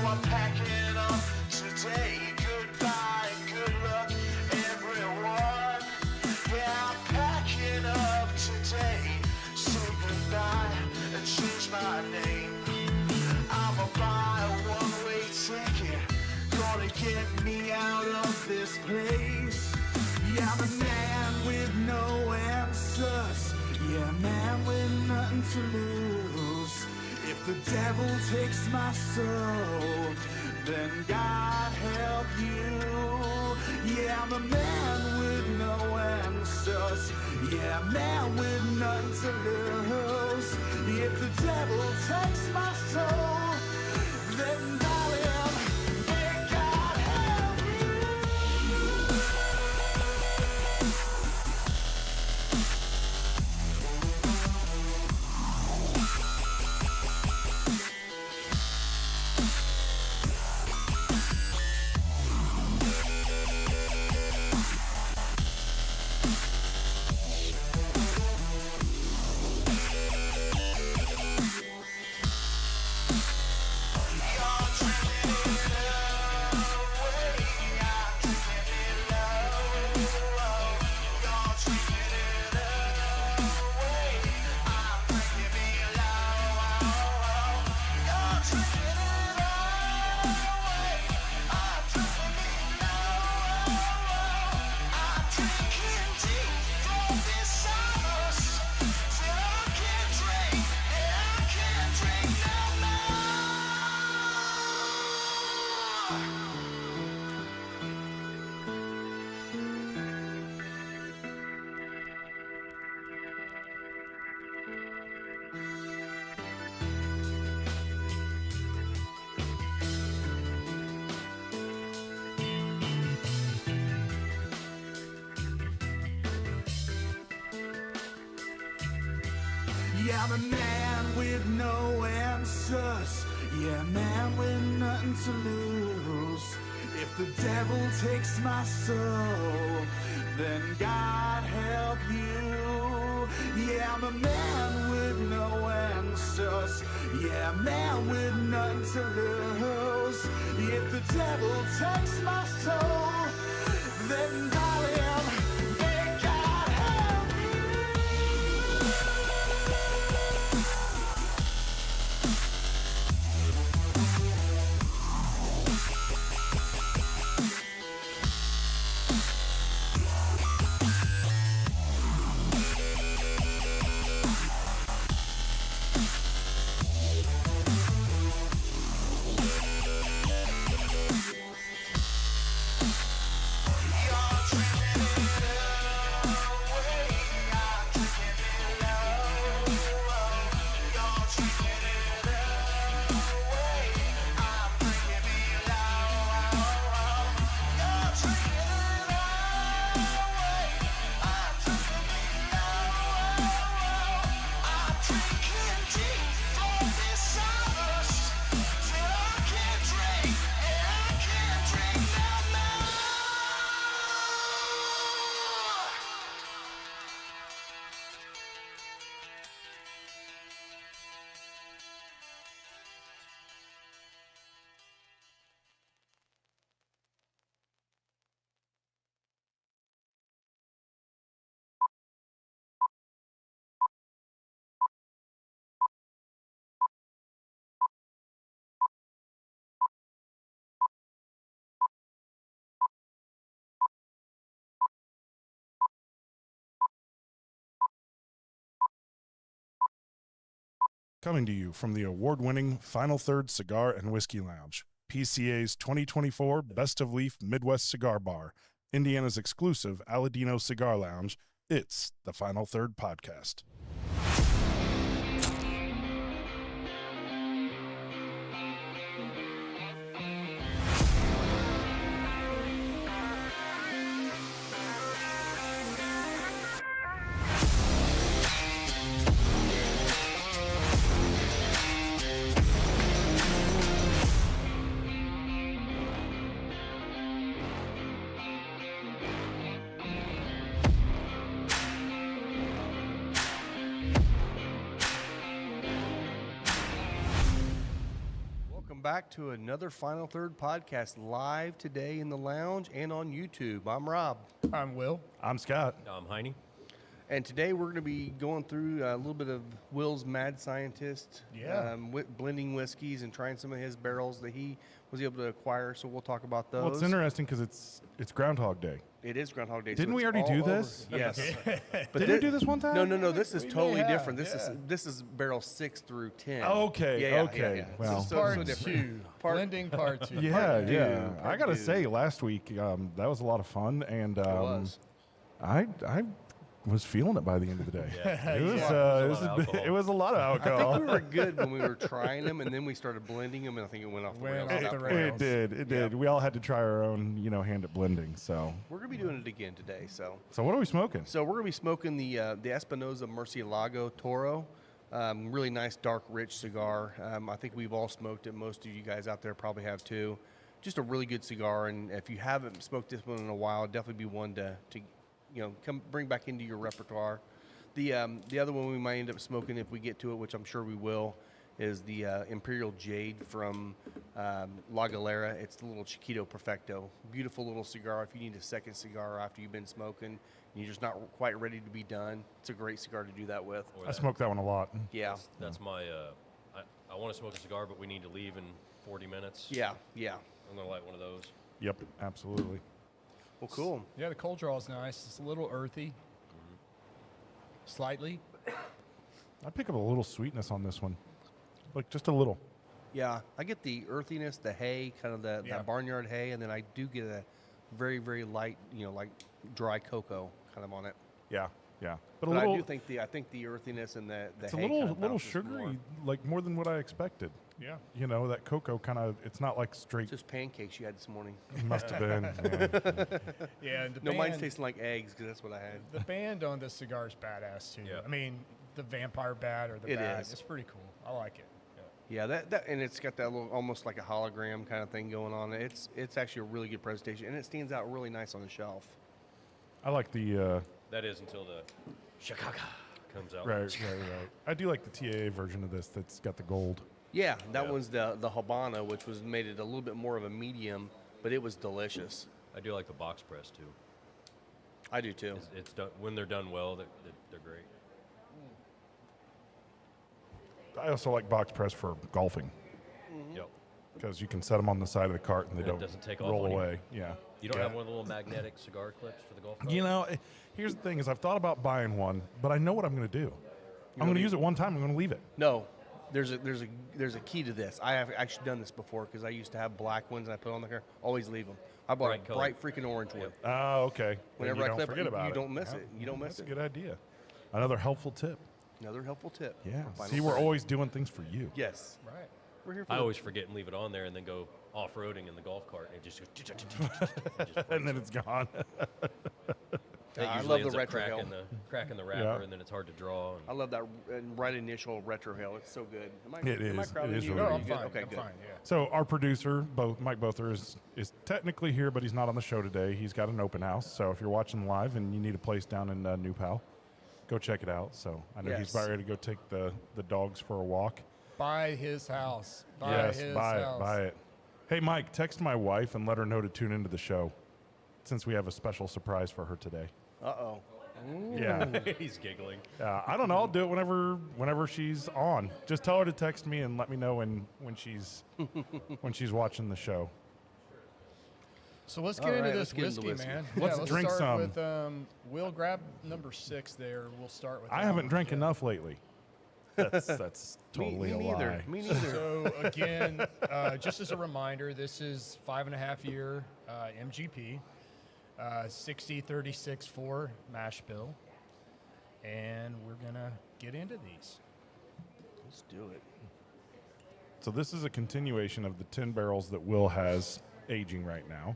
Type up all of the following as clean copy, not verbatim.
I'm packing up today. Goodbye, good luck, everyone. Yeah, I'm packing up today. Say goodbye and change my name. I'ma buy a one-way ticket, gonna get me out of this place. Yeah, I'm a man with no answers. Yeah, man with nothing to lose. If the devil takes my soul, then God help you. Yeah, I'm a man with no answers. Yeah, man with nothing to lose. If the devil takes my soul, then darling, may God help you. Yeah, I'm a man with no answers. Yeah, man with nothing to lose. If the devil takes my soul, then God help you. Yeah, I'm a man with no answers. Yeah, man with nothing to lose. If the devil takes my soul, then darling, may God help you. Coming to you from the award-winning Final Third Cigar and Whiskey Lounge, PCA's 2024 Best of Leaf Midwest Cigar Bar, Indiana's exclusive Aladino Cigar Lounge, it's the Final Third Podcast. back to another Final Third podcast live today in the lounge and on YouTube. I'm Rob. I'm Will. I'm Scott. I'm Heine. And today we're going to be going through a little bit of Will's Mad Scientist, blending whiskeys and trying some of his barrels that he was able to acquire. So we'll talk about those. Well, it's interesting because it's Groundhog Day. It is Groundhog Day. Didn't so we it's already all do over. this? Yes. But Did we do this one time? No. This is We totally may have, different. yeah. This is barrel 6 through 10. Okay, okay. Yeah. Well, so Part different. two. Blending part two. Yeah, Part yeah. two, I gotta part two. say, last week that was a lot of fun, and It was. I was feeling it by the end of the day. Yeah. It was It was a lot of alcohol. it was a lot of I alcohol. think we were good when we were trying them, and then we started blending them, and I think it went off the Went rails. off at that the point. rails. It did. We all had to try our own, hand at blending. So We're gonna be doing it again today. So what are we smoking? we're gonna be smoking the Espinosa Murcielago Toro. Really nice, dark, rich cigar. I think we've all smoked it. Most of you guys out there probably have too. Just a really good cigar, and if you haven't smoked this one in a while, definitely be one to come bring back into your repertoire. The other one we might end up smoking if we get to it, which I'm sure we will, is the Imperial Jade from La Galera. It's the little Chiquito Perfecto. Beautiful little cigar. If you need a second cigar after you've been smoking and you're just not quite ready to be done, it's a great cigar to do that with. Or I smoked that one a lot. Yeah. That's my. I want to smoke a cigar, but we need to leave in 40 minutes. Yeah. I'm gonna light one of those. Yep, absolutely. Well, cool. Yeah, the cold draw is nice. It's a little earthy. Slightly. I pick up a little sweetness on this one, like just a little. Yeah, I get the earthiness, the hay, kind of Yeah. that barnyard hay, and then I do get a very, very light, like dry cocoa kind of on it. Yeah. But But a little. I do think the earthiness and the It's a hay little kind of little bounces sugary, more. like more than what I expected. Yeah. That cocoa kind of. It's not like straight. It's just pancakes you had this morning. Must have been. Yeah. Yeah, and the No, mine's band, tasting like eggs because that's what I had. the band on this cigar is badass too. Yeah. I mean, the vampire bat or the It bat, is. it's pretty cool. I like it. Yeah, that and it's got that little almost like a hologram kind of thing going on. It's actually a really good presentation, and it stands out really nice on the shelf. I like the. That is until the Chicago comes out. Right. I do like the TAA version of this that's got the gold. Yeah, that Yeah. one's the Habana, which was made it a little bit more of a medium, but it was delicious. I do like the box press too. I do too. It's done when they're done well. They're great. I also like box press for golfing Yep. because you can set them on the side of the cart and they And it don't doesn't take off roll on you. away. Yeah. You don't Yeah. have one of the little magnetic cigar clips for the golf cart? Here's the thing: is I've thought about buying one, but I know what I'm going to do. I'm going to use it one time. I'm going to leave it. No, there's a key to this. I have actually done this before because I used to have black ones and I put on the car. Always leave them. I bought Bright a color. bright freaking orange one. Oh, okay. Then Whenever you I don't clip it, forget about you it. don't miss Yeah. it. You don't miss That's a it. good idea. Another helpful tip. Another helpful tip. Yeah. for Final See, we're Third. always doing things for you. Yes. Right. We're here for I the- always forget and leave it on there, and then go off-roading in the golf cart, and it just goes. And then it's gone. It I usually love the ends up retro cracking the wrapper, Yeah. and then it's hard to draw. I love that right initial retro hail. It's so good. Am I, It am I is. crowding It is you? really Or No, are I'm you good? fine. Okay, I'm good. fine. Yeah. So our producer, Mike Bother, is technically here, but he's not on the show today. He's got an open house. So if you're watching live and you need a place down in New Pal, go check it out. So I know he's Yes. about ready to go take the dogs for a walk. Buy his house. Buy Yes, his buy house. it, buy it. Hey, Mike, text my wife and let her know to tune into the show, since we have a special surprise for her today. Uh-oh. Yeah, He's giggling. I don't know. I'll do it whenever she's on. Just tell her to text me and let me know when she's watching the show. So let's All get into right, this let's get into whiskey, whiskey. man. Let's let's drink start some. with We'll grab number 6 there. We'll start with I that haven't one. drank Yeah. enough lately. That's totally me a neither. lie. Me neither. So again, just as a reminder, this is 5.5 year MGP, 60-36-4 mash bill, and we're gonna get into these. Let's do it. So this is a continuation of the 10 barrels that Will has aging right now.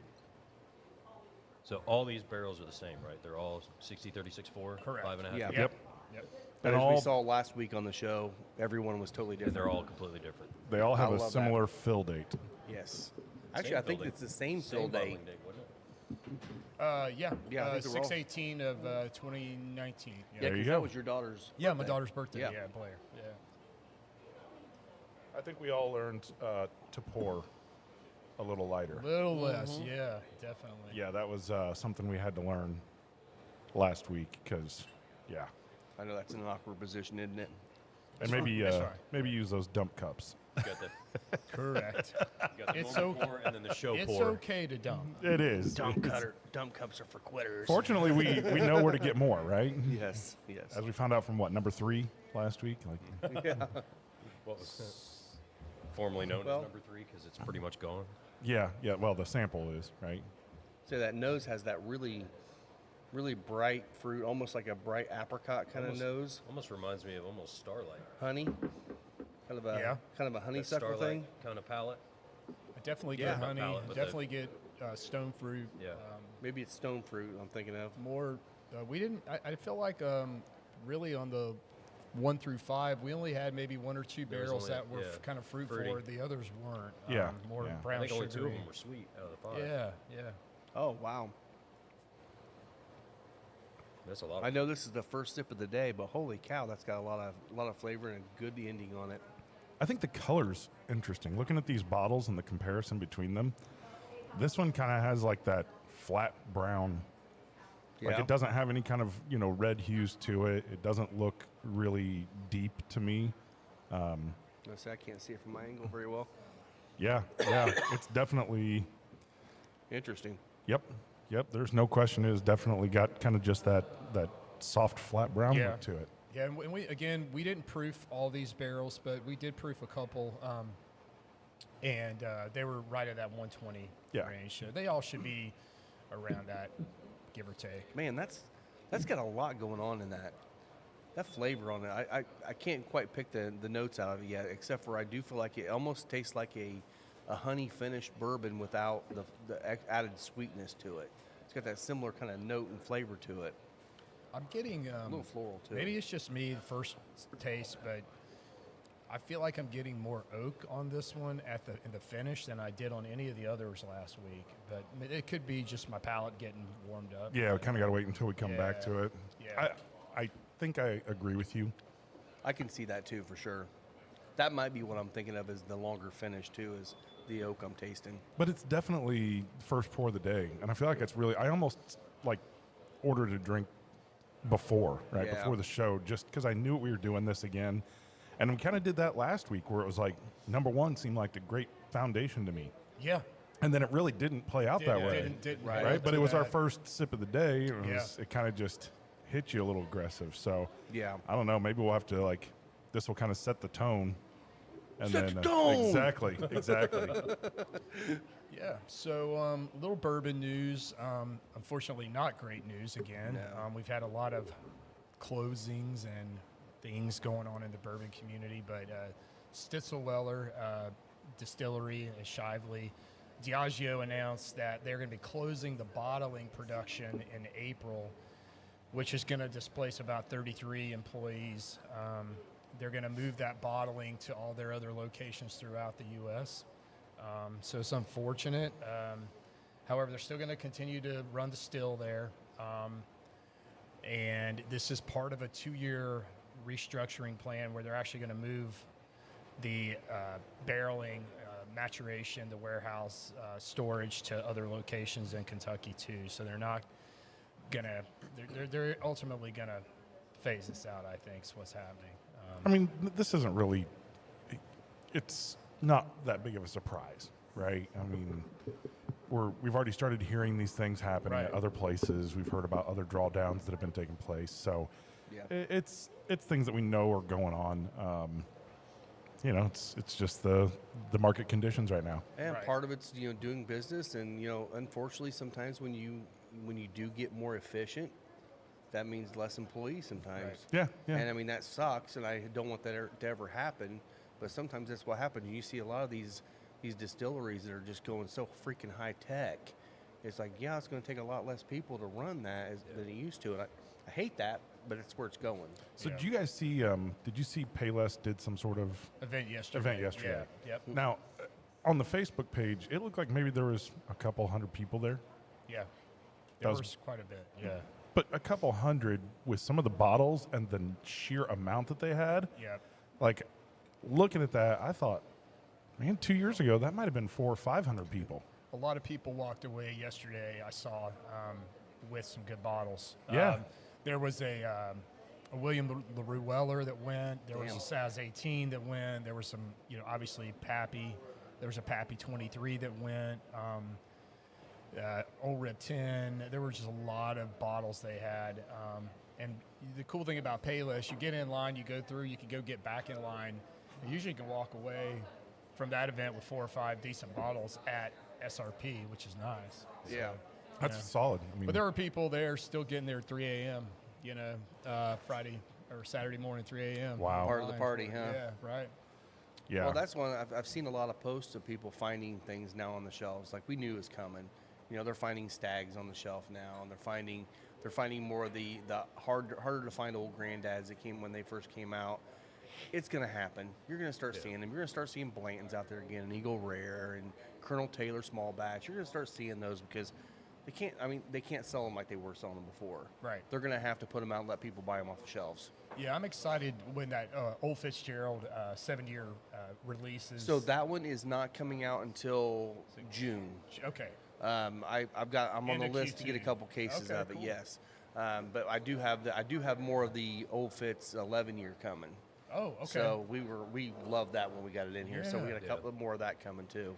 So all these barrels are the same, right? They're all 60-36-4, Correct. 5.5. Yeah. Yep. Yep. But And as we all- saw last week on the show, everyone was totally And different. they're all completely different. They all have I a love similar fill date. Yes. Actually, Same I think fill it's date. the same fill bottling date. date, wasn't it? Yeah. Yeah, I think they're all- 6/18 of 2019. Yeah, There you 'cause go. that was your daughter's Yeah, my birthday. daughter's birthday. Yeah. Yeah, Blair. Yeah. I think we all learned to pour a little lighter. A little less, yeah, definitely. Yeah, that was something we had to learn last week because, yeah. I know that's an awkward position, isn't it? And maybe That's fine. maybe use those dump cups. You got the, Correct. you got the It's normal so- pour and then the show It's pour. okay to dump. It is. Dump cups are for quitters. Fortunately, we know where to get more, right? Yes, yes. As we found out from number 3 last week. Like, Yeah. What was formerly known Well- as number 3 because it's pretty much gone. yeah. Well, the sample is right. So that nose has that really, really bright fruit, almost like a bright apricot kind of Almost- nose. Almost reminds me of almost Starlight. Honey, kind of a Yeah. honeysuckle Starlight thing. kind of palette. I definitely Yeah. get honey. Palate, but Definitely get stone fruit. Yeah. Maybe it's stone fruit. I'm thinking of. More. We didn't. I feel like really on the 1 through 5, we only had maybe 1 or 2 There was barrels only- that were yeah, kind of fruit fruity. forward. The others weren't. Yeah, More yeah. brown I think only 2 of sugary. them were sweet out of the 5. Yeah, yeah. Oh wow! That's a lot. I Of know this is the first sip of the day, but holy cow, that's got a lot of flavor and a good ending on it. I think the color's interesting. Looking at these bottles and the comparison between them, this one kind of has like that flat brown. Like Yeah. it doesn't have any kind of red hues to it. It doesn't look really deep to me. I say I can't see it from my angle very well. Yeah, it's definitely. Interesting. Yep. There's no question. It has definitely got kind of just that soft flat brown Yeah. look to it. Yeah, and we didn't proof all these barrels, but we did proof a couple, and they were right at that 120 Yeah. range. So they all should be around that, give or take. Man, that's got a lot going on in that. That flavor on it, I can't quite pick the notes out of it yet, except for I do feel like it almost tastes like a honey finished bourbon without the added sweetness to it. It's got that similar kind of note and flavor to it. I'm getting A little floral too. maybe it's just me the first taste, but I feel like I'm getting more oak on this one in the finish than I did on any of the others last week. But it could be just my palate getting warmed up. Yeah, we kind of got to wait until we come back Yeah. to it. Yeah. I think I agree with you. I can see that too for sure. That might be what I'm thinking of as the longer finish too, is the oak I'm tasting. But it's definitely first pour of the day, and I feel like it's really. I almost like ordered a drink before, right Yeah. before the show, just because I knew we were doing this again, and we kind of did that last week, where it was like number 1 seemed like a great foundation to me, Yeah. and then it really didn't play out that way, Didn't Right. right? But to it was our that. first sip of the day. It kind of just hit you a little aggressive. So Yeah. I don't know. Maybe we'll have to this will kind of set the tone. And Set then the tone! exactly. Yeah. So, little bourbon news. Unfortunately, not great news again. No. We've had a lot of closings and things going on in the bourbon community, but Stitzelweller Distillery in Shively, Diageo announced that they're going to be closing the bottling production in April, which is going to displace about 33 employees. They're going to move that bottling to all their other locations throughout the U.S. So it's unfortunate. However, they're still going to continue to run the still there. And this is part of a 2-year restructuring plan where they're actually going to move the barreling, maturation, the warehouse storage to other locations in Kentucky too. So they're not going to, they're ultimately going to phase this out, I think, is what's happening. I mean, this isn't really. It's not that big of a surprise, right? I mean, we've already started hearing these things happening at Right. other places. We've heard about other drawdowns that have been taking place. So Yeah. it's things that we know are going on. It's just the market conditions right now. And Right. part of it's doing business, and unfortunately sometimes when you do get more efficient, that means less employees sometimes. Yeah, yeah. And I mean that sucks, and I don't want that to ever happen. But sometimes that's what happens. You see a lot of these distilleries that are just going so freaking high tech. It's like, yeah, it's going to take a lot less people to run that than it used to. And I hate that, but it's where it's going. So Yeah. did you guys see? Did you see Payless did some sort of Event yesterday. yesterday? Yeah. Yep. Now, on the Facebook page, it looked like maybe there was a couple hundred people there, Yeah. That There was- was quite a bit. Yeah. but a couple hundred with some of the bottles and the sheer amount that they had. Yeah. Like, looking at that, I thought Man, 2 years ago, that might have been 400 or 500 people. A lot of people walked away yesterday, I saw, with some good bottles. Yeah. There was a William LaRue Weller that went. There was a Saz 18 that went. There was some, obviously Pappy. There was a Pappy 23 that went. Old Red 10. There were just a lot of bottles they had. And the cool thing about Payless, you get in line, you go through, you can go get back in line. And usually you can walk away from that event with 4 or 5 decent bottles at SRP, which is nice. Yeah. That's solid. I mean, But there were people there still getting there at 3 a.m., Friday or Saturday morning, 3 a.m. Wow. Part of the party, huh? Yeah, right. yeah. Well, that's one. I've seen a lot of posts of people finding things now on the shelves. Like we knew it was coming. They're finding stags on the shelf now, and they're finding more of the harder to find old granddads that came when they first came out. It's going to happen. You're going to start seeing them. You're going to start seeing Blantons out there again, and Eagle Rare, and Colonel Taylor Small Batch. You're going to start seeing those because they can't sell them like they were selling them before. Right. They're going to have to put them out and let people buy them off the shelves. Yeah, I'm excited when that Old Fitzgerald 7-year releases. So that one is not coming out until June. Okay. I'm on End the of list to get a Q2. couple cases Okay, of it. cool. Yes, but I do have more of the Old Fitz 11-year coming. Oh, okay. So we loved that when we got it in here. So we Yeah. got a couple more of that coming too.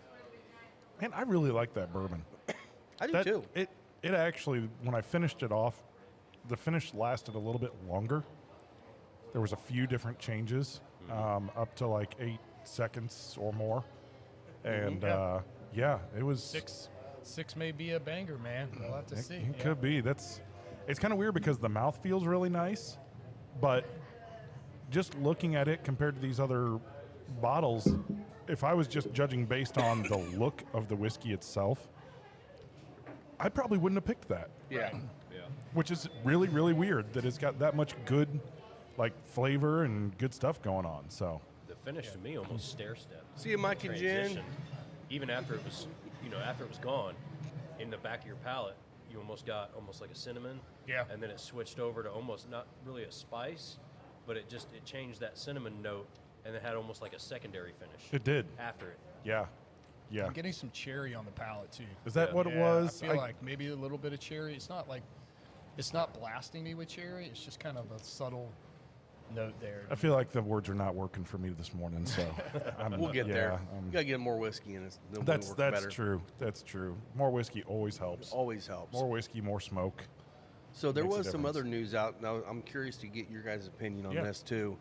Man, I really like that bourbon. I do That, too. It actually, when I finished it off, the finish lasted a little bit longer. There was a few different changes, up to like 8 seconds or more. And it was... Six may be a banger, man. We'll have to see. It could be. It's kind of weird because the mouth feels really nice, but just looking at it compared to these other bottles, if I was just judging based on the look of the whiskey itself, I probably wouldn't have picked that. Yeah. Yeah. Which is really, really weird that it's got that much good, like, flavor and good stuff going on. So The finish to me almost stair step. See you, Mike and Jen. Transition. Even after it was, after it was gone, in the back of your palate, you almost got like a cinnamon. Yeah. And then it switched over to almost not really a spice, but it changed that cinnamon note, and it had almost like a secondary finish. it did. After it. Yeah. Yeah. I'm getting some cherry on the palate too. Is that Yeah. what it was? I feel like maybe a little bit of cherry. It's not blasting me with cherry. It's just kind of a subtle note there. I feel like the words are not working for me this morning, so We'll get there. I'm- You gotta get more whiskey in it. Then that's it'll work better. true. That's true. More whiskey always helps. Always helps. More whiskey, more smoke. So there Makes a was some difference. other news out. Now I'm curious to get your guys' opinion on Yeah. this too.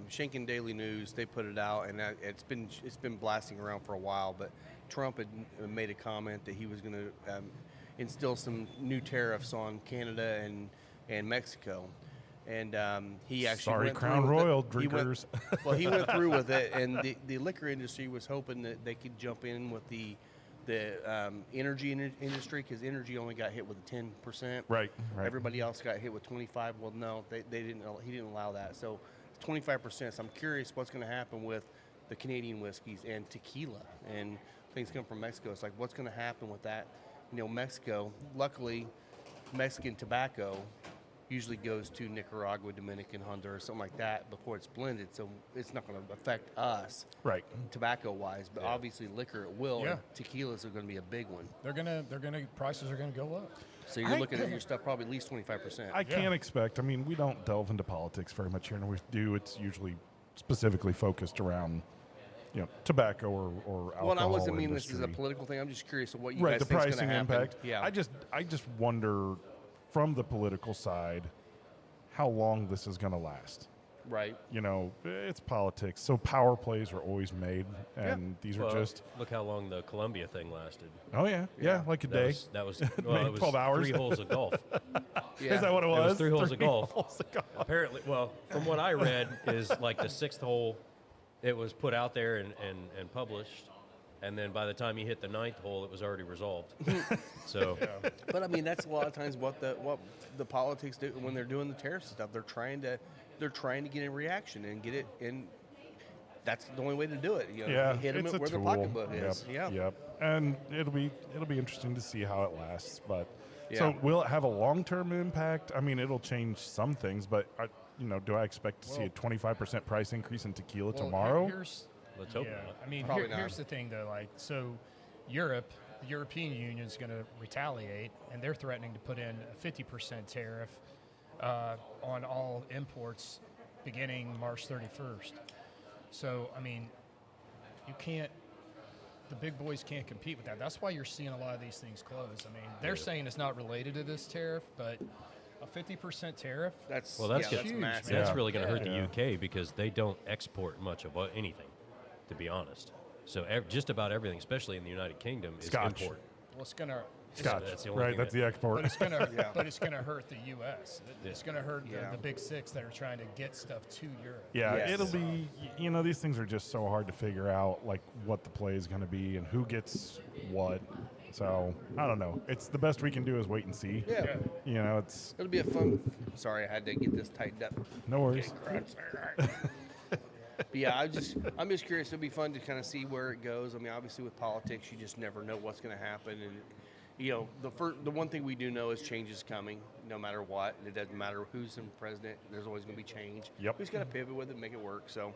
Schenken Daily News, they put it out, and it's been blasting around for a while. But Trump had made a comment that he was going to instill some new tariffs on Canada and Mexico. And he actually Sorry, went Crown through with Royal it. drinkers. He went through with it, and the liquor industry was hoping that they could jump in with the energy industry, because energy only got hit with a 10%. Right. Everybody else got hit with 25. Well, no, they didn't. He didn't allow that. So it's 25%. So I'm curious what's going to happen with the Canadian whiskeys and tequila and things come from Mexico. It's like, what's going to happen with that? Mexico. Luckily, Mexican tobacco usually goes to Nicaragua, Dominican, Honduras, something like that before it's blended. So it's not going to affect us Right. tobacco-wise, but obviously liquor it will. Yeah. And tequilas are going to be a big one. Prices are gonna go up. So you're looking at your stuff probably at least 25%. I can't expect. I mean, we don't delve into politics very much here, and we do. It's usually specifically focused around, tobacco or alcohol. Well, and I wasn't meaning this as a industry. political thing. I'm just curious of what you Right, guys the think is pricing going to happen. impact. Yeah. I just wonder, from the political side, how long this is going to last. Right. It's politics, so power plays are always made, and these are Well, just. Look how long the Columbia thing lasted. Oh yeah, like a day. That was Maybe well, it was 12 hours. 3 holes of golf. Yeah. Is that what it It was? was 3 holes of 3 golf. holes of golf. Apparently, well, from what I read, is like the 6th hole, it was put out there and published, and then by the time you hit the 9th hole, it was already resolved. So, But I mean, that's a lot of times what the politics do when they're doing the tariffs and stuff. They're trying to get a reaction and get it in. That's the only way to do it. Hit them it's at a where the tool. pocketbook is. Yep, Yeah. Yep. And it'll be interesting to see how it lasts. But Yeah. so will it have a long-term impact? I mean, it'll change some things, but do I expect to see a 25% price increase in tequila tomorrow? Let's hope Yeah, not. I mean, Probably not. here's the thing, though. Like, so Europe, the European Union is going to retaliate, and they're threatening to put in a 50% tariff on all imports beginning March 31st. So, I mean, you can't. The big boys can't compete with that. That's why you're seeing a lot of these things close. I mean, they're saying it's not related to this tariff, but a 50% tariff. That's Well, that's yeah, huge, that's man. massive. That's Yeah. really going to hurt Yeah. the UK because they don't export much of anything, to be honest. So just about everything, especially in the United Kingdom, is Scotch. import. Well, it's going to. Scotch, That's the only right? thing That's that- the export. But it's gonna, Yeah. but it's gonna hurt the U.S. It's gonna hurt Yeah. the big six that are trying to get stuff to Europe. Yeah, Yes. it'll be, you know, these things are just so hard to figure out, like what the play is going to be and who gets what. So, I don't know. It's the best we can do is wait and see. Yeah. You know, it's It'll be a fun. Sorry, I had to get this tightened up. no worries. But yeah, I'm just curious. It'll be fun to kind of see where it goes. I mean, obviously with politics, you just never know what's going to happen. And you know, the one thing we do know is change is coming, no matter what. It doesn't matter who's in president. There's always going to be change. Yep. We just got to pivot with it, and make it work. So,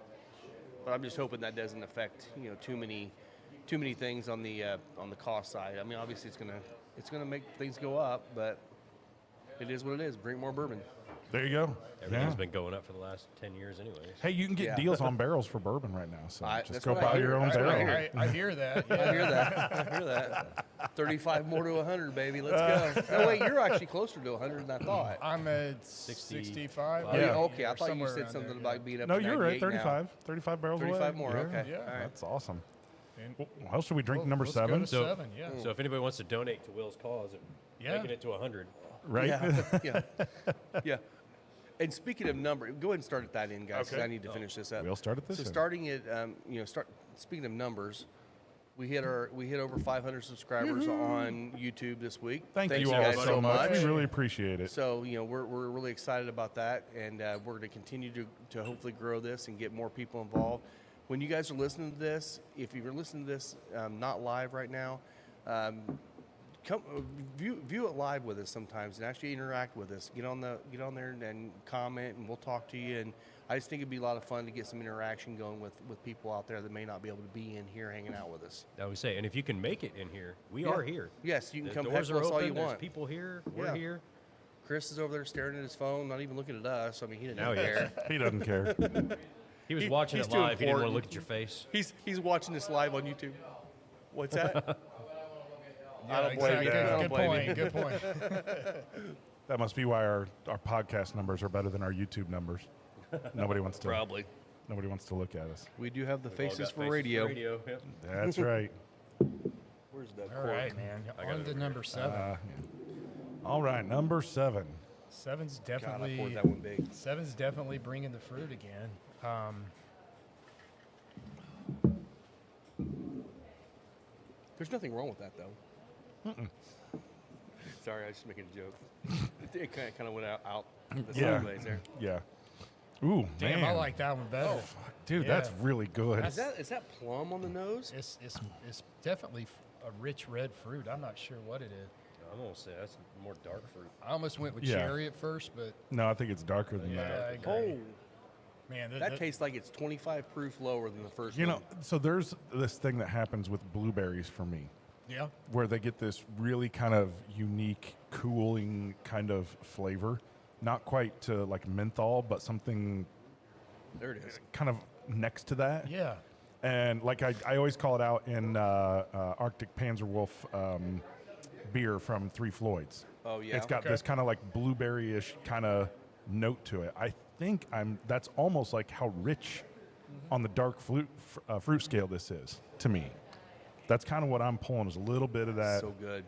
but I'm just hoping that doesn't affect too many things on the cost side. I mean, obviously it's gonna make things go up, but it is what it is. Drink more bourbon. There you go. Everything's Yeah. been going up for the last 10 years anyways. Hey, you can get Yeah. deals on barrels for bourbon right now. So just that's go what I buy hear. your own That's what I barrel. hear. I hear that. Yeah. I hear that. I hear that. 35 more to 100, baby. Let's go. No, wait, you're actually closer to 100 than I thought. I'm at 65. Oh, Yeah. okay, I thought you somewhere said around something there, about being up No, to you're right. 98 now. 35 barrels away. 35 more, Yeah. okay. Yeah. All right. That's awesome. And- Well, should we drink number let's go 7? to So- 7, yeah. So if anybody wants to donate to Will's cause, Yeah. making it to 100. Right? Yeah. Yeah. Yeah. And speaking of number, go ahead and start at that end, guys, 'cause Okay. I need to finish this up. We'll start at this So end. starting at, speaking of numbers, we hit over 500 subscribers on YouTube this week. Thank Thanks you all guys so much. We really appreciate it. So, we're really excited about that, and we're going to continue to hopefully grow this and get more people involved. When you guys are listening to this, if you're listening to this not live right now, come view it live with us sometimes and actually interact with us. Get on there and comment, and we'll talk to you. And I just think it'd be a lot of fun to get some interaction going with people out there that may not be able to be in here hanging out with us. I would say, and if you can make it in here, we Yeah. are here. Yes, you can The come doors heckle are us all open. you There's want. people here. We're Yeah. here. Chris is over there staring at his phone, not even looking at us. I mean, he doesn't Now he is. care. He doesn't care. He was He- watching he's it too live. He didn't want to important. look at your face. He's watching this live on YouTube. What's that? Yeah, don't blame exactly. you. I don't Good blame point. Good point. That must be why our podcast numbers are better than our YouTube numbers. Nobody wants to Probably. Nobody wants to look at us. We do have the We've all faces got for radio. Yep. That's right. Where's the All right, man. got On it to over number 7. Yeah. All right, number 7. 7's God, I definitely poured that one big. 7's definitely bringing the fruit again. There's nothing wrong with that, though. Sorry, I was just making a joke. It kind of went out the Yeah. sideways there. Yeah. Ooh, Damn, man. I like that one better. Dude, Yeah. that's really good. Is that plum on the nose? It's definitely a rich red fruit. I'm not sure what it is. I'm gonna say that's more dark fruit. I almost went with Yeah. cherry at first, but No, I think it's darker than yeah, I that. agree. Oh, Man, that tastes like it's 25 proof lower than the first You know, one. so there's this thing that happens with blueberries for me, yeah. where they get this really kind of unique, cooling kind of flavor. Not quite to like menthol, but something There it is. kind of next to that. Yeah. And like I always call it out in Arctic Panzerwolf beer from Three Floyds. Oh, yeah? It's got Okay. this kind of like blueberry-ish kind of note to it. I think that's almost like how rich on the dark fruit scale this is to me. That's kind of what I'm pulling is a little bit of that So good.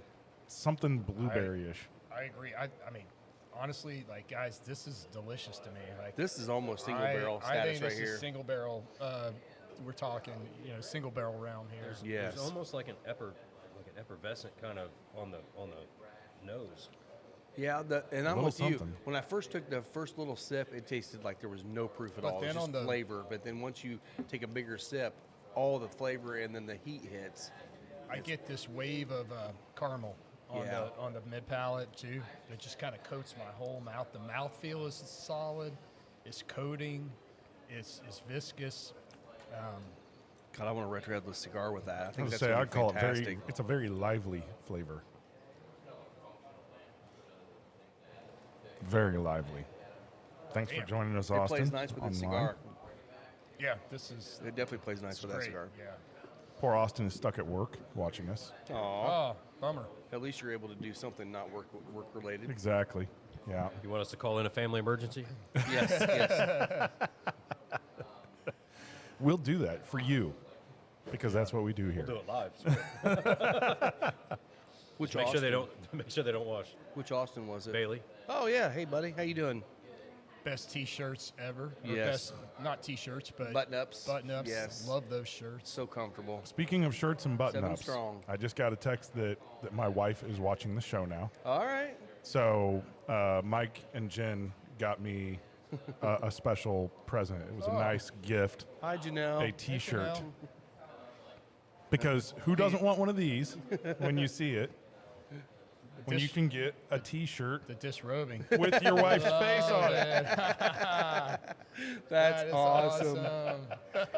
something blueberry-ish. I agree. I mean, honestly, like, guys, this is delicious to me. Like, This is almost single barrel I status think right this here. is single barrel. We're talking, single barrel realm here. Yes. There's almost like an effervescent kind of on the nose. Yeah, and I'm Little with you. something. When I first took the first little sip, it tasted like there was no proof at But all. It then was on just the- flavor. But then once you take a bigger sip, all the flavor and then the heat hits. I get this wave of caramel on Yeah. the mid palate too. That just kind of coats my whole mouth. The mouthfeel is solid. It's coating. It's viscous. God, I want to retro the cigar with that. I I think was that's say gonna I'd be call it fantastic. it's a very lively flavor. Very lively. Thanks for Damn. joining us, It Austin. plays nice with the online. cigar. Yeah, this is It definitely plays nice it's with that great. cigar. Yeah. Poor Austin is stuck at work watching us. Aw. Oh, bummer. At least you're able to do something not work related. Exactly. Yeah. You want us to call in a family emergency? Yes, yes. We'll do that for you because that's what we do here. Do it live. Which make Austin? sure they don't. Make sure they don't wash. Which Austin was it? Bailey. Oh yeah. Hey buddy, how you doing? Best T-shirts ever. Or Yes. Best, not T-shirts, but Button-ups. Button-ups. Yes. Love those shirts. So comfortable. Speaking of shirts and button-ups, strong. I just got a text that my wife is watching the show now. All right. So Mike and Jen got me a special present. It was a nice gift, Hi Janelle. a T-shirt. Janelle. Because who doesn't want one of these when you see it? When you dish- can get a T-shirt The disrobing. with your wife's face on it. That's That is awesome.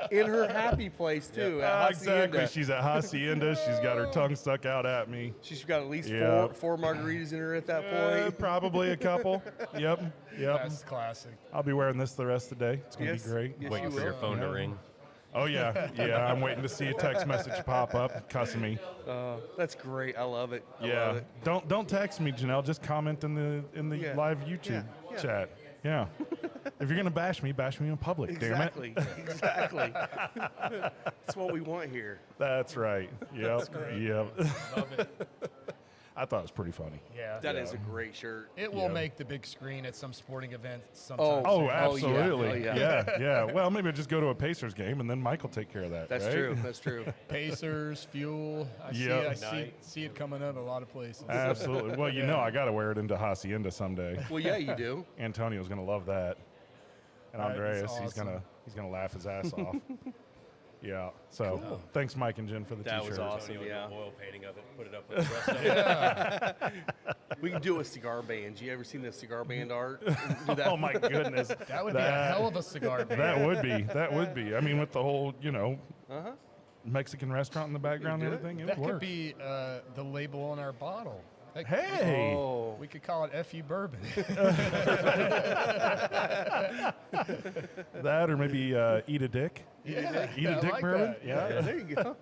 In her happy place too. At Exactly. Hacienda. She's at Hacienda. She's got her tongue stuck out at me. She's got at least Yeah. four margaritas in her at that point. Probably a couple. Yep. That's classic. I'll be wearing this the rest of the day. It's going to Yes. be great. Yes, Waiting you for your will. phone to ring. Oh, yeah. Yeah, I'm waiting to see a text message pop up cussing me. That's great. I love it. I Yeah. love it. Don't text me, Janelle. Just comment in the Yeah. live YouTube Yeah. chat. Yeah. If you're going to bash me in public, Exactly. damn it. Exactly. That's what we want here. That's right. Yep. Yep. Love it. I thought it was pretty funny. Yeah. That is a great shirt. It will Yeah. make the big screen at some sporting event sometime. Oh, soon. yeah. absolutely. Oh, yeah. Yeah, yeah. Well, maybe I'll just go to a Pacers game and then Mike will take care of that. That's right? true. That's true. Pacers, Fuel. I see, Yep. I see it coming up a lot of places. Absolutely. Well, you know I got to wear it into Hacienda someday. Well, yeah, you do. Antonio's going to love that. And That is Andreas, awesome. he's gonna laugh his ass off. Yeah. So thanks, Mike and Jen, for the That was T-shirt. awesome. Antonio, Yeah. do an oil painting of it. Put it up with the rest of it. We can do it with cigar bands. You ever seen the cigar band art? Do that. Oh my goodness. That would be a hell of a cigar band. That would be. That would be. I mean, with the whole, Mexican restaurant in the background and do it. everything, it That would could work. be the label on our bottle. That- Hey. Oh. We could call it FU Bourbon. That or maybe Eat a Dick. Yeah, Eat a I Dick like bourbon. that. Yeah, there you go.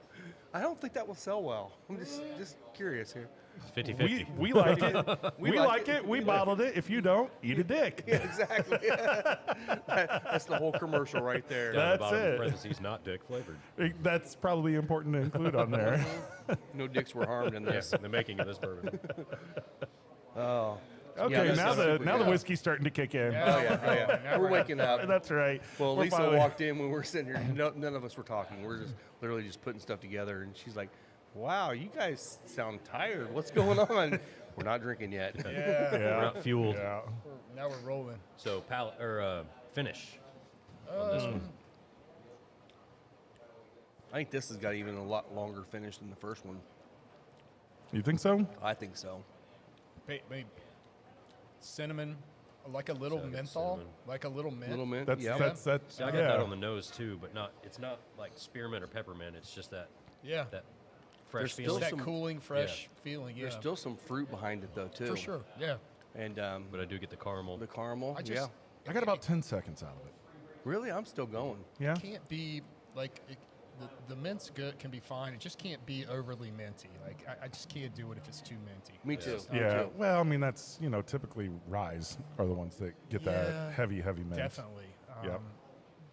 I don't think that will sell well. I'm just curious here. 50-50. We like it. We like it. We bottled it. If you don't, eat a dick. Yeah, exactly. That's the whole commercial right there. Down at the That's bottom of it. parentheses, not dick flavored. That's probably important to include on there. No dicks were harmed in Yes, this. in the making of this bourbon. Oh. Okay, this now is the super now the good. whiskey's starting to kick in. Yeah. Oh yeah. Now We're we're waking up. That's right. Well, We're Lisa finally- walked in when we were sitting here. None of us were talking. We're just literally just putting stuff together, and she's like, "Wow, you guys sound tired. What's going on?" We're not drinking yet. Yeah. We're Yeah. not fueled. Yeah. Now we're rolling. So finish on this one. I think this has got even a lot longer finish than the first one. You think so? I think so. Maybe cinnamon, like a little So I got menthol, cinnamon. like a little mint. Little mint. That's yeah. that's See, I got that on the nose too, but it's not like spearmint or peppermint. It's just that Yeah. fresh There's still feeling. That some- cooling, fresh feeling. Yeah. There's still some fruit behind it though too. for sure. Yeah. And But I do get the caramel. the caramel. I just I got about 10 seconds out of it. Really, I'm still going. Yeah. can't be like the mint's good can be fine. It just can't be overly minty. Like I just can't do it if it's too minty. Me too. Me Yeah. too. Well, I mean that's typically ryes are the ones that get Yeah. that heavy mint. Definitely. Yep.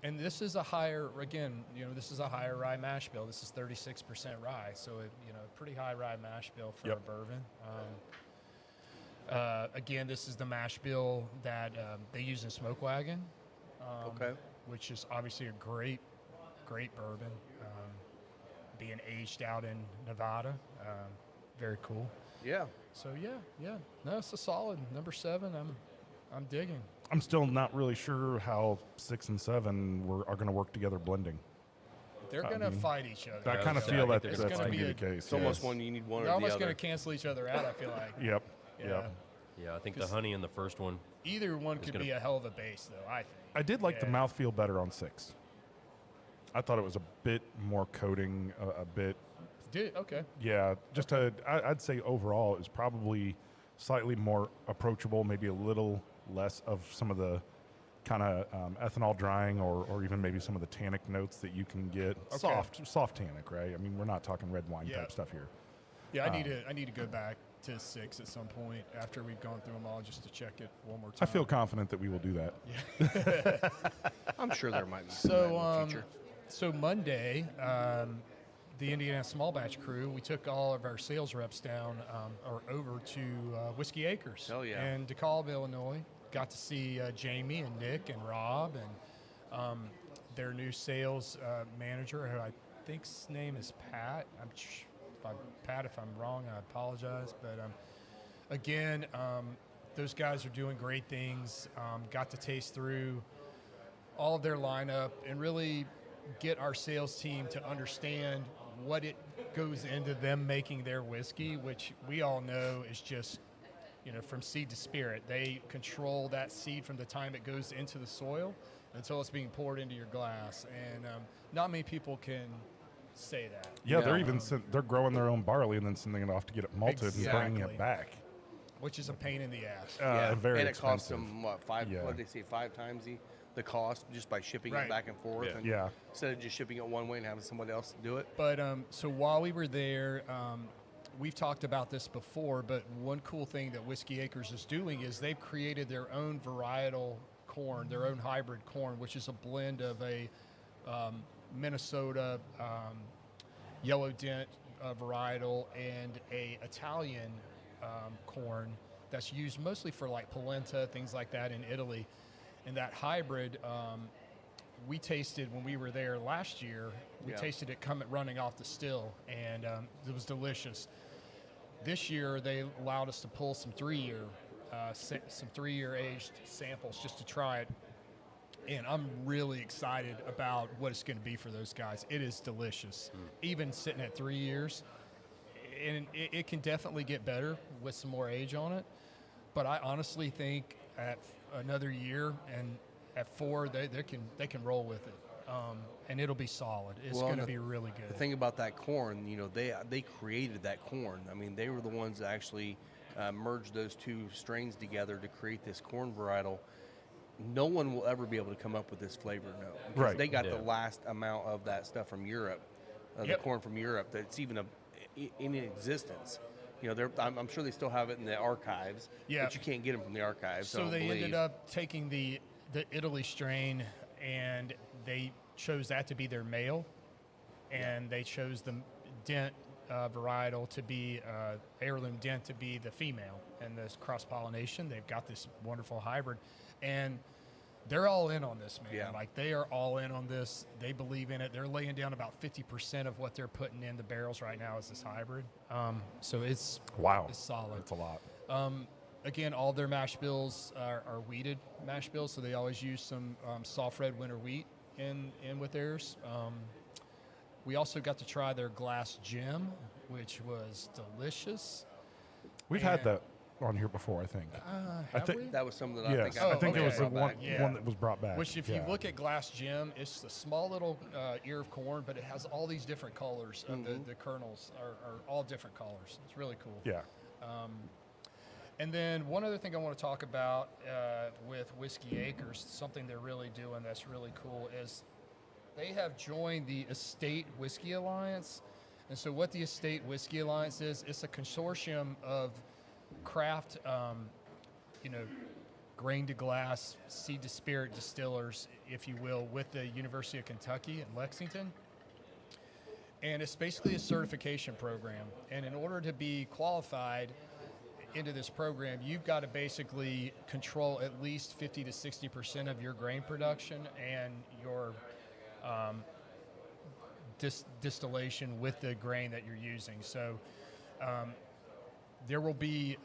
And this is a higher, again, this is a higher rye mash bill. This is 36% rye, so pretty high rye mash bill for Yep. a bourbon. Again, this is the mash bill that they use in Smoke Wagon, Okay. which is obviously a great bourbon, being aged out in Nevada. Very cool. Yeah. So yeah, no, it's a solid number 7. I'm digging. I'm still not really sure how 6 and 7 are going to work together blending. They're gonna fight each other. I was kind of gonna say, feel I that think that's they're going gonna to be be the a- case. It's almost yes. one you need one They're or the almost other. gonna cancel each other out. I feel like. Yep. Yeah. Yep. Yeah, I think the honey in the first one. Either one could gonna- be a hell of a base, though. I think. I did like the Yeah. mouthfeel better on 6. I thought it was a bit more coating, a bit. Okay. Yeah, just I'd say overall it was probably slightly more approachable, maybe a little less of some of the kind of ethanol drying or even maybe some of the tannic notes that you can get. Okay. Soft tannic, right? I mean, we're not talking red wine Yeah. type stuff here. Yeah, I need to go back to 6 at some point after we've gone through them all just to check it one more time. I feel confident that we will do that. I'm sure there might be some of that in the future. So Monday, the Indiana Small Batch crew, we took all of our sales reps down or over to Whiskey Acres Hell yeah. in DeKalb, Illinois. Got to see Jamie and Nick and Rob and their new sales manager, who I think's name is Pat. Pat, if I'm wrong, I apologize. But again, those guys are doing great things. Got to taste through all of their lineup and really get our sales team to understand what it goes into them making their whiskey, which we all know is just, from seed to spirit. They control that seed from the time it goes into the soil until it's being poured into your glass. And not many people can say that. Yeah, they're No. even they're growing their own barley and then sending it off to get it malted and bringing Exactly. it back. Which is a pain in the ass. Very and it costs expensive. them what five? Yeah. What did they say? 5 times the cost just by shipping Right. it back and forth. Yeah. And Yeah. Instead of just shipping it one way and having someone else do it. But so while we were there, we've talked about this before, but one cool thing that Whiskey Acres is doing is they've created their own varietal corn, their own hybrid corn, which is a blend of a Minnesota yellow dent varietal and a Italian corn that's used mostly for like polenta, things like that in Italy. And that hybrid, we tasted when we were there last year. We Yeah. tasted it running off the still, and it was delicious. This year, they allowed us to pull some 3-year aged samples just to try it. And I'm really excited about what it's going to be for those guys. It is delicious, even sitting at 3 years. And it can definitely get better with some more age on it. But I honestly think at another year and at 4, they can roll with it, and it'll be solid. It's Well, going to the- be really good. The thing about that corn, they created that corn. I mean, they were the ones that actually merged those two strains together to create this corn varietal. No one will ever be able to come up with this flavor note because Right. they got Yeah. the last amount of that stuff from Europe, the Yep. corn from Europe that's even in existence. I'm sure they still have it in the archives, Yeah. but you can't get them from the archives. I So don't they believe. ended up taking the Italy strain, and they chose that to be their male, and they chose the dent varietal to be heirloom dent to be the female. And this cross pollination, they've got this wonderful hybrid, and they're all in on this, man. Yeah. Like they are all in on this. They believe in it. They're laying down about 50% of what they're putting in the barrels right now is this hybrid. So it's Wow. it's solid. That's a lot. Again, all their mash bills are wheated mash bills, so they always use some soft red winter wheat in with theirs. We also got to try their glass gem, which was delicious. We've had that on here before, I think. Have think- we? That was something that I Yes, think I think okay. it was the brought back. one that was brought back. Which, if you Yeah. look at glass gem, it's a small little ear of corn, but it has all these different colors. Of the kernels are all different colors. It's really cool. Yeah. And then one other thing I want to talk about with Whiskey Acres, something they're really doing that's really cool, is they have joined the Estate Whiskey Alliance. And so what the Estate Whiskey Alliance is, it's a consortium of craft, grain to glass, seed to spirit distillers, if you will, with the University of Kentucky in Lexington. And it's basically a certification program. And in order to be qualified into this program, you've got to basically control at least 50 to 60% of your grain production and your distillation with the grain that you're using. So there will be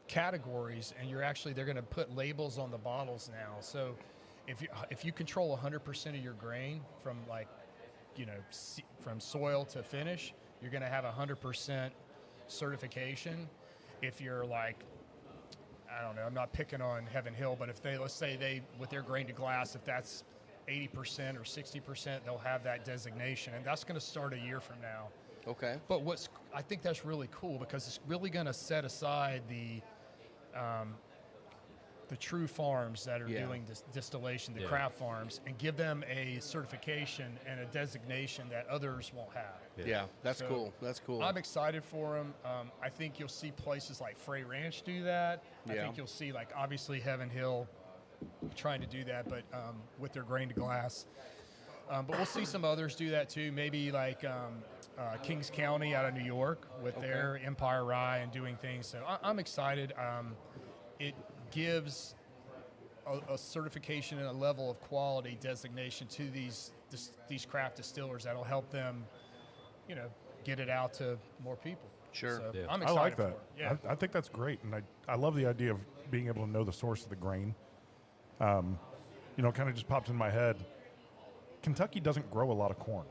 categories, and they're going to put labels on the bottles now. So if you control 100% of your grain from from soil to finish, you're going to have 100% certification. If you're like, I don't know, I'm not picking on Heaven Hill, but if let's say with their grain to glass, if that's 80% or 60%, they'll have that designation, and that's going to start a year from now. Okay. But I think that's really cool because it's really going to set aside the true farms that are doing distillation, the craft farms, and give them a certification and a designation that others won't have. Yeah, that's So, cool. That's cool. I'm excited for them. I think you'll see places like Frey Ranch do that. I Yeah. think you'll see, like, obviously Heaven Hill trying to do that, but with their grain to glass. But we'll see some others do that too. Maybe like Kings County out of New York with their Empire Rye and doing things. So I'm excited. It gives a certification and a level of quality designation to these craft distillers that'll help them, get it out to more people. Sure. So Yeah. I'm I excited like for that. it. Yeah. I think that's great, and I love the idea of being able to know the source of the grain. Kind of just popped in my head. Kentucky doesn't grow a lot of corn.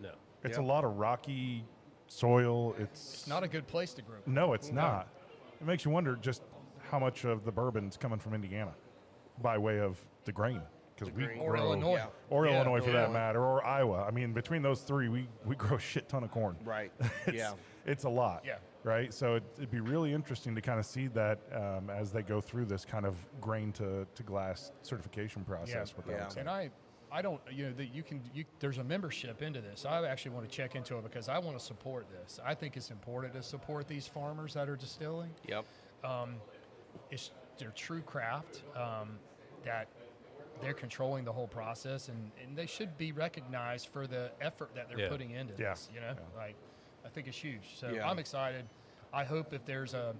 No. It's Yep. a lot of rocky soil. It's Not a good place to grow. no, it's not. It makes you wonder just how much of the bourbon's coming from Indiana by way of the grain, because we grain. Or grow, Illinois. Yeah. or Yeah, Illinois for that Illinois. matter, or Iowa. I mean, between those three, we grow a shit ton of corn. Right. It's, Yeah. it's a lot. Yeah. Right. So it'd be really interesting to kind of see that as they go through this kind of grain to glass certification process. Yeah. With that. Yeah. And I don't, that there's a membership into this. I actually want to check into it because I want to support this. I think it's important to support these farmers that are distilling. Yep. They're true craft, that they're controlling the whole process, and they should be recognized for the effort that they're Yeah. putting into Yeah. this. Like, I think it's huge. So Yeah. I'm excited. I hope if there's a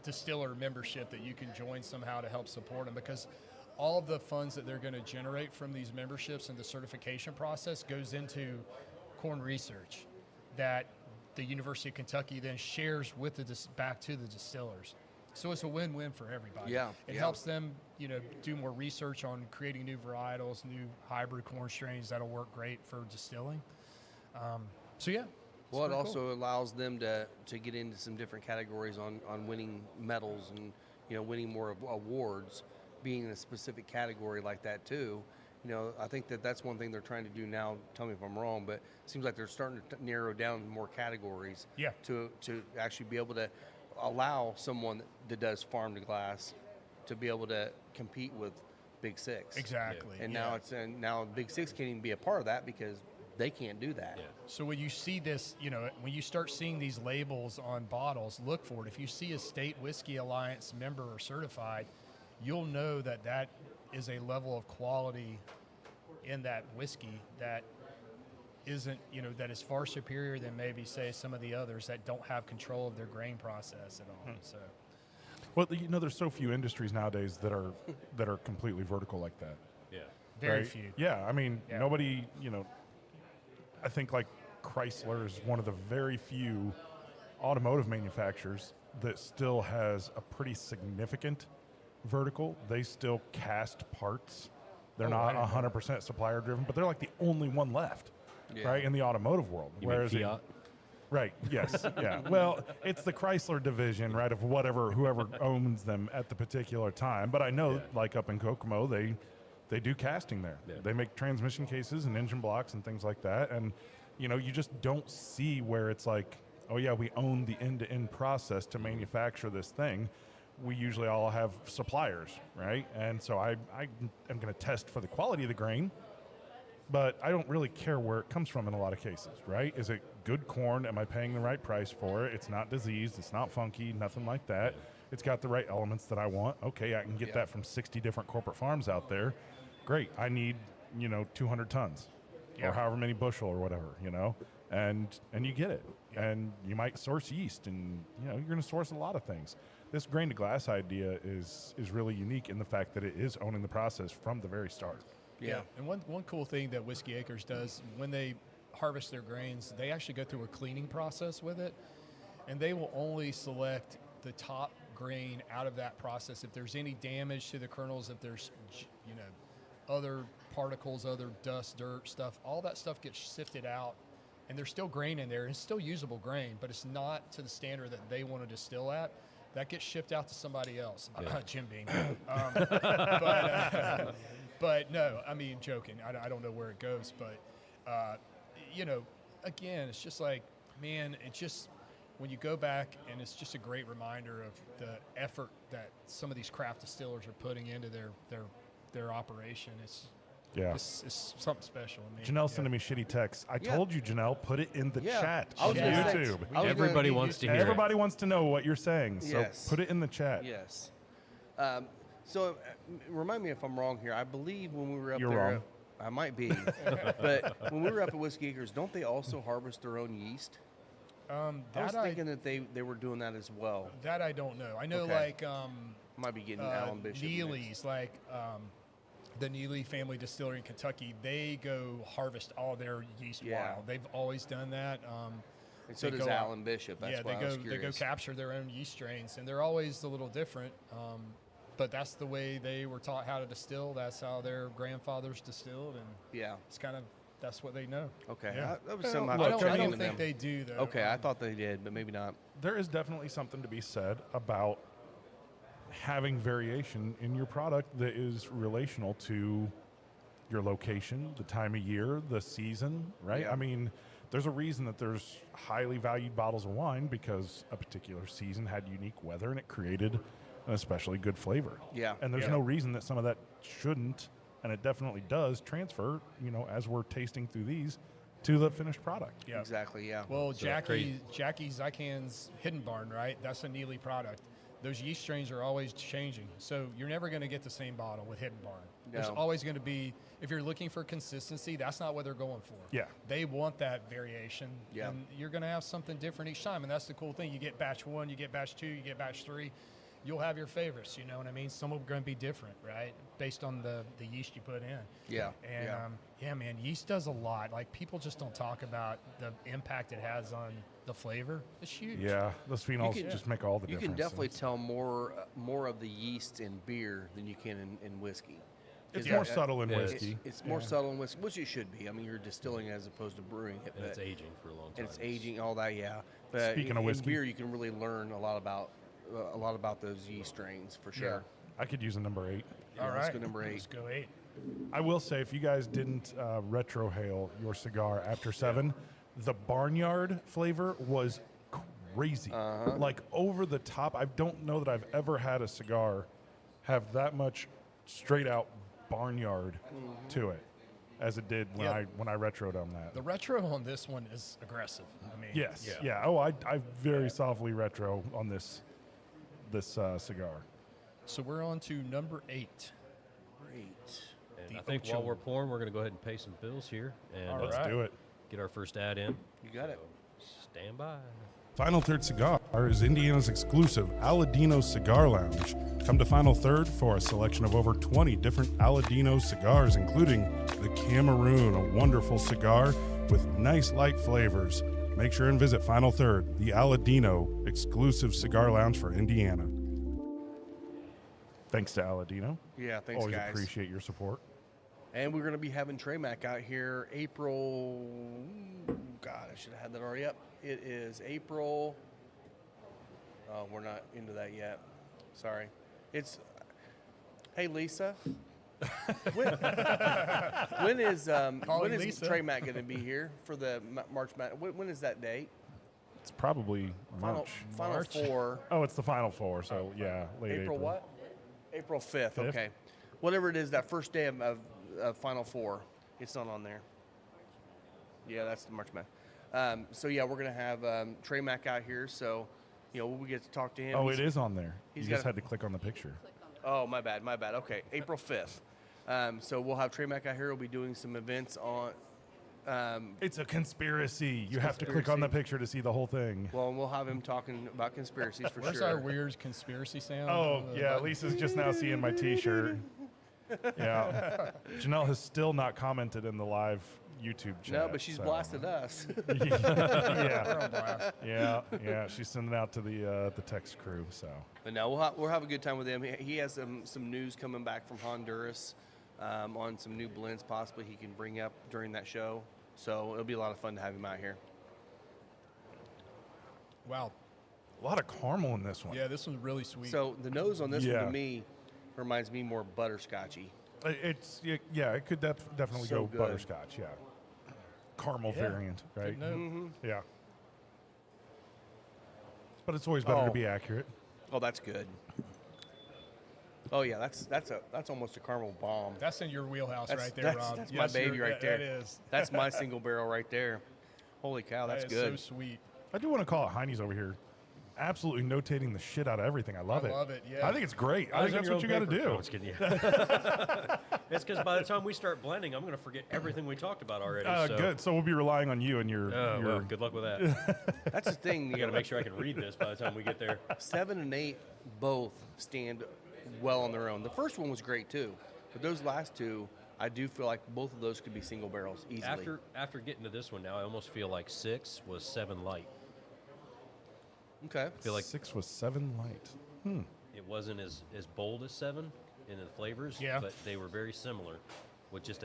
distiller membership that you can join somehow to help support them, because all of the funds that they're going to generate from these memberships and the certification process goes into corn research that the University of Kentucky then shares with back to the distillers. So it's a win-win for everybody. Yeah, It yeah. helps them, do more research on creating new varietals, new hybrid corn strains that'll work great for distilling. So yeah. it's Well, it pretty also cool. allows them to get into some different categories on winning medals and winning more awards, being in a specific category like that too. I think that's one thing they're trying to do now. Tell me if I'm wrong, but it seems like they're starting to narrow down more categories. Yeah. To actually be able to allow someone that does farm to glass to be able to compete with Big Six. Exactly. And yeah. now Big Six can't even be a part of that because they can't do that. Yeah. So when you see this, when you start seeing these labels on bottles, look for it. If you see a State Whiskey Alliance member or certified, you'll know that is a level of quality in that whiskey that isn't, that is far superior than maybe, say, some of the others that don't have control of their grain process at all. So Well, there's so few industries nowadays that are completely vertical like that. Yeah. very right? few. Yeah, I mean, Yeah. nobody, I think like Chrysler is one of the very few automotive manufacturers that still has a pretty significant vertical. They still cast parts. They're Oh, not I didn't know 100% supplier driven, but they're like the only one left, Yeah. right, in the automotive world. You mean Whereas it- Fiat? Right. Yes. Yeah. Well, it's the Chrysler division, right, of whoever owns them at the particular time. But I know, Yeah. like up in Kokomo, they do casting there. Yeah. They make transmission cases and engine blocks and things like that. And you just don't see where it's like, oh yeah, we own the end-to-end process to manufacture this thing. We usually all have suppliers, right? And so I am going to test for the quality of the grain. But I don't really care where it comes from in a lot of cases, right? Is it good corn? Am I paying the right price for it? It's not diseased. It's not funky, nothing like that. It's got the right elements that I want. Okay, I can get Yeah. that from 60 different corporate farms out there. Great. I need, 200 tons Yeah. or however many bushel or whatever, and you get it. And you might source yeast and, you're going to source a lot of things. This grain to glass idea is really unique in the fact that it is owning the process from the very start. Yeah. And one cool thing that Whiskey Acres does, when they harvest their grains, they actually go through a cleaning process with it, and they will only select the top grain out of that process. If there's any damage to the kernels, if there's, other particles, other dust, dirt, stuff, all that stuff gets sifted out, and there's still grain in there. It's still usable grain, but it's not to the standard that they want to distill at. That gets shipped out to somebody else. Yeah. Jim Beam. But But no, I mean, joking. I don't know where it goes, but you know, again, it's just like, man, it's just when you go back, and it's just a great reminder of the effort that some of these craft distillers are putting into their operation. It's something special. I mean, Janelle sending me shitty texts. I told you, Janelle, put it in the chat I was on gonna say- YouTube. I was Everybody gonna- wants to hear it. Everybody wants to know what you're saying, so Yes. put it in the chat. Yes. So remind me if I'm wrong here. I believe when we were up You're there, wrong. I might be, but when we were up at Whiskey Acres, don't they also harvest their own yeast? I was thinking that they were doing that as well. That I don't know. I know Okay. like Might be getting Alan Bishop. mixed. Neely's, like the Neely family distillery in Kentucky, they go harvest all their yeast Yeah. wild. They've always done that. And so they does go out- Alan Bishop. That's yeah, why they I was go curious. capture their own yeast strains, and they're always a little different. But that's the way they were taught how to distill. That's how their grandfathers distilled, and Yeah. it's kind of that's what they know. Okay. Yeah. That was Well, something I I don't, thought I don't into think them. they do though. Okay, I thought they did, but maybe not. There is definitely something to be said about having variation in your product that is relational to your location, the time of year, the season, right? Yeah. I mean, there's a reason that there's highly valued bottles of wine because a particular season had unique weather and it created an especially good flavor. Yeah. And there's Yeah. no reason that some of that shouldn't, and it definitely does transfer, as we're tasting through these, to the finished product. Yeah. Exactly. Yeah. Well, So crazy. Jackie Zykan's Hidden Barn, right? That's a Neely product. Those yeast strains are always changing, so you're never going to get the same bottle with Hidden Barn. There's No. always going to be, if you're looking for consistency, that's not what they're going for. Yeah. They want that variation, Yeah. and you're going to have something different each time, and that's the cool thing. You get batch 1, you get batch 2, you get batch 3. You'll have your favorites, you know what I mean? Some of them are going to be different, right? Based on the yeast you put in. Yeah. And yeah. yeah, man, yeast does a lot. Like, people just don't talk about the impact it has on the flavor. It's huge. Yeah, those phenols can- just make all the You difference. can definitely tell more of the yeast in beer than you can in whiskey. It's 'Cause more I- subtle in Yeah. whiskey. It's more subtle in whiskey, which it should be. I mean, you're distilling as opposed to brewing it. And it's but- aging for a long time. and it's aging, all that, yeah. But Speaking of in whiskey. beer, you can really learn a lot about those yeast strains for sure. I could use a number 8. Yeah, All right. let's go number 8. Let's go 8. I will say, if you guys didn't retrohale your cigar after 7, the barnyard flavor was crazy. Like, over the top. I don't know that I've ever had a cigar have that much straight out barnyard to it as it did when Yeah. I retroed on that. The retro on this one is aggressive. I mean, Yes. yeah. Yeah. Oh, I very softly retro on this cigar. So we're on to number 8. Great. And The I think Ocho. while we're pouring, we're going to go ahead and pay some bills here and All Let's right. do it. get our first ad in. You got it. Stand by. Final Third Cigar is Indiana's exclusive Aladino Cigar Lounge. Come to Final Third for a selection of over 20 different Aladino cigars, including the Cameroon, a wonderful cigar with nice light flavors. Make sure and visit Final Third, the Aladino exclusive cigar lounge for Indiana. Thanks to Aladino. Yeah, thanks, Always guys. appreciate your support. And we're going to be having Trey Mac out here April. God, I should have had that already up. It is April. Oh, we're not into that yet. Sorry. It's. Hey, Lisa. when is Calling when is Lisa. Trey Mac going to be here for the March Madness? When is that date? It's probably March. Final March. 4. Oh, it's the Final Four, so yeah, late April. April what? April 5th. 5th? Okay. Whatever it is, that first day of Final Four. It's not on there. Yeah, that's the March Madness. So yeah, we're gonna have Trey Mac out here. So, we get to talk to him. Oh, He's- it is on there. You he's just got- had to click on the picture. Oh, my bad. Okay, April 5th. So we'll have Trey Mac out here. We'll be doing some events on. It's a conspiracy. You have to click on the conspiracy. picture to see the whole thing. Well, and we'll have him talking about conspiracies for Where's sure. our weird conspiracy sound? Oh, yeah, Lisa's just now seeing my T-shirt. Yeah. Janelle has still not commented in the live YouTube chat. No, but she's so- blasted us. yeah. Yeah. She's sending out to the text crew, so. But no, we'll have a good time with him. He has some news coming back from Honduras on some new blends possibly he can bring up during that show. So it'll be a lot of fun to have him out here. Wow. A lot of caramel in this one. Yeah, this one's really sweet. So the nose on this one Yeah. to me reminds me more butterscotchy. It could definitely So go good. butterscotch. Yeah, caramel Yeah. variant, right? Good note. Mm-hmm. Yeah. But it's always better Oh. to be accurate. Oh, that's good. Oh yeah, that's almost a caramel bomb. That's in your wheelhouse That's- right there, that's- Rob. that's my Yes, baby you're- right there. That is. That's my single barrel right there. Holy cow, that's That is good. so sweet. I do want to call it Heine's over here. Absolutely notating the shit out of everything. I love it. love it, yeah. I think it's great. I think that's what you got to do. No, I'm just kidding. Yeah. It's because by the time we start blending, I'm going to forget everything we talked about already. So. Good. So we'll be relying on you and your. Oh, your well, good luck with that. That's the thing. You got to make sure I can read this by the time we get there. 7 and 8 both stand well on their own. The first one was great too, but those last two, I do feel like both of those could be single barrels easily. After getting to this one now, I almost feel like 6 was 7 light. Okay. I feel like 6 was 7 light. it wasn't as bold as 7 in the flavors, Yeah. but they were very similar with just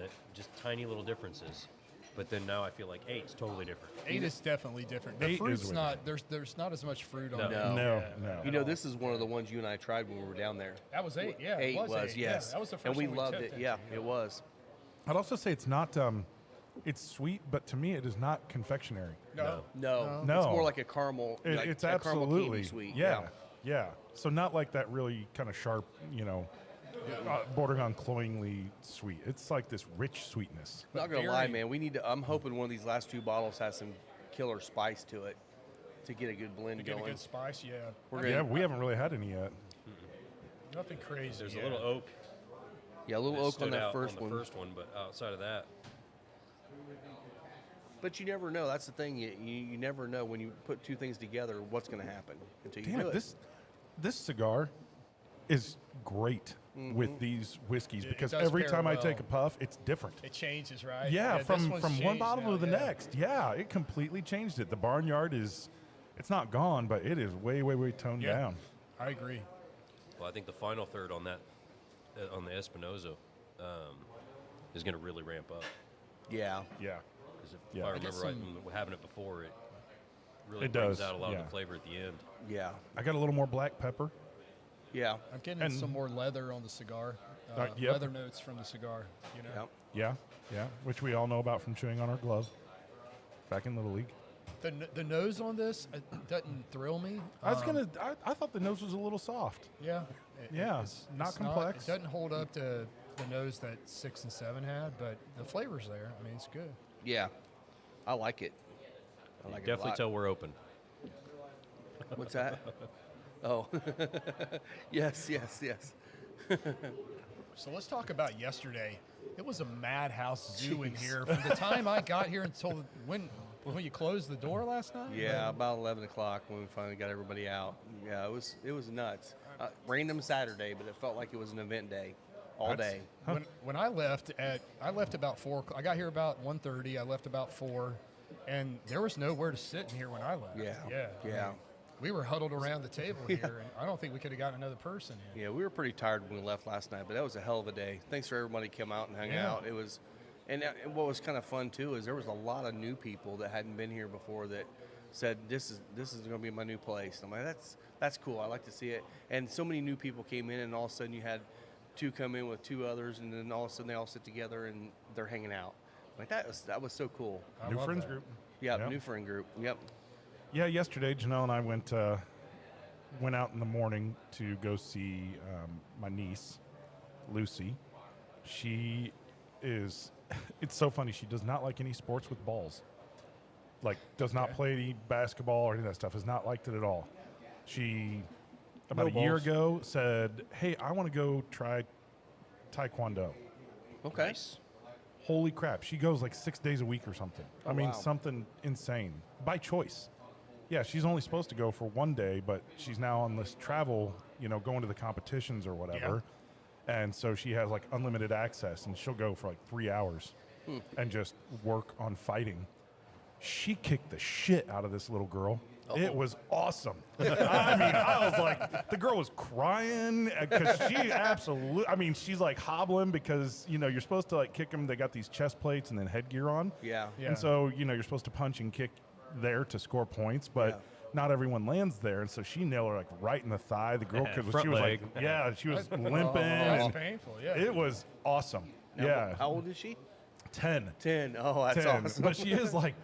tiny little differences. But then now I feel like 8's totally different. 8 is definitely different. The 8 is fruit's way not there's not as much fruit on No. it. No. No. You know, this is one of the ones you and I tried when we were down there. That was 8. Yeah, 8 it was was, 8. yes. Yeah, that was the first and we one loved tipped it. Yeah, into. it was. I'd also say it's not. It's sweet, but to me, it is not confectionary. No. No, No. it's more like a caramel. like It's a caramel absolutely candy sweet. Yeah. So not like that really kind of sharp, bordering on cloyingly sweet. It's like this rich sweetness. Not gonna Very- lie, man. We need to. I'm hoping one of these last 2 bottles has some killer spice to it to get a good blend Get a going. good spice, yeah. We're Yeah, gonna, we haven't really had any yet. Nothing crazy. There's yeah. a little oak. yeah, a little that oak on stood that out first on one. the first one, but outside of that, But you never know. That's the thing. You never know when you put 2 things together what's going to happen until you Damn do it, this cigar is great with these whiskeys because does every pair time I well. take a puff, it's different. It changes, right? Yeah, this from one's one changed bottle now, to the yeah. next. Yeah, it completely changed it. The barnyard it's not gone, but it is way, way, way toned Yeah. down. I agree. well, I think the final third on that, on the Espinosa, is going to really ramp up. Yeah. Yeah. Because if Yeah. I I get remember right some- from having it before, it really It brings does, out a lot yeah. of the flavor at the end. Yeah. I got a little more black pepper. Yeah. I'm getting And- some more leather on the cigar. Yep. Leather notes from the cigar. Yeah. Yeah, which we all know about from chewing on our glove back in Little League. The nose on this doesn't thrill me. I thought the nose was a little soft. Yeah. Yeah, not complex. It doesn't hold up to the nose that 6 and 7 had, but the flavor's there. I mean, it's good. Yeah. I like it. I like it a Definitely lot. tell we're open. What's that? Oh. yes. So let's talk about yesterday. It was a madhouse zoo in here from the time I got here until when you closed the door last night. Yeah, about 11 o'clock when we finally got everybody out. Yeah, it was nuts. Random Saturday, but it felt like it was an event day all That's- day. When I left about 4 o'clock. I got here about 1:30. I left about 4, and there was nowhere to sit in here when I left. Yeah, I yeah. mean, we were huddled around the table here, and I don't think we could have gotten another person in. Yeah, we were pretty tired when we left last night, but that was a hell of a day. Thanks for everybody who came out and hung Yeah. out. It was, and what was kind of fun too is there was a lot of new people that hadn't been here before that said this is going to be my new place. I'm like that's cool. I like to see it. And so many new people came in, and all of a sudden you had 2 come in with 2 others, and then all of a sudden they all sit together and they're hanging out. Like that was so cool. I New love friends that. group. Yeah, Yep. new friend group. Yep. Yeah, yesterday Janelle and I went out in the morning to go see my niece, Lucy. She is. It's so funny. She does not like any sports with balls. Like, does not play any basketball or any of that stuff. Has not liked it at all. She about No a year balls. ago said, "Hey, I want to go try Taekwondo." Okay. Nice. Holy crap. She goes like 6 days a week or something. I mean, wow. something insane by choice. Yeah, she's only supposed to go for 1 day, but she's now on this travel, going to the competitions or whatever. And so she has like unlimited access, and she'll go for like 3 hours and just work on fighting. She kicked the shit out of this little girl. It was awesome. I mean, I was like, the girl was crying because she absolutely, I mean, she's like hobbling because, you're supposed to like kick them. They got these chest plates and then headgear on. Yeah. Yeah. And so, you're supposed to punch and kick, there to score points, but not everyone lands there, and so she nailed her like right in the thigh. The girl, because Front she was leg. like, she was limping. That's and painful. Yeah. it was awesome. Now, yeah, How old is she? 10. 10. Oh, that's 10. awesome. But she is like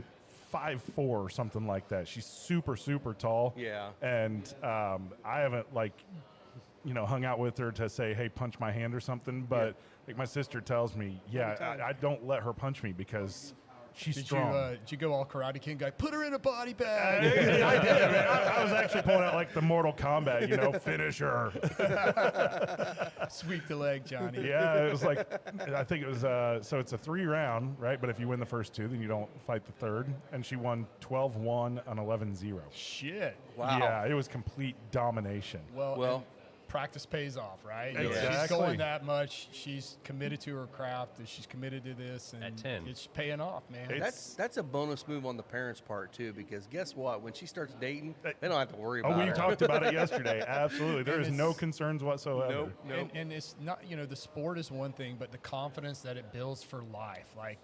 5'4" or something like that. She's super, super tall. Yeah. And I haven't hung out with her to say, hey, punch my hand or something. But like my sister tells me, I don't let her punch me because she's strong. Did you go all Karate King guy? Put her in a body bag. I did. I was actually pulling out like the Mortal Kombat, finish her. Sweep the leg, Johnny. Yeah, it was like, I think it was, so it's a 3-round, right? But if you win the first 2, then you don't fight the third. And she won 12-1 and 11-0. Shit. Wow. Yeah, it was complete domination. Well, Well- and practice pays off, right? Exactly. She's going that much. She's committed to her craft. And she's committed to this. And At 10. it's paying off, man. That's a bonus move on the parents' part too, because guess what? When she starts dating, they don't have to worry about Oh, we her. talked about it yesterday. Absolutely. There And is no concerns whatsoever. Nope. And it's not, the sport is one thing, but the confidence that it builds for life, like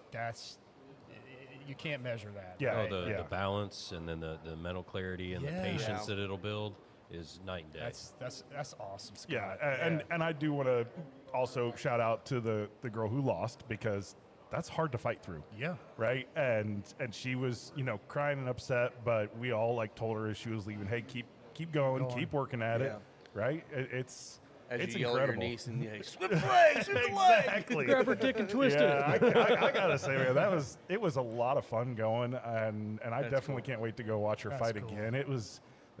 you can't measure that. Yeah. right? The balance and then the mental clarity and the Yeah. patience that it'll build is night and day. That's awesome, Scott. Yeah, and I do want to also shout out to the girl who lost, because that's hard to fight through. Yeah. Right? And she was, crying and upset, but we all told her as she was leaving, hey, keep going, Go on. keep working at it. Yeah. Right? It's As it's you yell incredible. at your niece and sweep the leg, sweep the leg. Exactly. Grab her dick and twist Yeah, it. I gotta say, man, it was a lot of fun going, and I definitely can't wait to go watch her That's fight cool. again. It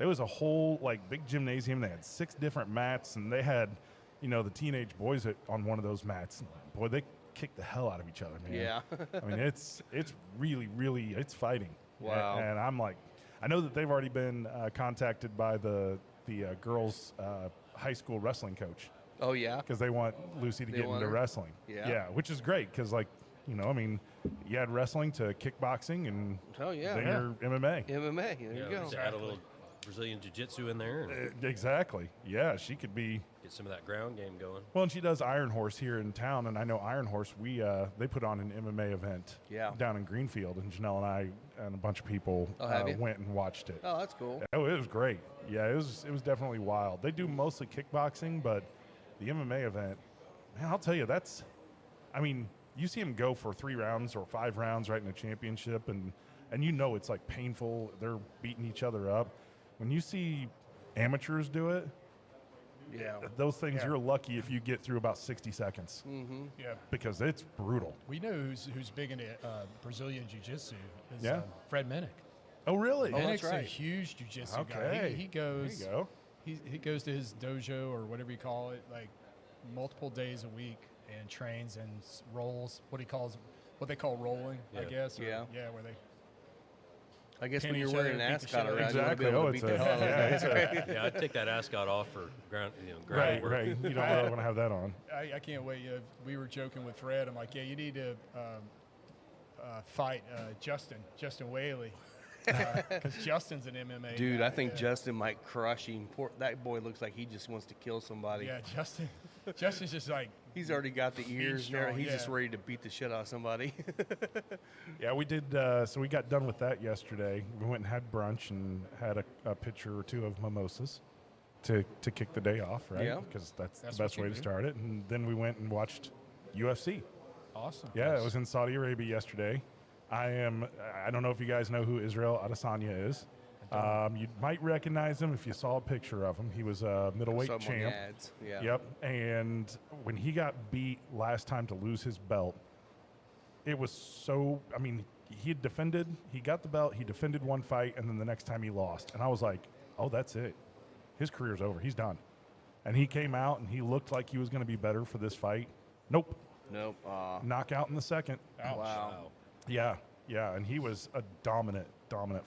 was a whole big gymnasium. They had 6 different mats, and they had the teenage boys on one of those mats. Boy, they kick the hell out of each other, man. Yeah. I mean, it's really, really, it's fighting. Wow. And I'm like, I know that they've already been contacted by the girls' high school wrestling coach, Oh yeah. because they want Lucy to They get want into her? wrestling. Yeah. Which is great, because you had wrestling to kickboxing, and Oh yeah. then you're MMA. MMA. There you go. Just add a little Brazilian jiu-jitsu in there and Exactly. Yeah, she could be. get some of that ground game going. Well, and she does Iron Horse here in town, and I know Iron Horse. They put on an MMA event down in Greenfield, and Janelle and I and a bunch of people have you? went and watched it. Oh, that's cool. Oh, it was great. Yeah, it was definitely wild. They do mostly kickboxing, but the MMA event, man, I'll tell you, you see them go for 3 rounds or 5 rounds right in a championship, and it's painful. They're beating each other up. When you see amateurs do it, Yeah. those things, Yeah. you're lucky if you get through about 60 seconds, Yeah. because it's brutal. We know who's big into Brazilian jiu-jitsu is Yeah? Fred Minnick. Oh, really? Oh, that's Minnick's a right. huge jiu-jitsu guy. Okay. He There goes you go. he goes to his dojo or whatever you call it, multiple days a week, and trains and rolls what they call rolling, I Yeah. guess. Yeah. Where they I guess Pin when you're each other wearing an and beat the ascot shit out of around, Exactly. you Oh, want to be able to beat the hell out of yeah, it. it's a, Yeah, I'd take that ascot off for ground right, work. right. You don't really want to have that on. I can't wait. We were joking with Fred. I'm like, yeah, you need to fight Justin Whaley, because Justin's an MMA Dude, guy. I think Yeah. Justin might crush him. That boy looks like he just wants to kill somebody. Yeah, Justin's just like, He's already got the ears there. strong, He's just yeah. ready to beat the shit out of somebody. Yeah, we did. So we got done with that yesterday. We went and had brunch and had a pitcher or 2 of mimosas to kick the day off, right? Yeah. Because that's the That's best what way you to do. start it. And then we went and watched UFC. awesome. Yeah, it was in Saudi Arabia yesterday. I don't know if you guys know who Israel Adesanya is. You might recognize him if you saw a picture of him. He was a middleweight Some on the champ. ads. Yeah. Yep. And when he got beat last time to lose his belt, it was so. I mean, he got the belt, he defended one fight, and then the next time he lost. And I was like, oh, that's it. His career's over. He's done. And he came out and he looked like he was going to be better for this fight. Nope. Nope. Knockout in the second. Wow. Yeah. Yeah. And he was a dominant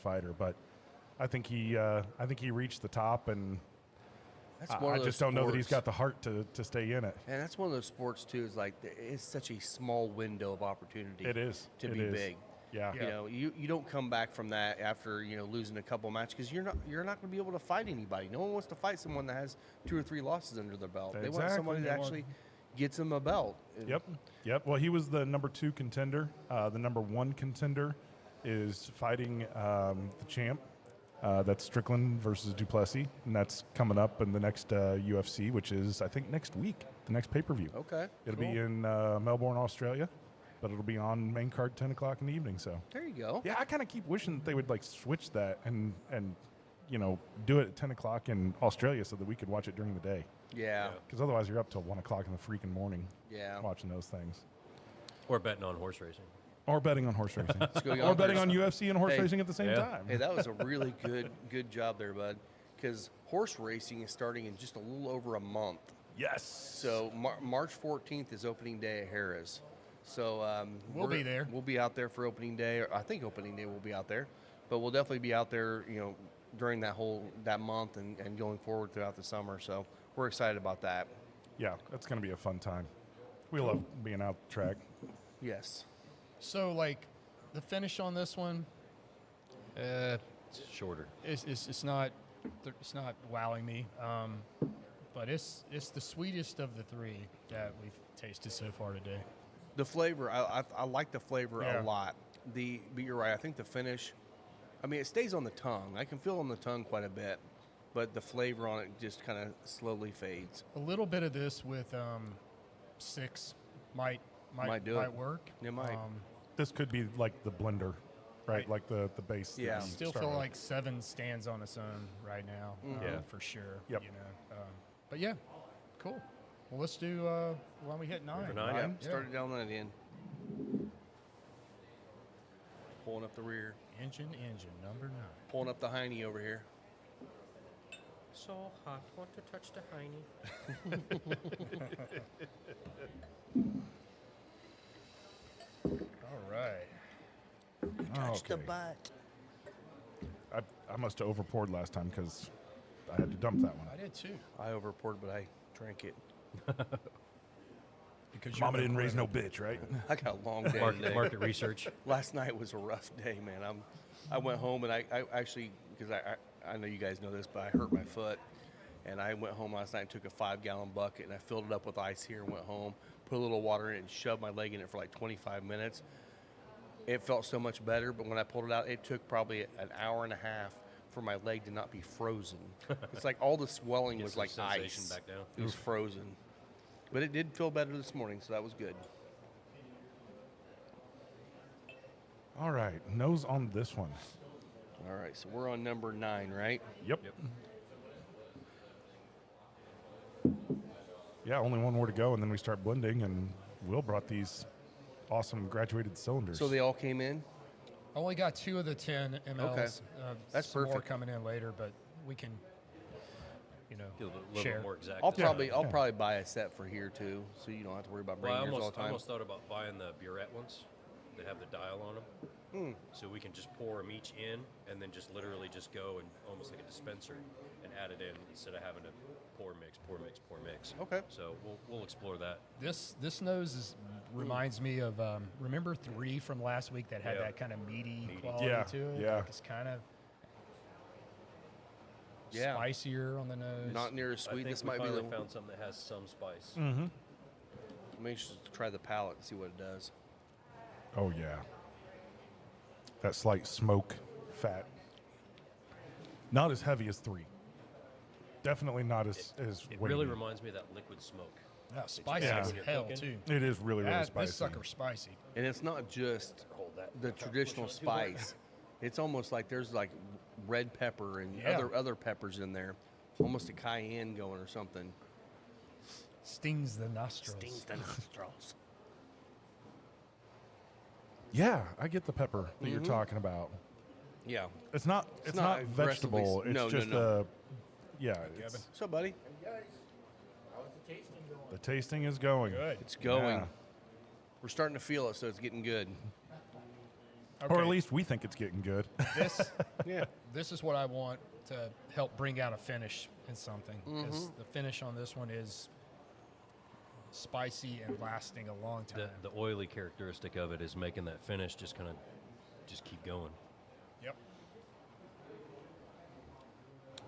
fighter. But I think he reached the top, and That's one I of those just don't know that he's sports. got the heart to stay in it. And that's one of those sports too. Is it's such a small window of opportunity. It is. to It be is. big. Yeah. You know, you don't come back from that after losing a couple matches, because you're not going to be able to fight anybody. No one wants to fight someone that has 2 or 3 losses under their belt. They want Exactly. somebody that actually gets them a belt. Yep. Well, he was the number 2 contender, the number 1 contender is fighting the champ. That's Strickland versus Duplessis, and that's coming up in the next UFC, which is, I think, next week, the next pay-per-view. Okay. It'll cool. be in Melbourne, Australia, but it'll be on main card 10 o'clock in the evening. So There you go. yeah, I kind of keep wishing that they would like switch that and do it at 10 o'clock in Australia so that we could watch it during the day. Yeah. Because otherwise, you're up till 1 o'clock in the freaking morning Yeah. watching those things, Or betting on horse racing. or betting on horse racing, go or betting on Yonkers. UFC and horse Hey. racing at the same Yeah. time. Hey, that was a really good job there, bud. Because horse racing is starting in just a little over a month. Yes. So March 14th is opening day at Harrah's. So We'll be there. We'll be out there for opening day. Or I think opening day we'll be out there, but we'll definitely be out there. During that month and going forward throughout the summer. So we're excited about that. Yeah, that's going to be a fun time. We love being out the track. Yes. So, like, the finish on this one, It's shorter. it's not wowing me. But it's the sweetest of the three that we've tasted so far today. The flavor, I like the flavor Yeah. a lot. But you're right. I think the finish, I mean, it stays on the tongue. I can feel it on the tongue quite a bit, but the flavor on it just kind of slowly fades. A little bit of this with 6 might do it. work. It might. This could be like the blender, right? Right. Like the base. that Yeah. you Still start feel with. like 7 stands on its own right now, Yeah. for sure. Yep. But yeah, cool. Well, let's do. Why don't we hit 9? For 9? Yeah, Yeah. started down that end. Pulling up the rear. Engine, number 9. Pulling up the hiney over here. So hot. Want to touch the hiney? All right. Okay. butt. I must have over poured last time because I had to dump that one. I did too. I overpoured, but I drank it. Because Mama didn't raise no bitch, right? I got a long day today. Market research. Last night was a rough day, man. I went home and I actually, because I know you guys know this, but I hurt my foot. And I went home last night and took a 5-gallon bucket and I filled it up with ice here and went home, put a little water in it and shoved my leg in it for like 25 minutes. It felt so much better, but when I pulled it out, it took probably an hour and a half for my leg to not be frozen. It's like all the swelling Get was some like sensation ice. back down. It was frozen. But it did feel better this morning, so that was good. All right, nose on this one. All right, so we're on number 9, right? Yep. Yep. Yeah, only one more to go, and then we start blending. And Will brought these awesome graduated cylinders. So they all came in? Only got 2 of the 10 mLs. Okay. That's some more perfect. coming in later, but we can, Get a little share. bit more exact. I'll this time. probably buy a set for here too, so you don't have to worry about Well, bringing I yours all the time. almost thought about buying the burette ones. They have the dial on them. Hmm. So we can just pour them each in and then just literally just go and almost like a dispenser and add it in instead of having to pour mix. Okay. So we'll explore that. This nose reminds me of remember 3 from last week that had Yeah. that kind of meaty quality Yeah, to it. yeah. Like it's kind of Yeah. spicier on the nose. Not near as I sweet. think This we might be finally the. found something that has some spice. Mm-hmm. Maybe just try the palate and see what it does. Oh yeah. That slight smoke, fat. Not as heavy as 3. Definitely not as It weighty. really reminds me of that liquid smoke. Yeah, spicy Yeah. as hell Cooking. too. It is really spicy. This sucker's spicy. And it's not just Hold that. the traditional spice. It's almost like there's like red pepper and Yeah. other peppers in there, almost a cayenne going or something. Stings the nostrils. the nostrils. Yeah, I get the pepper that Mm-hmm. you're talking about. Yeah. It's not not aggressively vegetable. It's no, just no. yeah. It's, What's up, buddy? the tasting is going. Good. It's going. Yeah. We're starting to feel it, so it's getting good. Or at Okay. least we think it's getting good. This Yeah. this is what I want to help bring out a finish in something because the finish on this one is spicy and lasting a long time. The oily characteristic of it is making that finish just kind of just keep going. Yep.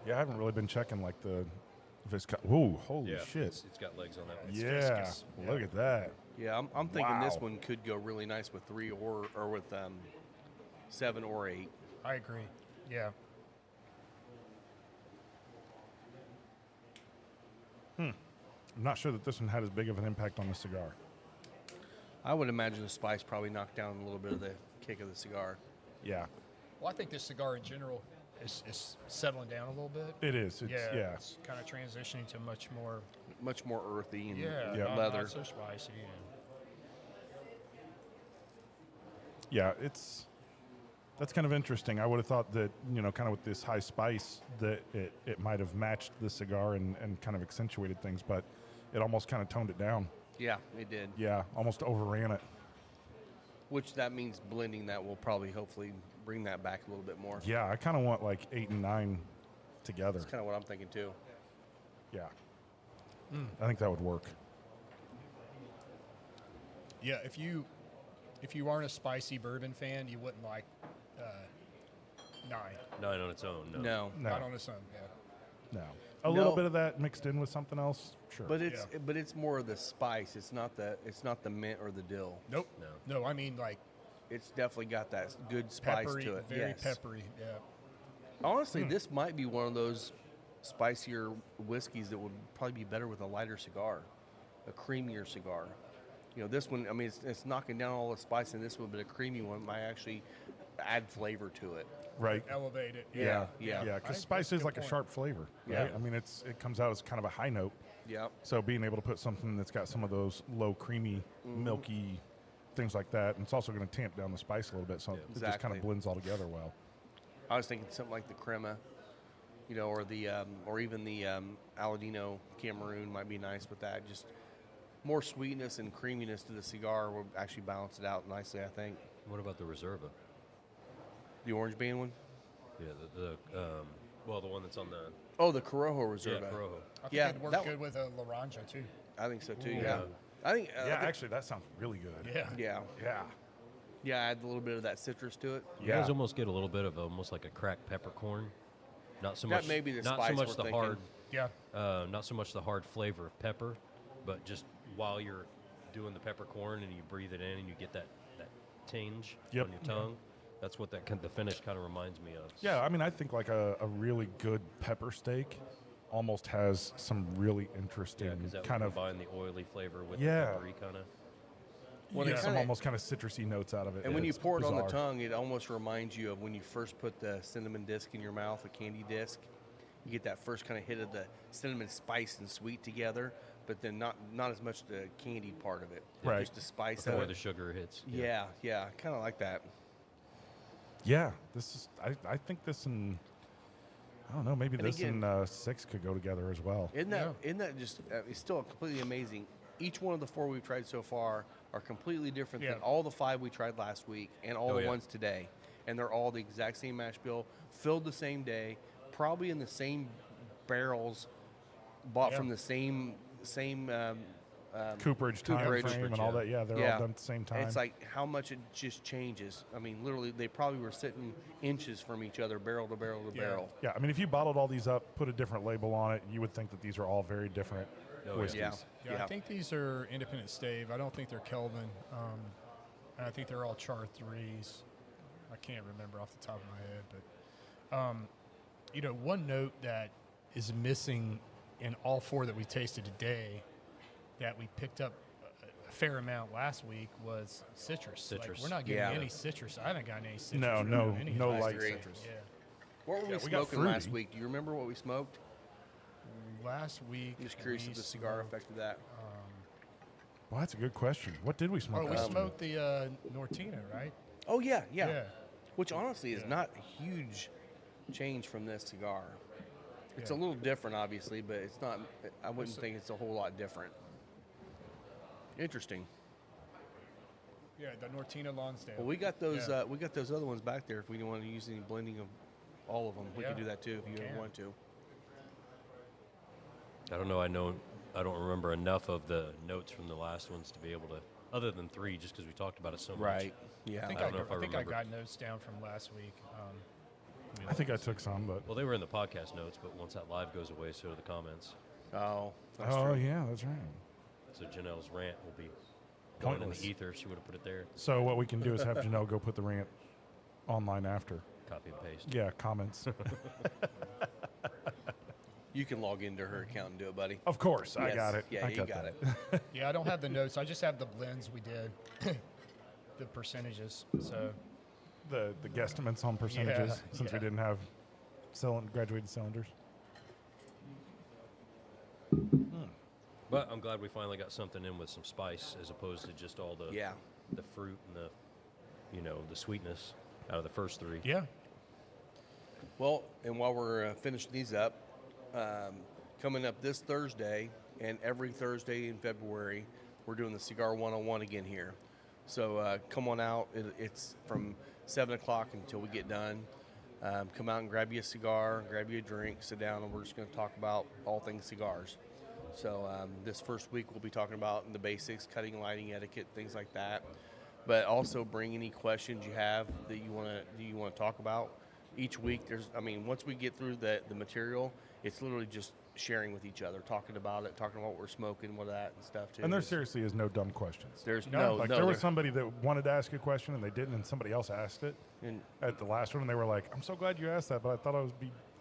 Yeah, I haven't really been checking like the viscosity. Whoa, holy shit. It's got legs on that one. Yeah, viscous. look at that. Yeah, I'm thinking this Wow. one could go really nice with 3 or with 7 or 8. I agree. Yeah. I'm not sure that this one had as big of an impact on the cigar. I would imagine the spice probably knocked down a little bit of the kick of the cigar. Yeah, Well, I think this cigar in general is settling down a little bit. it is. It's, yeah. It's kind of transitioning to much more, Much more earthy and not leather. so spicy. Yeah, that's kind of interesting. I would have thought that, kind of with this high spice, that it might have matched the cigar and kind of accentuated things, but it almost kind of toned it down. Yeah, it did. Yeah, almost overran it. Which that means blending that will probably hopefully bring that back a little bit more. Yeah, I kind of want like 8 and 9 together. That's kind of what I'm thinking too. Yeah. I think that would work. Yeah, if you aren't a spicy bourbon fan, you wouldn't like 9. 9 on its own. No. No. No. Not on its own, yeah. No. A little bit of that mixed in with something else, sure. But it's Yeah. but it's more of the spice. It's not the mint or the dill. Nope. No. No, I mean like It's definitely got that good spice peppery, to it. very Yes. peppery. Yeah. Honestly, this might be one of those spicier whiskeys that would probably be better with a lighter cigar, a creamier cigar. This one, I mean, it's knocking down all the spice in this one, but a creamy one might actually add flavor to it. right. Elevate it. Yeah. Yeah, I because think spice that's a is good like a point. sharp flavor, Yeah. right? I mean, it comes out as kind of a high note. Yeah. So being able to put something that's got some of those low, creamy, milky things like that, and it's also going to tamp down the spice a little bit, so it just kind Exactly. of blends all together well. I was thinking something like the crema, or the or even the Aladino Cameroon might be nice with that. Just more sweetness and creaminess to the cigar will actually balance it out nicely, I think. What about the Reserva? The orange band one? Yeah, the one that's on the Oh, the Corojo Reserva. Corojo. I think Yeah, it'd work that good with a Laranja too. I think so too. Ooh. Yeah. I think. Yeah, actually, that sounds really good. Yeah. Yeah. Yeah. Yeah. Add a little bit of that citrus to it. You Yeah. guys almost get a little bit of almost like a cracked peppercorn. Not so That much. may be the not spice so much we're the thinking. hard. Yeah. Not so much the hard flavor of pepper, but just while you're doing the peppercorn and you breathe it in and you get that tinge Yep. on your tongue. That's what the finish kind of reminds me of. Yeah, I mean, I think like a really good pepper steak almost has some really interesting Yeah, because that kind would of combine the oily flavor with Yeah. the peppery kind of. Well, you it get some kinda- almost kind of citrusy notes out of it. And when you It's pour it on the bizarre. tongue, it almost reminds you of when you first put the cinnamon disc in your mouth, a candy disc. You get that first kind of hit of the cinnamon spice and sweet together, but then not as much the candy part of it. Right. Just the spice Before of the it. sugar hits. Yeah, kind of like that. Yeah, this is. I think this and I don't know. Maybe And this again- and 6 could go together as well. Isn't that just? It's still completely amazing. Each one of the 4 we've tried so far are completely different than Yeah. all the 5 we tried last week and all Oh, the yeah. ones today. And they're all the exact same mash bill, filled the same day, probably in the same barrels, bought Yeah. from the same Cooperage time Cooperage. frame and all that. Yeah, they're all done at the same time. It's like how much it just changes. I mean, literally, they probably were sitting inches from each other, barrel to barrel to Yeah. barrel. yeah, I mean, if you bottled all these up, put a different label on it, you would think that these are all very different Oh, yeah. whiskeys. Yeah. Yeah, I think these are independent stave. I don't think they're Kelvin. And I think they're all char 3s. I can't remember off the top of my head, but one note that is missing in all 4 that we tasted today, that we picked up a fair amount last week, was citrus. Like, Citrus. we're not getting Yeah. any citrus. I haven't gotten any citrus. No, from no, any of no these. light agree. citrus. Yeah. What were we we got smoking last fruity. week? Do you remember what we smoked? Last week, I'm just curious we if the cigar smoked- affected that. Well, that's a good question. What did we smoke? Oh, we last week? smoked the Nortina, right? Oh yeah. Yeah. Which honestly is Yeah. not a huge change from this cigar. It's a Yeah. little different, obviously, but it's not. I wouldn't think it's a whole lot different. Interesting. Yeah, the Nortina Lonsdale. Well, we got those. Yeah. We got those other ones back there. If we don't want to use any blending of all of them, we Yeah, can do that too if you can. want to. I don't know. I don't remember enough of the notes from the last ones to be able to, other than 3, just because we talked about it so much. Yeah. I think I don't know if I I think I remember. got notes down from last week. I think I took some, but Well, they were in the podcast notes, but once that live goes away, so do the comments. Oh. That's oh true. yeah, that's right. So Janelle's rant will be going in Pointless. the ether if she would have put it there. So what we can do is have Janelle go put the rant online after. Copy and paste. Yeah, comments. You can log into her account and do it, buddy. Of course, I Yes. got it. Yeah, I you got that. it. Yeah, I don't have the notes. I just have the blends we did, the percentages. So The guesstimates on percentages Yeah, since we yeah. didn't have graduated cylinders. But I'm glad we finally got something in with some spice as opposed to just all the Yeah. the fruit and the the sweetness out of the first three. yeah, Well, and while we're finishing these up, coming up this Thursday and every Thursday in February, we're doing the Cigar 101 again here. So come on out. It's from 7 o'clock until we get done. Come out and grab you a cigar, grab you a drink, sit down, and we're just going to talk about all things cigars. So this first week we'll be talking about the basics, cutting, lighting, etiquette, things like that. But also bring any questions you have that you want to talk about. Each week, once we get through the material, it's literally just sharing with each other, talking about it, talking about what we're smoking, what that and stuff too. And there seriously is no dumb questions. There's No, Like there was somebody that wanted to ask a question and they didn't, and somebody else asked it and at the last one, and they were like, "I'm so glad you asked that, but I thought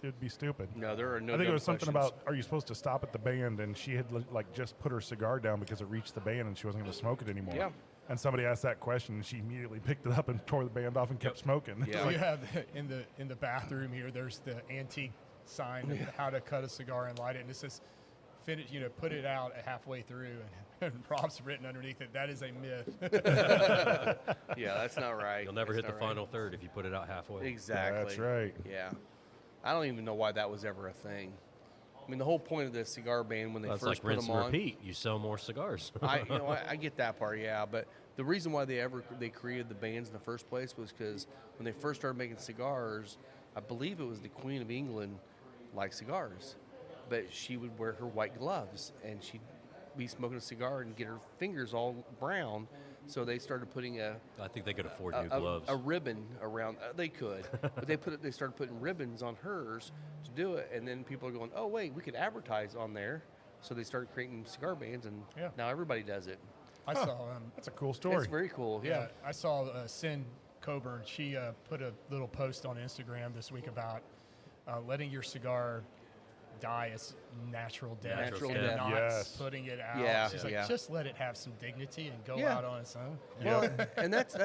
it'd be stupid." no, there are no. I think it dumb was something questions. about, are you supposed to stop at the band? And she had like just put her cigar down because it reached the band and she wasn't going to smoke it anymore. Yeah. And somebody asked that question and she immediately picked it up and tore the band off and kept smoking. Yeah. we have in the bathroom here. There's the antique sign of how to cut a cigar and light it, and it says, "Finish, put it out at halfway through." And Rob's written underneath it, "That is a myth." Yeah, that's not right. You'll never That's hit the not right. final third if you put it out halfway. Exactly. That's right. Yeah, I don't even know why that was ever a thing. I mean, the whole point of the cigar ban when they That's first like put rinse them and on. repeat. You sell more cigars. I get that part, yeah. But the reason why they created the bans in the first place was because when they first started making cigars, I believe it was the Queen of England liked cigars, but she would wear her white gloves and she'd be smoking a cigar and get her fingers all brown. So they started putting I think they could afford new gloves. a ribbon around. They could, but they started putting ribbons on hers to do it, and then people are going, "Oh wait, we could advertise on there." So they started creating cigar bands, and Yeah. now everybody does it. I saw That's a cool story. It's very cool. Yeah, I saw Sin Coburn. She put a little post on Instagram this week about letting your cigar die its natural death, Natural and death. not Yes. putting it out. Yeah, She's like, yeah. just let it have some dignity and go Yeah. out on its own. Well, and that's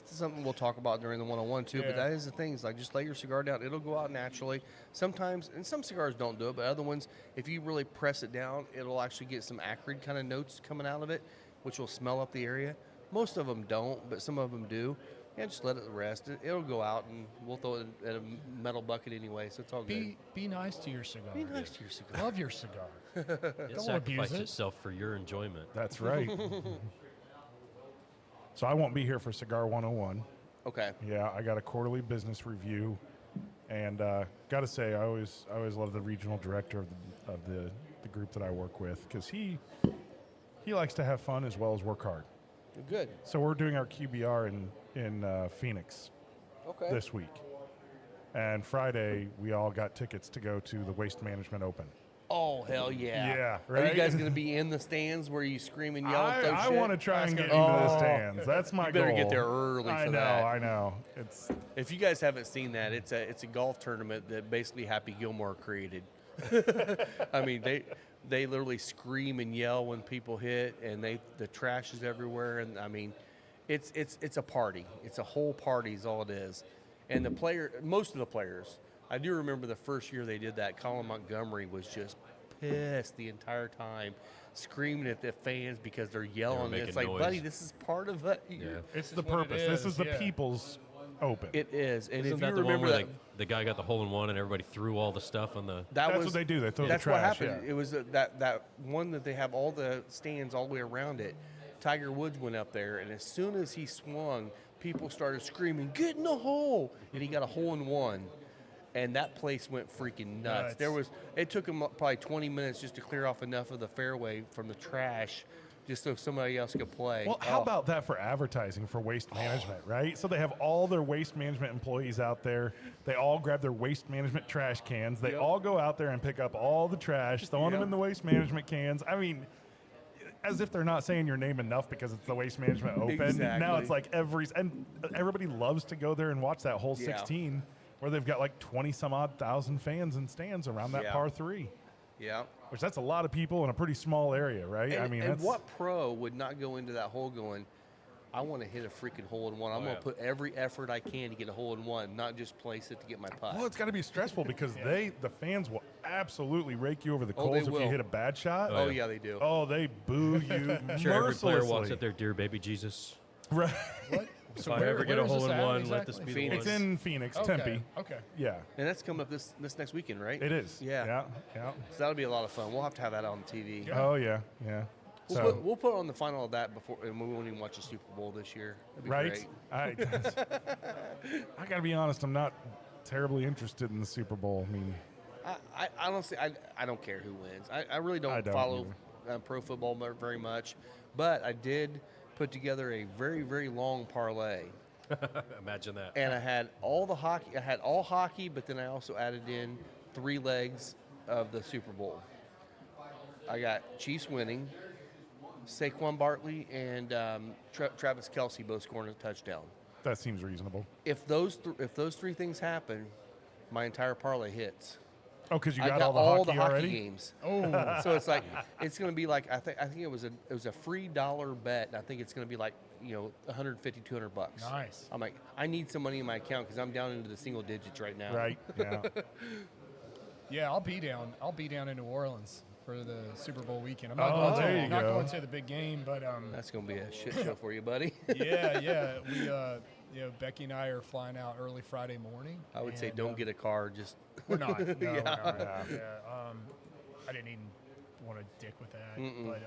something we'll talk about during the 101 too. But Yeah. that is the thing. Is like just lay your cigar down. It'll go out naturally. Sometimes, and some cigars don't do it, but other ones, if you really press it down, it'll actually get some acrid kind of notes coming out of it, which will smell up the area. Most of them don't, but some of them do. Yeah, just let it rest. It'll go out, and we'll throw it in a metal bucket anyway, so it's all good. Be nice to your cigar. Be nice to your cigar. Love your cigar. It Don't abuse sacrificed it. itself for your enjoyment. That's right. So I won't be here for Cigar 101. Okay. Yeah, I got a quarterly business review, and got to say, I always love the regional director of the group that I work with because he likes to have fun as well as work hard. Good. So we're doing our QBR in Phoenix Okay. this week, and Friday we all got tickets to go to the Waste Management Open. Oh hell yeah. Yeah, Are you right? guys gonna be in the stands where you scream and yell? and throw I shit? want to try and That's get into gonna the be- stands. That's my You better goal. get there early I for know, that. I know. It's If you guys haven't seen that, it's a golf tournament that basically Happy Gilmore created. I mean, they literally scream and yell when people hit, and the trash is everywhere, and I mean, it's a party. It's a whole party is all it is. And most of the players, I do remember the first year they did that. Colin Montgomery was just pissed the entire time, screaming at the fans because they're yelling. making It's like, noise. buddy, this is part of it. Yeah. it's the what it purpose. This is, is the yeah. people's Open. It is, and Isn't if that you the one remember where that, the guy got the hole in one and everybody threw all the stuff on the? that That's was what they do. They throw the that's trash. what happened. Yeah. It was that one that they have all the stands all the way around it. Tiger Woods went up there, and as soon as he swung, people started screaming, "Get in the hole!" And he got a hole in one, and that place went freaking nuts. It took him probably 20 minutes just to clear off enough of the fairway from the trash, just so somebody else could play. Well, how Oh, about that for advertising for waste management, right? So they have all their waste management employees out there. They all grab their waste management trash cans. They Yep. all go out there and pick up all the trash, throwing them Yep. in the waste management cans. I mean, as if they're not saying your name enough because it's the Waste Management Open. Now Exactly. it's like everybody loves to go there and watch that whole 16 where they've got like 20 some odd thousand fans and stands around that Yeah. par 3, Yeah. which that's a lot of people in a pretty small area, right? And, I mean, and that's what pro would not go into that hole going, I want to hit a freaking hole in one. I'm going to put every effort I can to get a hole in one, not just place it to get my putt. well, it's got to be stressful because the fans will absolutely rake you over the Oh, coals they if you will. hit a bad shot. Oh, yeah, they do. Oh, they boo you I'm sure every player walks mercilessly. up there, dear baby Jesus. Right. What? If So I where- ever get a where is hole this in at one, let this exactly? be the It's one. in Phoenix, Okay. Tempe. Okay. Yeah, And that's coming up this next weekend, right? it is. Yeah. Yeah. So that'll be a lot of fun. We'll have to have that on TV. Yeah. Oh, yeah. We'll put on the final of that before, and we won't even watch the Super Bowl this year. That'd be Right? great. I got to be honest, I'm not terribly interested in the Super Bowl. I mean, I honestly, I don't care who wins. I really don't, I don't follow pro football very much, but I did put together a very, very long parlay. Imagine that. And I had all the hockey. I had all hockey, but then I also added in 3 legs of the Super Bowl. I got Chiefs winning, Saquon Barkley and Travis Kelce both scoring a touchdown. that seems reasonable. If those 3 things happen, my entire parlay hits. Oh, because you I got all the hockey already? games. Oh, So it's like it's going to be like I think it was a free dollar bet, and I think it's going to be like 150, $200. nice. I'm like, I need some money in my account because I'm down into the single digits right now. Right. Yeah. Yeah, I'll be down. I'll be down in New Orleans for the Super Bowl weekend. I'm Oh, there you not go. going to the big game, but That's going to be a shit show for you, buddy. yeah. We Becky and I are flying out early Friday morning. I would say and, don't get a car. Just We're not. No, we're Yeah. not. Yeah. I didn't even want to dick with that.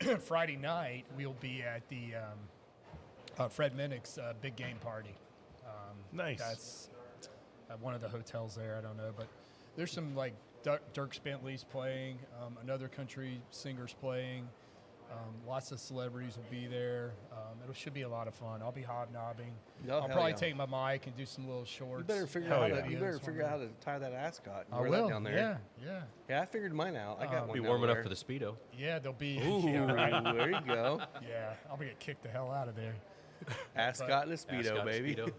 But Friday night we'll be at the Fred Minnick's big game party. Nice. That's at one of the hotels there. I don't know, but there's some like Dirk Bentley's playing, another country singer's playing. Lots of celebrities will be there. It should be a lot of fun. I'll be hobnobbing. Oh, I'll hell probably yeah. take my mic and do some little shorts. you better figure Hell out yeah. you better figure out how to tie that ascot and I wear will. that down there. Yeah. Yeah, I figured mine out. I got one. Be down warm enough there. for the Speedo. Yeah, there'll be. Ooh, Yeah, right. there you go. Yeah, I'll be get kicked the hell out of there. Ascot and a speedo, Ascot and baby. Speedo.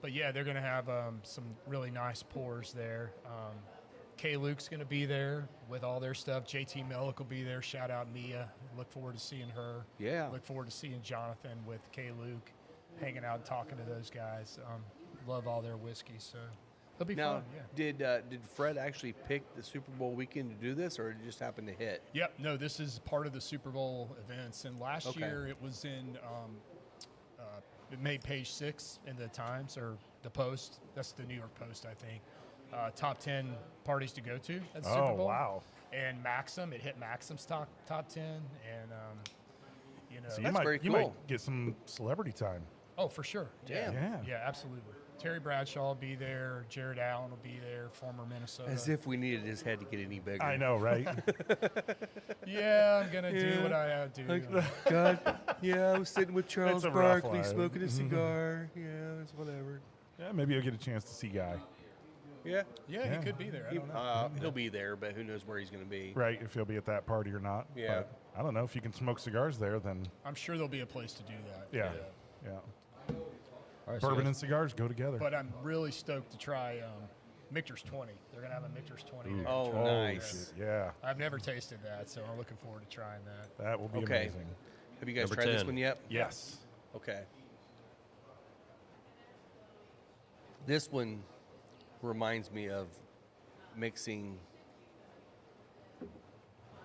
But yeah, they're gonna have some really nice pours there. Kay Luke's gonna be there with all their stuff. JT Mellick will be there. Shout out Mia. Look forward to seeing her. Yeah. Look forward to seeing Jonathan with Kay Luke, hanging out and talking to those guys. Love all their whiskey, so it'll be Now, fun. Yeah. did Fred actually pick the Super Bowl weekend to do this, or did it just happen to hit? Yep. No, this is part of the Super Bowl events. And last Okay. year it was in, it made page 6 in the Times or the Post. That's the New York Post, I think. Top 10 parties to go to at the Super Oh, Bowl. wow. And Maxim, it hit Maxim's top 10. And, So That's very you cool. might get some celebrity time. oh, for sure. Damn. Yeah. Yeah, absolutely. Terry Bradshaw will be there. Jared Allen will be there, former Minnesota. As if we needed his head to get any bigger. I know, right? Yeah, I'm going to do what I do. God, yeah, I was sitting with Charles It's a rough Barkley life. smoking a cigar. Yeah, it's whatever. Yeah, maybe you'll get a chance to see Guy. Yeah. Yeah, Yeah. he could be there. I don't know. He'll be there, but who knows where he's going to be. Right, if he'll be at that party or not. Yeah. But I don't know. If you can smoke cigars there, then I'm sure there'll be a place to do that. yeah. Yeah. All right, so Bourbon guys- and cigars go together. But I'm really stoked to try Michter's 20. They're going to have a Michter's 20 there. Oh, Oh, nice. shit, yeah. I've never tasted that, so I'm looking forward to trying that. That will be Okay. amazing. Have you guys Number tried this 10. one yet? Yes. Okay. This one reminds me of mixing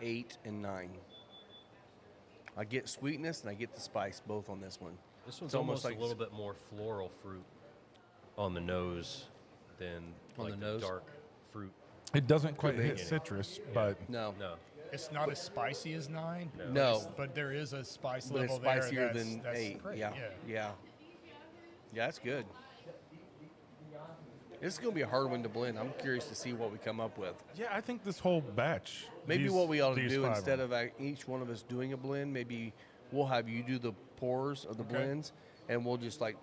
8 and 9. I get sweetness and I get the spice both on this one. This one's It's almost almost like a little bit more floral fruit on the nose than On like the nose? dark fruit. It doesn't quite be. hit citrus, but No. No. It's not as spicy as 9. No. But there is a spice But it's level there. spicier that's- than that's 8. great. Yeah. Yeah, that's good. This is going to be a hard one to blend. I'm curious to see what we come up with. yeah, I think this whole batch. Maybe these- what we ought to these do, 5 instead of each one of us doing a blend, maybe we'll have you do the pours of the blends, and we'll just like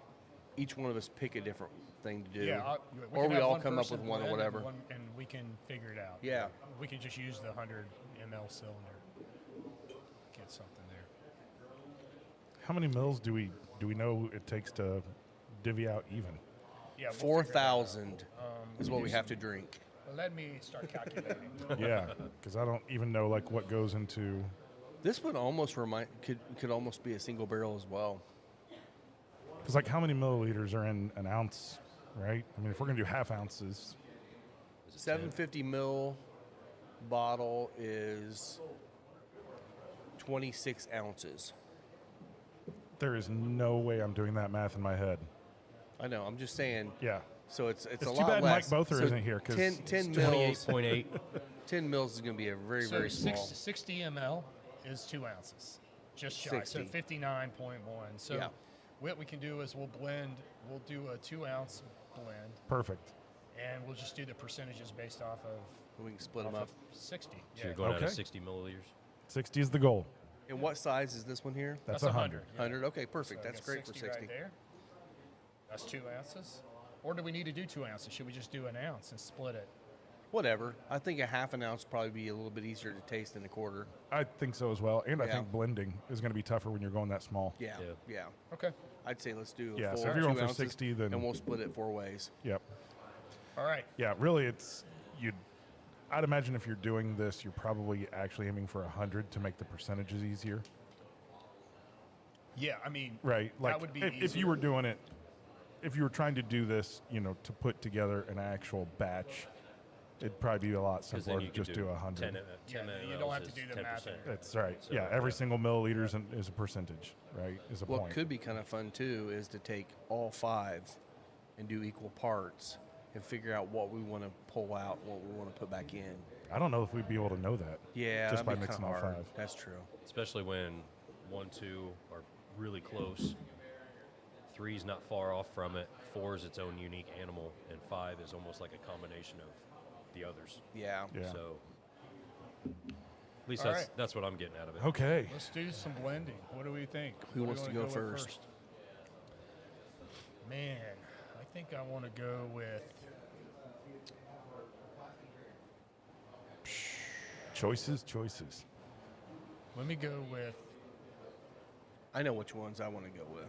each one of us pick a different thing to do. Yeah, or can we have all one come up person with one or blend whatever. and we can figure it out. Yeah. We can just use the 100 ml cylinder. get something there. How many mils do we know it takes to divvy out even? Yeah, we'll figure that out. 4,000 is what we have to drink. Let me start calculating. Yeah, because I don't even know like what goes into. This would almost could almost be a single barrel as well. Because like how many milliliters are in an ounce, right? I mean, if we're gonna do half ounces, 750 mil bottle is 26 ounces. there is no way I'm doing that math in my head. I know. I'm just saying. Yeah. So it's a It's lot too bad less. Mike Bother So isn't here, 'cause 10 mils. 28.8. 10 mils is going to be a very So very small. 60 ml is 2 ounces, just shy. 60. So 59.1. So Yeah. what we can do is we'll do a 2 ounce blend, Perfect. and we'll just do the percentages based off of We can split them off up. of 60. So you're going out Okay. of 60 milliliters. 60 is the goal. And what size is this one here? That's 100. 100. Okay, perfect. So I That's got great for 60. Right there. That's 2 ounces. Or do we need to do 2 ounces? Should we just do an ounce and split it? Whatever. I think a half an ounce would probably be a little bit easier to taste than a quarter. I think so as well, and I Yeah. think blending is going to be tougher when you're going that small. Yeah. Yeah. Yeah. Okay. I'd say let's do a Yeah, full so if you're going 2 for ounces, 60, then- and we'll split it 4 ways. Yep. All right. Yeah, really, I'd imagine if you're doing this, you're probably actually aiming for 100 to make the percentages easier. Yeah, I mean, Right. Like that would be if you easier. were doing it, if you were trying to do this, to put together an actual batch, it'd probably be a lot Because simpler then to you just could do 100. 10 Yeah, you mLs don't have to is do the 10%. math. That's right. So, yeah, every yeah. single milliliter is a percentage, right? Is a What point. could be kind of fun too is to take all 5 and do equal parts and figure out what we want to pull out, what we want to put back in. I don't know if we'd be able to know that. Yeah, Just that'd by be mixing kinda all hard. 5. That's true. Especially when 1, 2 are really close. 3 is not far off from it. 4 is its own unique animal, and 5 is almost like a combination of the others. Yeah. Yeah. So at least All that's right. that's what I'm getting out of it. Okay. Let's do some blending. What do we think? Who What do wants we to go wanna with first? Man, I think I want to go with. Choices. Let me go with. I know which ones I want to go with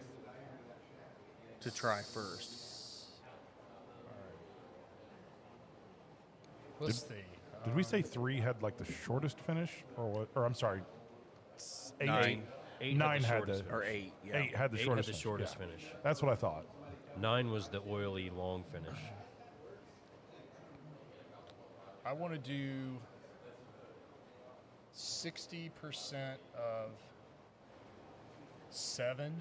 to try first. Let's see. Did we say 3 had like the shortest finish, or what? Or I'm sorry, 8. 9. 8 9 had the had shortest the Or 8. Yeah. 8 had the 8 shortest. had the finish, shortest yeah. finish. That's what I thought. 9 was the oily long finish. I want to do 60% of 7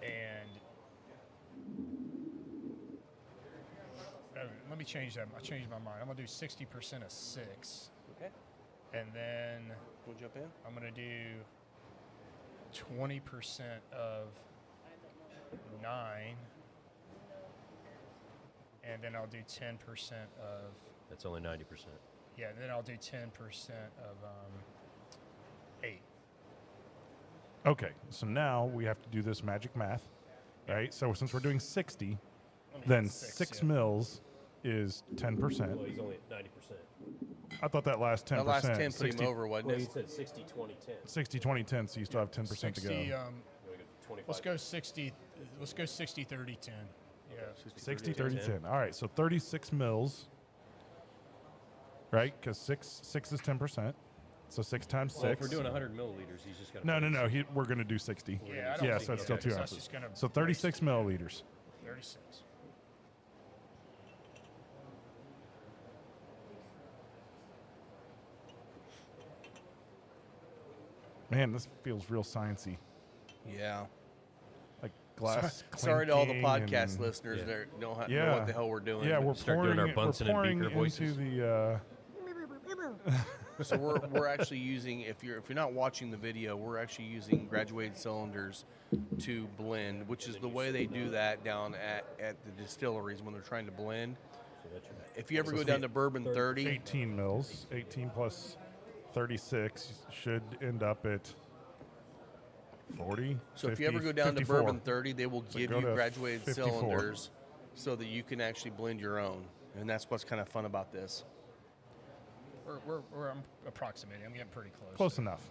and let me change that. I changed my mind. I'm gonna do 60% of 6, Okay. and then We'll jump in. I'm gonna do 20% of 9, and then I'll do 10% of That's only 90%. yeah. Then I'll do 10% of 8. Okay, so now we have to do this magic math, right? So since we're doing 60, Let me then get 6 yeah. mils is 10%. Well, he's only at 90%. I thought that last 10%. That last 10 put 60, him over, wasn't Well, he it? said 60, 20, 10. 60, 20, 10, so you still have 10% to 60, go. You wanna go 25? let's go 60. Let's go 60, 30, 10. Yeah. 60, 30, 10. All right, so 36 mils, right? Because 6 is 10%. So 6 times 6. Well, if we're doing 100 milliliters, he's just got to. No. We're going to do 60. Yeah, I don't Yeah, think so it's still okay, 2 so that's ounces. just gonna So 36 milliliters. 36. Man, this feels real sciencey. Yeah. Like glass. Sorry to all the clinking podcast and- listeners Yeah. that don't know Yeah. what the hell we're doing. Yeah, we're Start pouring, doing our we're Bunsen and pouring Beaker into voices. the. So we're actually using, if you're not watching the video, we're actually using graduated cylinders to blend, which is the way they do that down at the distilleries when they're trying to blend. If you ever go down to bourbon 30, 18 mils. 18 plus 36 should end up at 40. so if 50, you ever go down 54. to bourbon 30, they will So give go you to graduated 54. cylinders so that you can actually blend your own, and that's what's kind of fun about this. I'm approximating. I'm getting pretty close. Close enough.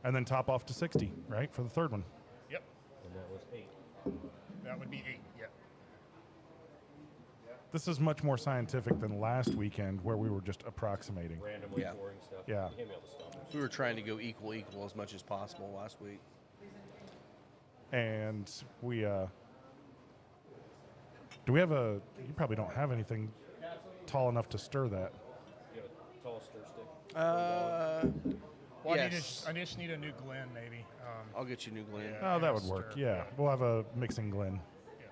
And then top off to 60, right, for the third one. Yep. And that was 8. That would be 8. Yep. This is much more scientific than last weekend where we were just approximating. Randomly Yeah. pouring stuff. Yeah. You gave me all the stuff. We were trying to go equal as much as possible last week. And we, do we have you probably don't have anything tall enough to stir that. You have a tall stir stick. Well, Yes. I just need a new Glen, maybe. I'll get you new Glen. Yeah. Oh, that would work. Stir, Yeah. yeah. We'll have a mixing Glen. Yeah.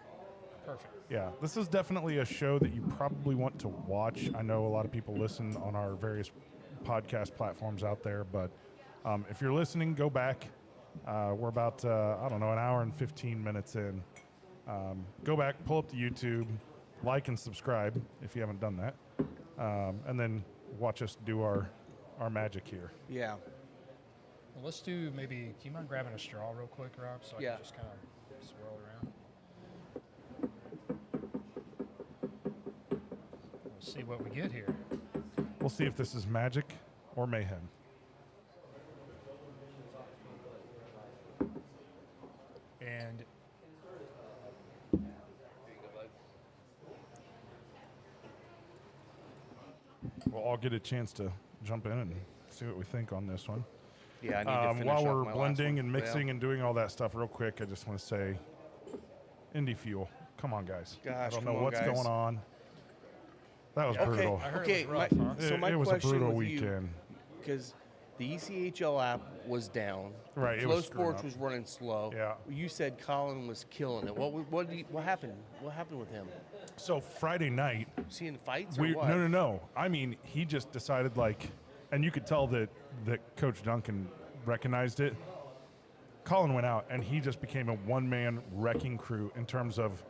Perfect. Yeah. This is definitely a show that you probably want to watch. I know a lot of people listen on our various podcast platforms out there, but if you're listening, go back. We're about, I don't know, an hour and 15 minutes in. Go back, pull up the YouTube, like and subscribe if you haven't done that, and then watch us do our magic here. Yeah. Well, let's do maybe. Do you mind grabbing a straw real quick, Rob, so I Yeah. can just kind of swirl around? We'll see what we get here. We'll see if this is magic or mayhem. And We'll all get a chance to jump in and see what we think on this one. Yeah, I need to finish While off we're my last blending one. and mixing Yeah. and doing all that stuff real quick, I just want to say, Indie Fuel, come on, guys. I Gosh, don't come know on, what's guys. going on. That was Yeah. brutal. I heard Okay, it was rough, huh? so my it was a question brutal with you- weekend. Because the ECHL app was down. Right, it Flow was screwing Sports up. was running slow. Yeah. You said Colin was killing it. What happened? What happened with him? So Friday night, Seeing fights or what? no. I mean, he just decided and you could tell that Coach Duncan recognized it. Colin went out and he just became a one-man wrecking crew in terms of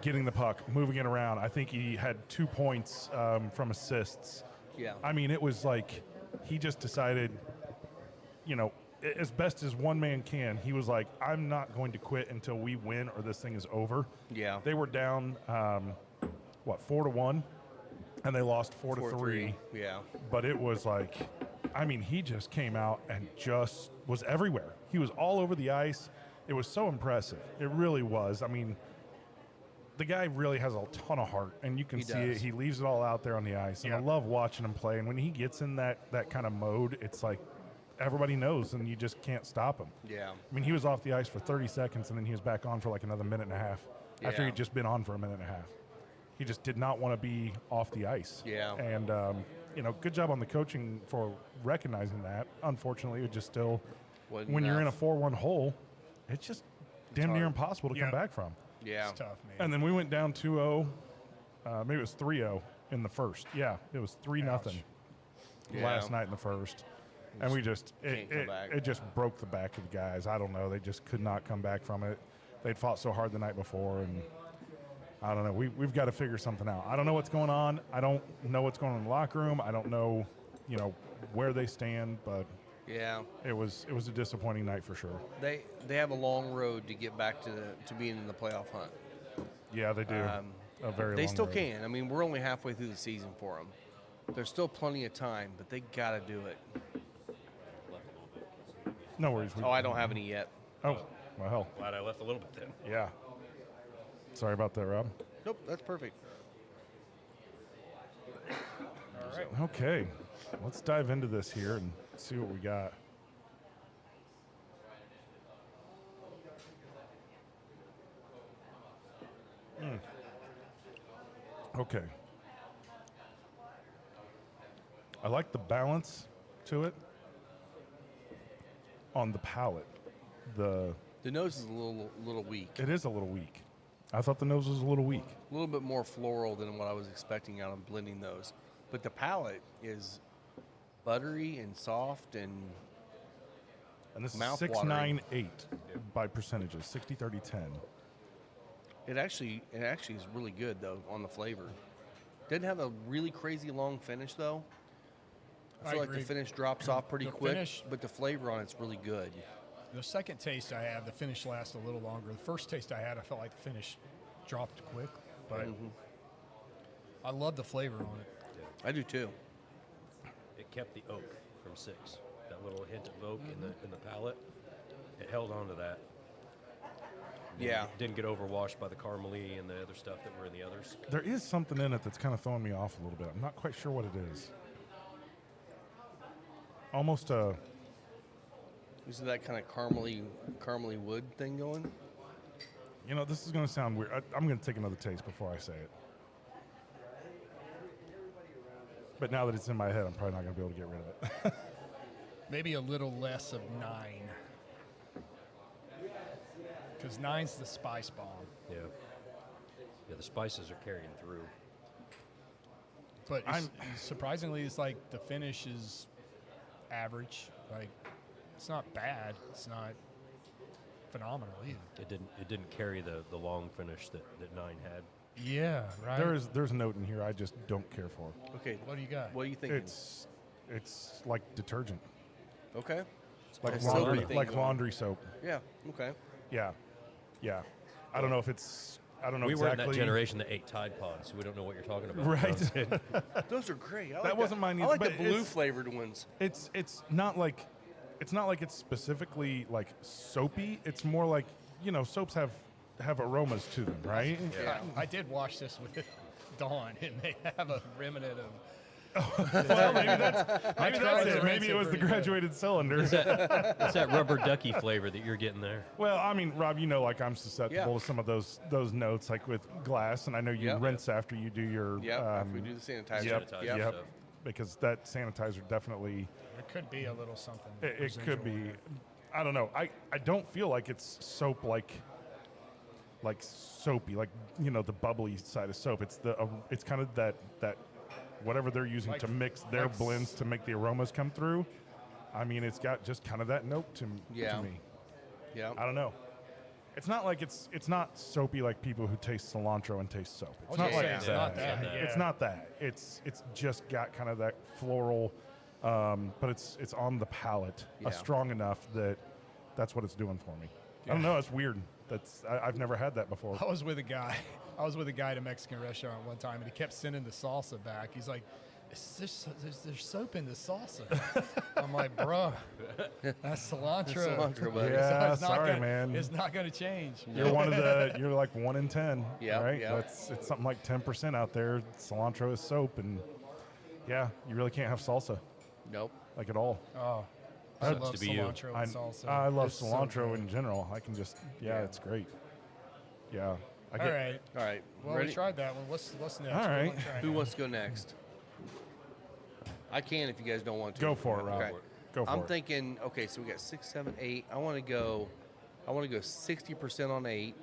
getting the puck, moving it around. I think he had 2 points from assists. Yeah. I mean, it was like he just decided, as best as one man can, he was like, I'm not going to quit until we win or this thing is over. Yeah. They were down, 4-1, and they lost 4-3. Yeah. But it was like, he just came out and just was everywhere. He was all over the ice. It was so impressive. It really was. The guy really has a ton of heart, and you can He see does. it. He leaves it all out there on the ice, and I Yeah. love watching him play. And when he gets in that kind of mode, it's like everybody knows, and you just can't stop him. Yeah. He was off the ice for 30 seconds, and then he was back on for like another minute and a half after Yeah. he'd just been on for a minute and a half. He just did not want to be off the ice. Yeah. And, good job on the coaching for recognizing that. Unfortunately, it just still, Wasn't when you're in a enough. 4-1 hole, it's just damn near hard. impossible to Yeah. come back from. Yeah. It's tough, man. And then we went down 2-0. Maybe it was 3-0 in the first. Yeah, it was 3-0 Yeah. last night in the first. And we just, Can't come back. it just broke the back of the guys. I don't know. They just could not come back from it. They'd fought so hard the night before, and I don't know. We've got to figure something out. I don't know what's going on. I don't know what's going on in the locker room. I don't know, where they stand, but Yeah. it was a disappointing night for sure. They have a long road to get back to being in the playoff hunt. Yeah, they do. A very They long still road. can. We're only halfway through the season for them. There's still plenty of time, but they got to do it. No worries. Oh, I don't have any yet. Oh, well, hell. Glad I left a little bit then. Yeah. Sorry about that, Rob. Nope, that's perfect. All right. Okay, let's dive into this here and see what we got. Okay. I like the balance to it on the palate. The nose is a little weak. It is a little weak. I thought the nose was a little weak. A little bit more floral than what I was expecting out of blending those. But the palate is buttery and soft and And this is Mouth-watering. 6.98 by percentages, 60-30-10. it actually is really good though on the flavor. Didn't have a really crazy long finish though. I I feel like the agree. finish drops off pretty The quick, finish- but the flavor on it's really good. The second taste I have, the finish lasts a little longer. The first taste I had, I felt like the finish dropped quick, but I love the flavor on it. I do too. it kept the oak from 6. That little hint of oak in the palate, it held on to that. Yeah. It didn't get overwashed by the caramely and the other stuff that were in the others. There is something in it that's kind of throwing me off a little bit. I'm not quite sure what it is. Almost a. Is that kind of caramely wood thing going? You know, this is going to sound weird. I'm going to take another taste before I say it. But now that it's in my head, I'm probably not going to be able to get rid of it. Maybe a little less of 9. Because 9's the spice bomb. Yeah. Yeah, the spices are carrying through. But surprisingly, it's like the finish is average. Like, it's not bad. It's not phenomenal either. It didn't carry the long finish that 9 had. Yeah, right. There's a note in here I just don't care for. Okay. What do you got? What are you thinking? It's like detergent, Okay. like a soapy laundry, thing like going. laundry soap. Yeah. Okay. Yeah, yeah. I don't know if it's. I don't know We exactly. were in that generation that ate Tide Pods, so we don't know what you're talking about. Right. Those are great. I That like wasn't mine I either, like the but blue it's- flavored ones. It's not like it's specifically like soapy. It's more like, you know, soaps have aromas to them, right? Yeah. I did watch this with Dawn, and they have a remnant of. Well, maybe that's tried it. to Maybe rinse it it was the pretty good. graduated cylinder. It's that rubber ducky flavor that you're getting there. Well, I mean, Rob, you know, like I'm susceptible Yeah. to some of those notes, like with glass, and I know you Yep. rinse after you do your. Yeah. If we do the sanitizer. Yep. Sanitizer Yep. stuff. Because that sanitizer definitely. There could be a little something. It could be. residual. I don't know. I don't feel like it's soap like soapy, like, you know, the bubbly side of soap. It's it's kind of that whatever they're using Like- to mix their like blends to make the aromas come through. I mean, it's got just kind of that note to Yeah. me. Yeah. I don't know. It's not like it's not soapy like people who taste cilantro and taste soap. It's was not gonna like say, it's that. not that, It's yeah. not that. It's just got kind of that floral, but it's on the palate Yeah. strong enough that's what it's doing for me. I don't know. It's weird. I've never had that before. I was with a guy at a Mexican restaurant one time, and he kept sending the salsa back. He's like, there's soap in the salsa. I'm like, bro, that's cilantro. Cilantro, buddy. Yeah, It's not sorry, gonna- man. It's not going to change. You're you're like 1 in 10, Yep, right? yep. It's something like 10% out there. Cilantro is soap, and yeah, you really can't have salsa Nope. like at all. Oh, I Sucks love to be you. cilantro and salsa. I love It's so cilantro good. in general. I can just, Yeah. it's great. Yeah. I All right. All right. Well, Ready? we tried that one. What's next? All What do you right. wanna try Who now? wants to go next? I can if you guys don't want to. Go for it, Rob. Okay. Go for I'm it. thinking. Okay, so we got 6, 7, 8. I want to go 60% on 8,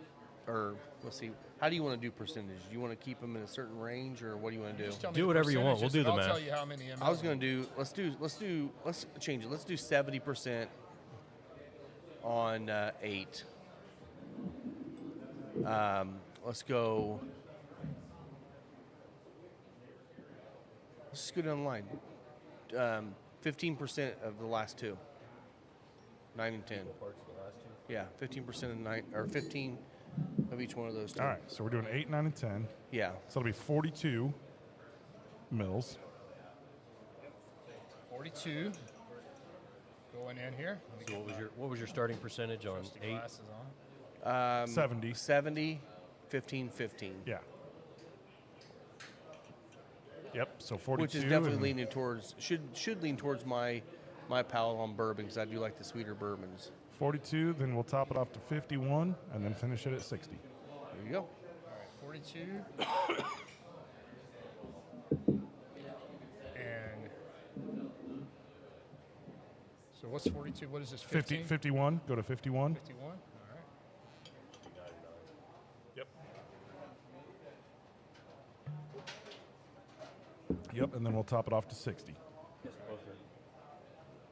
or let's see. How do you want to do percentage? Do you want to keep them in a certain range, or what do you want to do? Just tell me Do the whatever you want. We'll percentages, do the and I'll math. tell you how many I was ml. going to do. Let's change it. Let's do 70% on 8. Let's go. Let's just go down the line. 15% of the last 2. 9 and 10. Yeah, 15% of 9, or 15 of each one of those 2. All right. So we're doing 8, 9, and 10. Yeah. So it'll be 42 mils. 42. Going in here. Let me So get what was your starting percentage on the 8? glasses on. 70. 70, 15, 15. Yeah. Yep. So 42. Which is definitely and leaning towards, should lean towards my palate on bourbon, because I do like the sweeter bourbons. 42. Then we'll top it off to 51, and then finish it at 60. There you go. All right, 42. And so what's 42? What is this? 15? 51. Go to 51. 51. All right. Yep. Yep. And then we'll top it off to 60.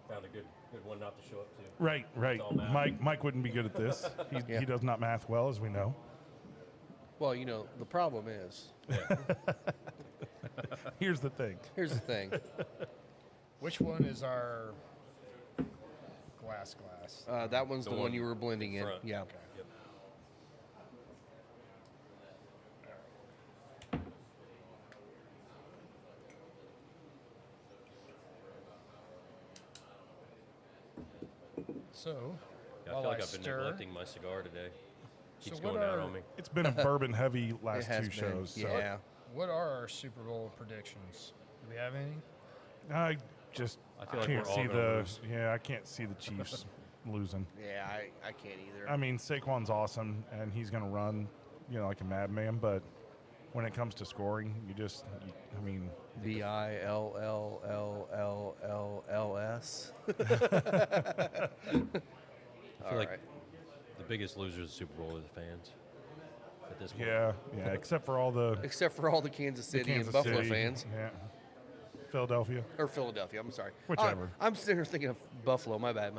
Found a good one not to show up to. Right. Right. all math. Mike wouldn't be good at this. Yeah. He does not math well, as we know. Well, you know, the problem is, Here's the thing. here's the thing. Which one is our glass? That one's the one one you were blending in. front. Yeah. Yep. So, Yeah, I while feel like I've been stir, neglecting my cigar today. Keeps So what going down are- on me. It's been a bourbon heavy last has two been, shows. So yeah. what are our Super Bowl predictions? Do we have any? I just I feel like can't we're all see gonna the lose. I can't see the Chiefs losing. Yeah, I can't either. I mean, Saquon's awesome and he's going to run, like a madman, but when it comes to scoring, I mean, BILLLLLLS. I feel All like right. the biggest losers of the Super Bowl are the fans at this point. yeah, except for all the Except for all the Kansas City Kansas and Buffalo City, fans. Yeah. Philadelphia. Or Philadelphia, I'm sorry. Whichever. I'm sitting here thinking of Buffalo. My bad.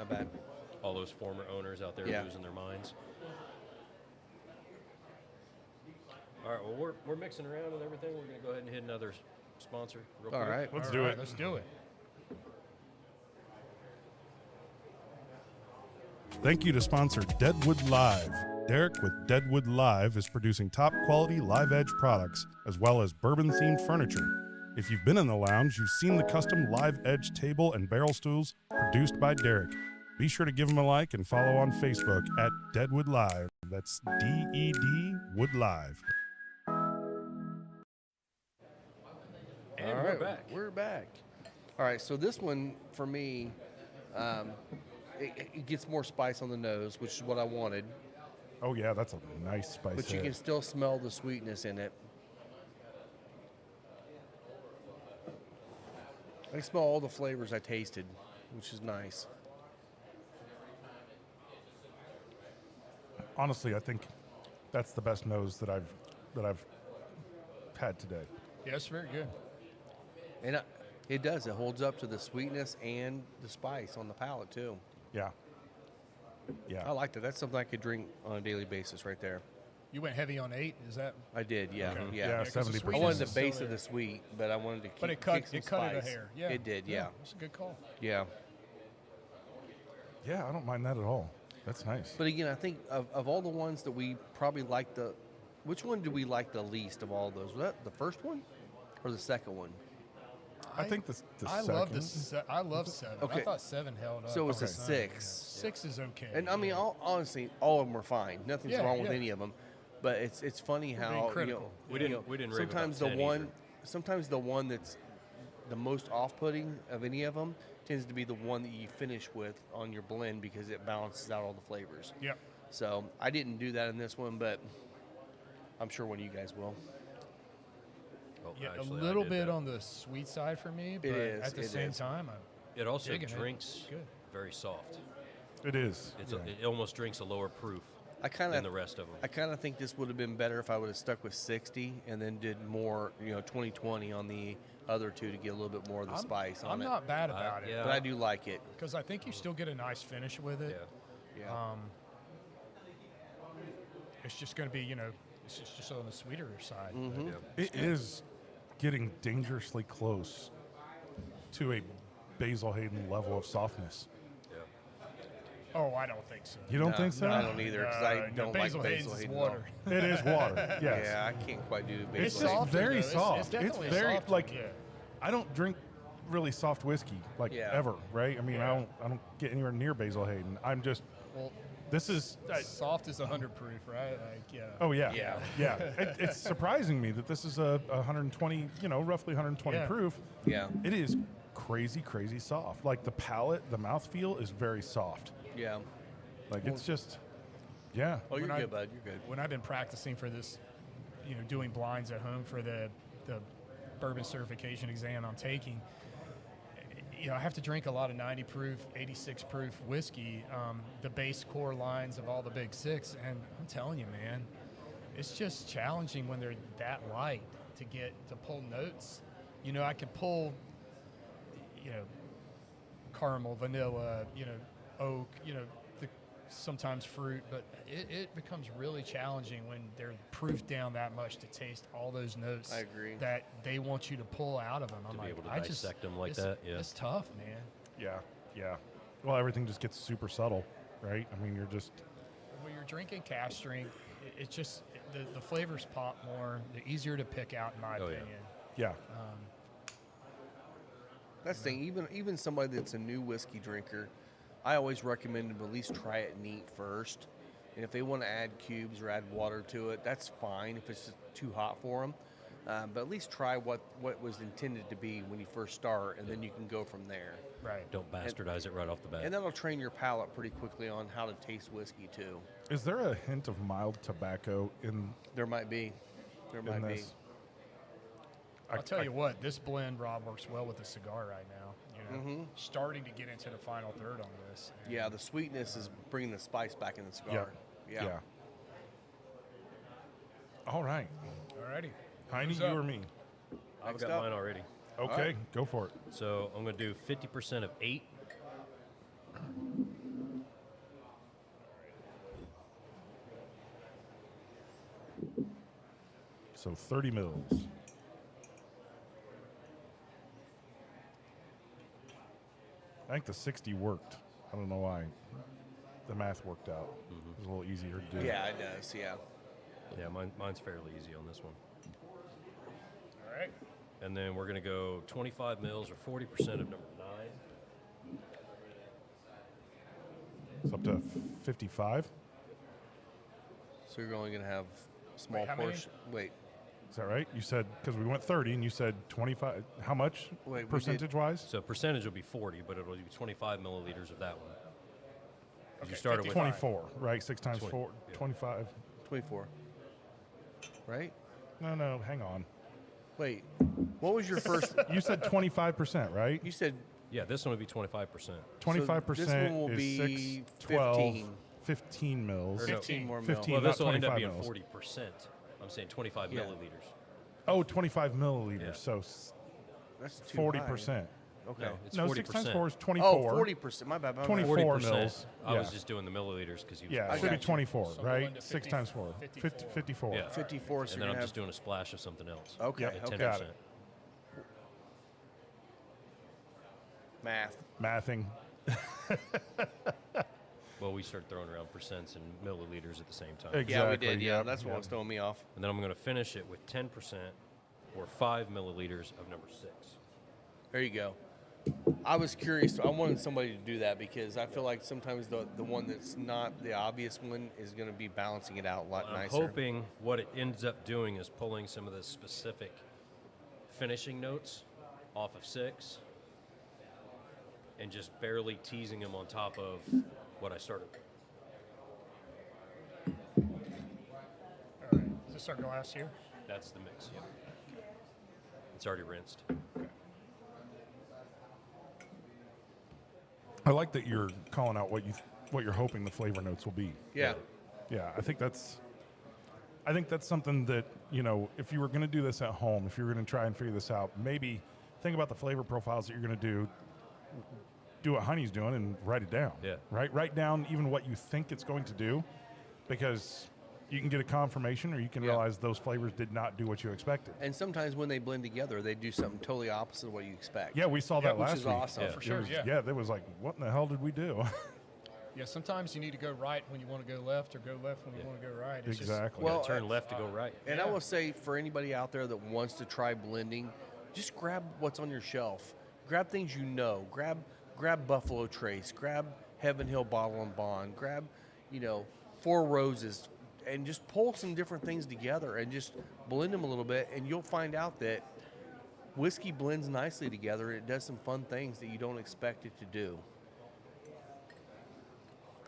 All those former owners out there Yeah. losing their minds. All right, well, we're mixing around with everything. We're going to go ahead and hit another sponsor real All quick. right. Let's All do right, it. Let's do it. Thank you to sponsor Deadwood Live. Derek with Deadwood Live is producing top quality live edge products as well as bourbon themed furniture. If you've been in the lounge, you've seen the custom live edge table and barrel stools produced by Derek. Be sure to give him a like and follow on Facebook at Deadwood Live. That's DED Wood Live. And All we're right, back. We're back. All right, so this one for me, it gets more spice on the nose, which is what I wanted. Oh yeah, that's a nice spice. But you hit. can still smell the sweetness in it. I smell all the flavors I tasted, which is nice. Honestly, I think that's the best nose that I've had today. Yes, very good. And it does. It holds up to the sweetness and the spice on the palate, too. Yeah. Yeah. I like that. That's something I could drink on a daily basis right there. You went heavy on 8. Is that? I did, yeah. Okay. Yeah. Yeah, 'cause the 70%. I sweetness wanted the is still base of there. the sweet, but I wanted to keep But it kick cut some it cut it a spice. hair. Yeah, It did, yeah. It's a good call. Yeah. Yeah, I don't mind that at all. That's nice. But again, I think of all the ones that we probably like which one did we like the least of all those? Was that the first one or the second one? I think the I second. love I love 7. I Okay. thought 7 held up. So it was all a the time. 6. Yeah. 6 is okay. And I mean, yeah. honestly, all of them were fine. Nothing's Yeah, wrong with yeah. any of them. But it's funny how being critical. We didn't rave about sometimes 10 either. sometimes the one that's the most off-putting of any of them tends to be the one that you finish with on your blend because it balances out all the flavors. Yep. So I didn't do that in this one, but I'm sure one of you guys will. Oh, Yeah, actually, a I little did bit that. on the sweet side for me, but is, at the it same is. time, It also digging it. drinks Good. very soft. It is. It's yeah. it almost drinks a lower proof I kind than the of rest of them. I kind of think this would have been better if I would have stuck with 60 and then did more, 20/20 on the other two to get a little bit more of the spice on I'm it. not bad about it yeah. But I do like it. because I think you still get a nice finish with Yeah. it. Yeah. It's just going to be, it's just on the sweeter side. Mm-hmm. Yeah. It is getting dangerously close to a Basil Hayden level of softness. Yeah. Oh, I don't think so. You don't think so? No, I don't either because I No, don't like Basil Basil Hayden's is Hayden at all. water. It is water. Yes. Yeah, I can't quite do Basil It's Hayden. just softer, very though. soft. It's definitely very softer, like yeah. I don't drink really soft whiskey Yeah. ever, right? I mean, I don't get anywhere near Basil Hayden. I'm just Well, this is soft is 100 proof, right? Like, yeah. oh yeah. Yeah. Yeah. It's surprising me that this is a 120, roughly 120 Yeah. proof. Yeah. It is crazy soft. Like the palate, the mouthfeel is very soft. Yeah. Like it's just yeah. Oh, you're When I- good, bud. You're good. When I've been practicing for this, doing blinds at home for the bourbon certification exam I'm taking, I have to drink a lot of 90 proof, 86 proof whiskey, the base core lines of all the big 6, and I'm telling you, man, it's just challenging when they're that light to pull notes. I can pull, caramel, vanilla, oak, sometimes fruit, but it becomes really challenging when they're proofed down that much to taste all those notes I agree. that they want you to pull out of them. I'm To be like, able to I just dissect 'em like it's- that, yeah. It's tough, man. Yeah. Yeah. Well, everything just gets super subtle, right? I mean, you're just When you're drinking cask strength, it's just the flavors pop more. They're easier to pick out, in my Oh, yeah. opinion. yeah. That's the thing. Even somebody that's a new whiskey drinker, I always recommend them at least try it neat first. And if they want to add cubes or add water to it, that's fine if it's too hot for them. But at least try what was intended to be when you first start, and then you can go from there. Right. Don't bastardize it right off the bat. And that'll train your palate pretty quickly on how to taste whiskey too. Is there a hint of mild tobacco in There might be. There might be. this? I'll tell you what, this blend, Rob, works well with the cigar right now. You know, starting to get into the final third on this. and- Yeah, the sweetness is bringing the spice back in the cigar. Yeah. All right. Alrighty. Heine, Who's you up? or me? I've Next got up. mine already. Okay, right. go for it. So I'm going to do 50% of 8. So 30 mils. I think the 60 worked. I don't know why. The math worked out. It was a little easier to do. Yeah, it does. Yeah. Yeah, mine's fairly easy on this one. All right. And then we're going to go 25 mils or 40% of number 9. It's up to 55. So you're only going to have a small Wait, how many? portion. Wait. Is that right? You said, because we went 30 and you said 25. How much Wait, we did- percentage wise? So percentage will be 40, but it'll be 25 milliliters of that one. 'Cause you Okay, started with 55. 24, right? 6 times 20, 4, yeah. 25. 24. Right? No, hang on. Wait. What was your first? You said 25%, right? You said this one would be 25%. 25% will is be 6, 12, 15. 15 mils. Or no. 15 more mil. 15. Well, this not will end up 25 being mils. 40%. I'm saying 25 Yeah. milliliters. Oh, 25 milliliters. Yeah. So That's too 40%. high. Okay. No, it's No, 40%. 6 times 4 is Oh, 24. 40%. My bad. My bad. 24 40%. mils. I was Yeah. just doing the milliliters because he was. Yeah, I it should be got you. 24, So right? going to 6 times 4. 54. 54. Yeah. 54. So And you're then I'm gonna just doing a splash of something else. Okay. Yep, Okay. 10%. got it. Math. Mathing. Well, we started throwing around percents and milliliters at the same time. Exactly. Yeah, we did. Yeah, yep, that's what yep. was throwing me off. And then I'm going to finish it with 10% or 5 milliliters of number 6. There you go. I was curious. I wanted somebody to do that because I feel like sometimes the one that's not the obvious one is going to be balancing it out a lot I'm nicer. hoping what it ends up doing is pulling some of the specific finishing notes off of 6 and just barely teasing them on top of what I started with. All right. Is this our glass here? That's the mix, yeah. It's already rinsed. I like that you're calling out what you're hoping the flavor notes will be. Yeah. Yeah, I think that's something that, you know, if you were going to do this at home, if you were going to try and figure this out, maybe think about the flavor profiles that you're going to do what Honey's doing and write it down. Yeah. Right? Write down even what you think it's going to do, because you can get a confirmation or you can Yeah. realize those flavors did not do what you expected. And sometimes when they blend together, they do something totally opposite of what you expect. Yeah, we saw that which last is week. awesome. Yeah. For It sure, was- yeah. Yeah, that was like, what in the hell did we do? Yeah, sometimes you need to go right when you want to go left or go left when you want to go right. It's just- Exactly. Well, Well, turn left to go right. And Yeah. I will say for anybody out there that wants to try blending, just grab what's on your shelf. Grab things you know. Grab Buffalo Trace. Grab Heaven Hill Bottle and Bond. Grab, Four Roses, and just pull some different things together and just blend them a little bit, and you'll find out that whiskey blends nicely together. It does some fun things that you don't expect it to do.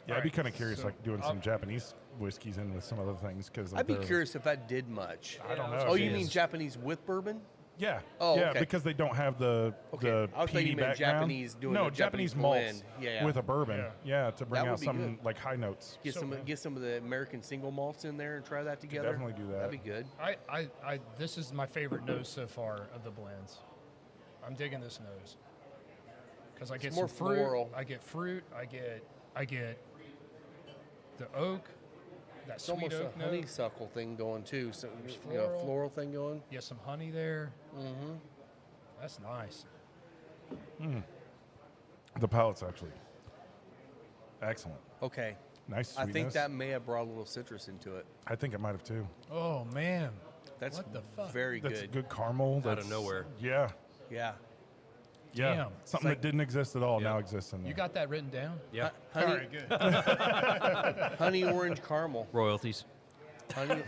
Yeah, I'd be Alright, kind of curious, so like doing some Japanese whiskeys in with some other things. Because I'd be curious if that did much. I don't know. Oh, if you it mean is. Japanese with bourbon? Yeah. Oh, yeah, okay. because they don't have the Okay, I thought you peaty meant background. Japanese doing no a Japanese malts blend. Yeah. with a bourbon. Yeah, to bring That would out be some good. like high notes. Get some of the American single malts in there and try that together. definitely do that. That'd be good. This is my favorite nose so far of the blends. I'm digging this nose because I get more some fruit. floral. I get fruit. I get the oak. That It's sweet almost oak a note. honeysuckle thing going too. So floral. floral thing going. Yeah, some honey there. Mm-hmm. That's nice. The palate's actually excellent. Okay. Nice I sweetness. think that may have brought a little citrus into it. I think it might have too. Oh man, That's what the fuck? very That's good. good caramel. Out of That's, nowhere. Yeah. Yeah. Yeah, Damn. something that didn't exist at all Yeah. now exists in there. You got that written down? Yeah. All Honey, right, good. honey orange caramel. Royalties. Honey,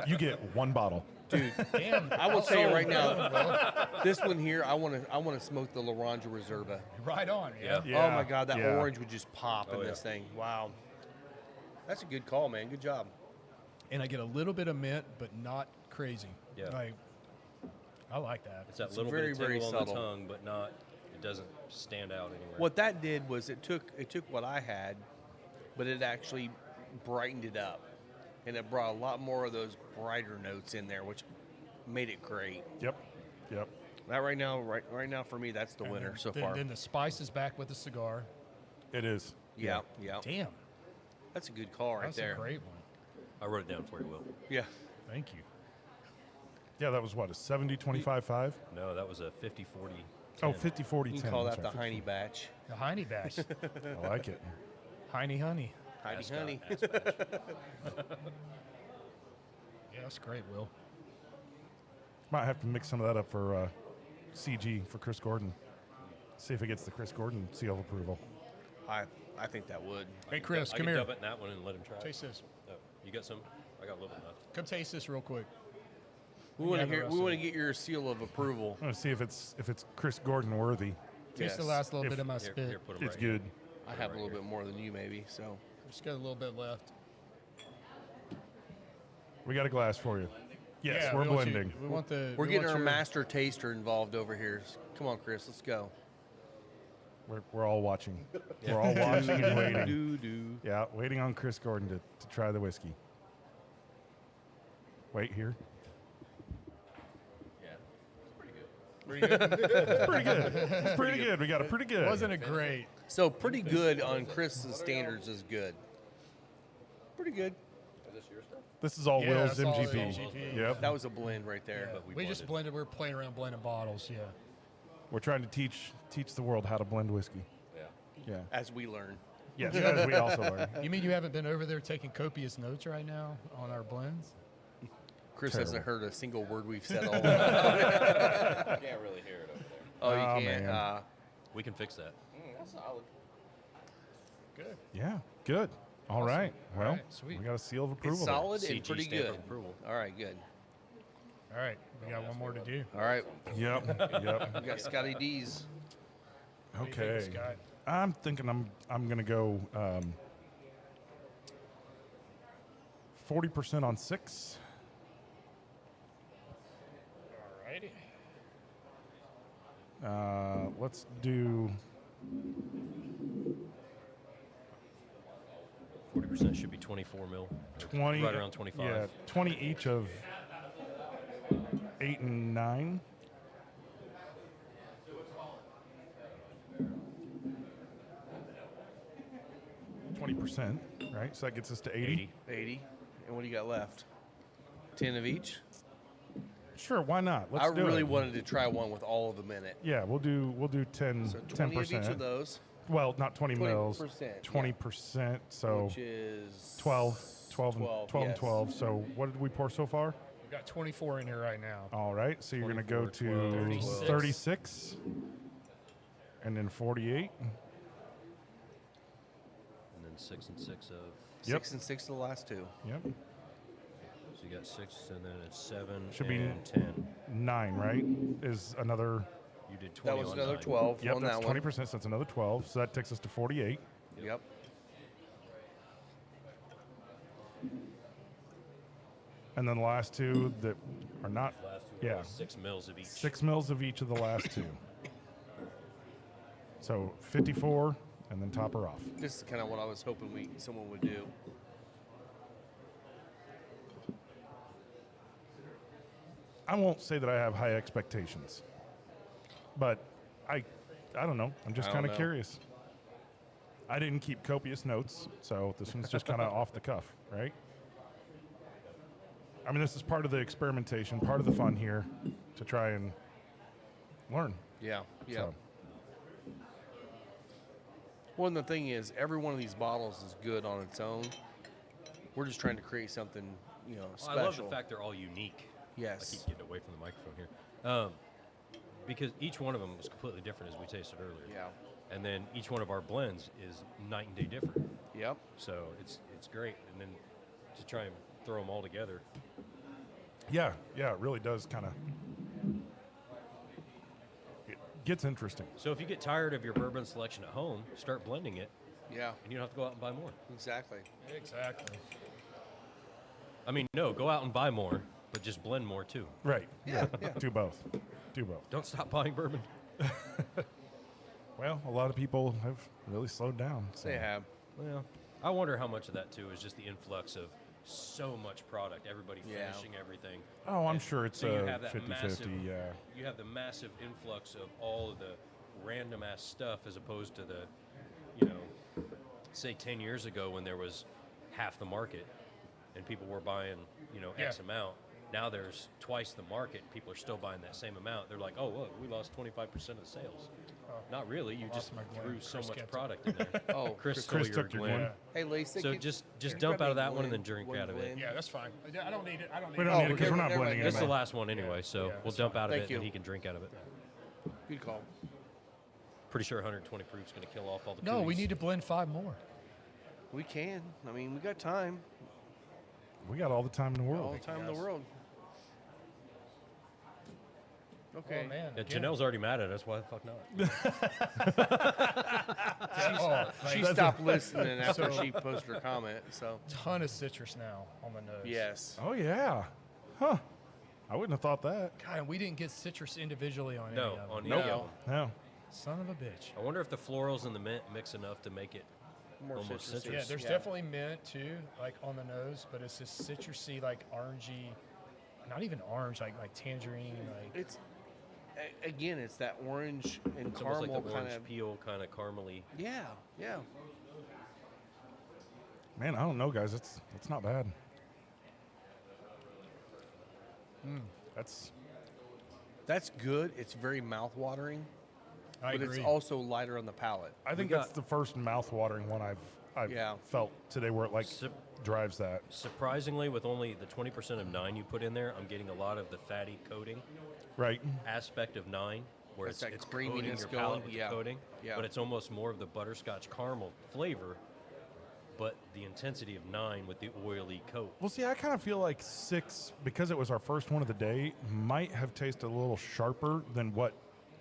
You get one bottle. dude. Damn. I will tell you right now, Well, this one here, I want to smoke the Laranja Reserva. right on. Yeah. Yeah. Oh my God, that yeah. orange would just pop Oh, in yeah. this thing. Wow, that's a good call, man. Good job. And I get a little bit of mint, but not crazy. Yeah. Like, I like that. It's that It's little very, bit of very tingle on the subtle. tongue, but not. It doesn't stand out anywhere. What that did was it took what I had, but it actually brightened it up, and it brought a lot more of those brighter notes in there, which made it great. Yep. Yep. That right now for me, that's the winner so far. Then the spice is back with the cigar. It is. Yeah. Damn. That's a good call right That's there. a great one. I wrote it down for you, Will. Yeah. Thank you. Yeah, that was what, a 70 25 5? No, that was a 50-40. Oh, 50 40 You 10. can call That's that the right, Heine batch. The Heine Bash. 50. I like it. Heine Honey. Heine Ascot, honey. Ascot. Yeah, that's great, Will. Might have to mix some of that up for CG for Chris Gordon. See if it gets the Chris Gordon seal of approval. I think that would. Hey, Chris, I come can here. dub it in that one and let him try it. Taste this. Oh, you got some? I got a little bit left. Come taste this real quick. We want to have the hear. rest We of want it. to get your seal of approval. I want to see if it's Chris Gordon worthy. Taste the Yes. last little If- bit of my Here, spit. here, put 'em It's right here. good. I have a little bit more than you, maybe. So Just got a little bit left. We got a glass for you. Yes, Yeah, we're we want you- blending. we want the. we're we getting want our your- master taster involved over here. Come on, Chris, let's go. We're all watching. We're all watching and waiting. Do. Yeah, waiting on Chris Gordon to try the whiskey. Wait here. Pretty good. It's pretty good. It's pretty good. We got a pretty good. Wasn't it great? So pretty good on Chris's standards is good. Pretty good. This is all Yeah, Will's that's all MGP. MGP. Yep. That was a blend right there. But We just blended. We're playing around blending bottles. Yeah. We're trying to teach the world how to blend whiskey. Yeah. Yeah. As we learn. Yes, as we also learn. You mean you haven't been over there taking copious notes right now on our blends? Chris Terrible. hasn't heard a single word we've said all along. Can't really hear it up there. Oh, you Oh, can't. man. We can fix that. That's solid. Good. Yeah. Good. All right. Well, right, sweet. we got a seal of It's approval. there. solid and CG pretty stamp good. of approval. All right, good. All right. We got one more to do. All right, Yep. Yep. we got Scotty D's. What do you think, Okay. Scott? I'm thinking I'm gonna go 40% on 6. Alrighty. Let's do 40% should be 24 mil. 20. Right around 25. Yeah, 20 each of 8 and 9. %, right? So that gets us to 80. 80. And what do you got left? 10 of each? Sure, why not? Let's I do really it. wanted to try one with all of them in it. Yeah, we'll do 10 So 20 of each 10%. of those, Well, not 20 mils. 20%, 20%. So which is 12 and 12 and yes. 12. So what did we pour so far? We've got 24 in here right now. All right. So you're going to go 24, to 36. 36 and then 48. And then 6 and 6 of. Yep. 6 and 6 the last two. Yep. So you got 6, and then it's 7 Should be and 10. 9, right? Is another. You did 20 That was on another 9. 12 Yep, on that's that 20%. So that's another 12. So that takes us to 48. one. Yep. And then the last two that are not. Last two Yeah. are 6 mils of each. 6 mils of each of the last two. So 54 and then top her off. This is kind of what I was hoping someone would do. I won't say that I have high expectations, but I don't know. I'm just I kind don't of know. curious. I didn't keep copious notes, so this one's just kind of off the cuff, right? I mean, this is part of the experimentation, part of the fun here, to try and learn. Yeah. Yeah. So, Well, and the thing is, every one of these bottles is good on its own. We're just trying to create something, Well, special. I love the fact they're all unique. I Yes. keep getting away from the microphone here. because each one of them was completely different as we tasted earlier. Yeah. And then each one of our blends is night and day different. Yep. So it's great. And then to try and throw them all together. Yeah, it really does kind of. It gets interesting. So if you get tired of your bourbon selection at home, start blending it, Yeah. and you don't have to go out and buy more. Exactly. Exactly. I mean, no, go out and buy more, but just blend more too. Right. Yeah, yeah. Do both. Do both. Don't stop buying bourbon. Well, a lot of people have really slowed down. So. They have. Well, I wonder how much of that too is just the influx of so much product, everybody Yeah. finishing everything. Oh, I'm And sure it's so you a have that 50-50, massive- yeah. You have the massive influx of all of the random ass stuff as opposed to the, say 10 years ago when there was half the market and people were buying, X Yeah. amount. Now there's twice the market. People are still buying that same amount. They're like, oh, look, we lost 25% of the sales. Not really. You Lost just my threw Glen. so Chris much kept it. product in there. Oh, Chris Chris stole your took your Glen. Glen. Hey, Lisa. So just dump out of that one and then drink out of it. Yeah, that's fine. I don't need it. I don't need We it. don't need it because okay, we're not never blending mind. it. This is the in. last one anyway, so Yeah, we'll that's dump out of Thank it you. and he can drink out of it. Good call. Pretty sure 120 proof is going to kill off all the No, we cooties. need to blend 5 more. We can. I mean, we got time. We got all the time in the world. All the time in the Yes. world. Okay. Oh, man. Yeah, again. Janelle's already mad at us. Why the fuck not? She like, stopped listening after So- she posted her comment. So ton of citrus now on the nose. yes. Oh, yeah. Huh. I wouldn't have thought that. God, and we didn't get citrus individually on No, any of on them. any Nope. of them. No. Son of a bitch. I wonder if the florals and the mint mix enough to make it More almost citrusy. citrus. Yeah, there's definitely mint too, like on the nose, but it's this citrusy, like orangey, not even orange, like tangerine, like It's again, it's that orange and It's almost caramel like the kind orange of. peel, kind of caramely. Yeah, yeah. Man, I don't know, guys. It's not bad. That's That's good. It's very mouth-watering, I but agree. it's also lighter on the palate. I think We that's got- the first mouth-watering one I've Yeah. felt today where it like Sup- drives that. Surprisingly, with only the 20% of 9 you put in there, I'm getting a lot of the fatty coating Right. aspect of 9, where That's that it's coating creaminess your going, palate with yeah, the coating. yeah. But it's almost more of the butterscotch caramel flavor, but the intensity of 9 with the oily coat. Well, see, I kind of feel like 6, because it was our first one of the day, might have tasted a little sharper than what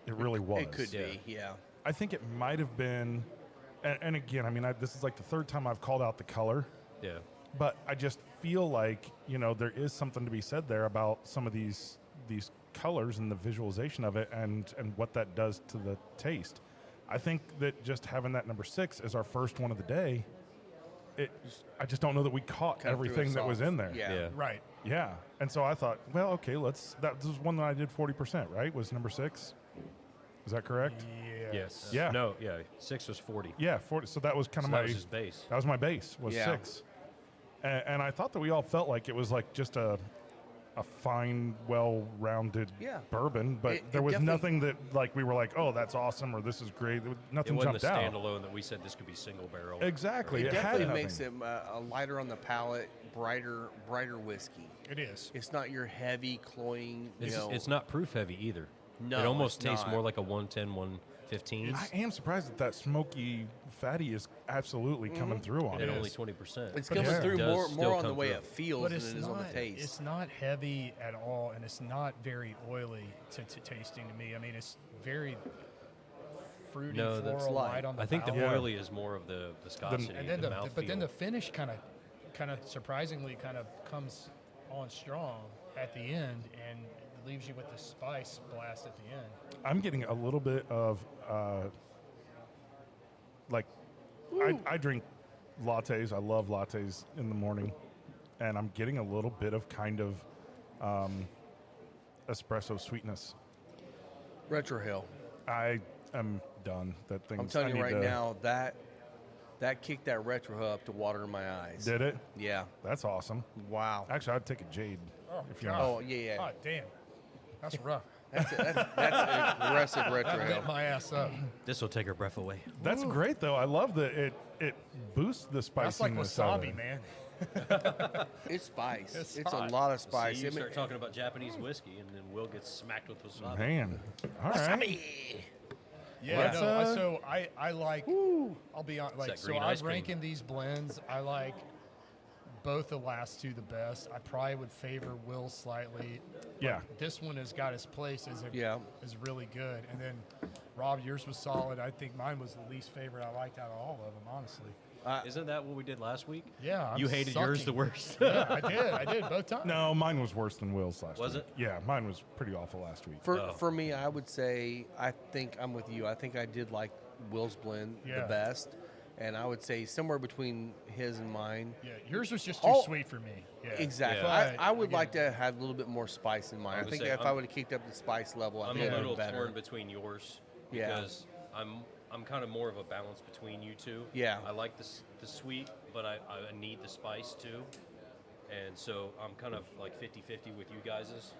it really was. It could Yeah. be, yeah. I think it might have been, and again, I mean, this is like the third time I've called out the color, Yeah. but I just feel like, there is something to be said there about some of these colors and the visualization of it and what that does to the taste. I think that just having that number 6 as our first one of the day, I just don't know that we caught Kinda threw everything us that was off. in there. Yeah. Yeah. right. Yeah. And so I thought, well, okay, that was one that I did 40%, right? Was number 6? Is that correct? Yes. Yeah. No, yeah. 6 was 40. Yeah, 40. So that was kind So of that my was his base. That was my base, was Yeah. 6. And I thought that we all felt like it was like just a fine, well-rounded Yeah. bourbon, but It there was definitely- nothing that like we were like, oh, that's awesome, or this is great. It Nothing wasn't the jumped out. standalone that we said this could be single barrel. Exactly. It It had definitely nothing. makes it a lighter on the palate, brighter whiskey. It is. It's not your heavy, cloying, It's not proof heavy either. No, it almost it's tastes not. more like a 110, 115 I am surprised that smoky fatty is absolutely coming through on at it. only 20%. It's But coming yeah. through It does more still on the come way through. it feels But than it's it is not, on the taste. it's not heavy at all, and it's not very oily to tasting to me. I mean, it's very fruity, No, that's floral, light. light on the I think the palate. Yeah. oily is more of the viscosity, And then the but then mouthfeel. the finish kind of surprisingly kind of comes on strong at the end and leaves you with the spice blast at the end. I'm getting a little bit of like I drink lattes. I love lattes in the morning, and I'm getting a little bit of kind of espresso sweetness. Retro Hill. I am done. That thing. I'm telling you right now, that kicked that Retro Hill up to water in my eyes. Did it? Yeah. That's awesome. Wow. Actually, I'd take a Jade. Oh, If you God. want. Oh, yeah. Oh, damn. That's rough. That's aggressive Retro That Hill. lit my ass up. This will take her breath away. That's great though. I love that it boosts the spiciness. That's like of wasabi, it. man. It's spice. It's It's hot. a lot of See, spice. you I mean, start talking about Japanese whiskey, and then Will gets smacked with wasabi. Man, all right. Yeah, Let's, so I like. I'll be honest. Like, that so green I'm ice cream. ranking these blends. I like both the last two the best. I probably would favor Will slightly. Yeah. This one has got its place as Yeah. is really good. And then Rob, yours was solid. I think mine was the least favorite I liked out of all of them, honestly. Isn't that what we did last week? Yeah, I'm You hated yours sucking. the worst. Yeah, I did both times. No, mine was worse than Will's last Was week. it? Yeah, mine was pretty awful last week. for me, I would say I think I'm with you. I think I did like Will's blend the Yeah. best, and I would say somewhere between his and mine. Yeah, yours was just too Oh, sweet for me. Yeah. Exactly. Yeah. I would But, like to have a little bit more spice in mine. I would think say if I I'm- would have kicked up the spice level, I I'm think a it would little have been better. torn between yours Yeah. because I'm kind of more of a balance between you two. Yeah. I like the sweet, but I need the spice too, and so I'm kind of like 50-50 with you guys's,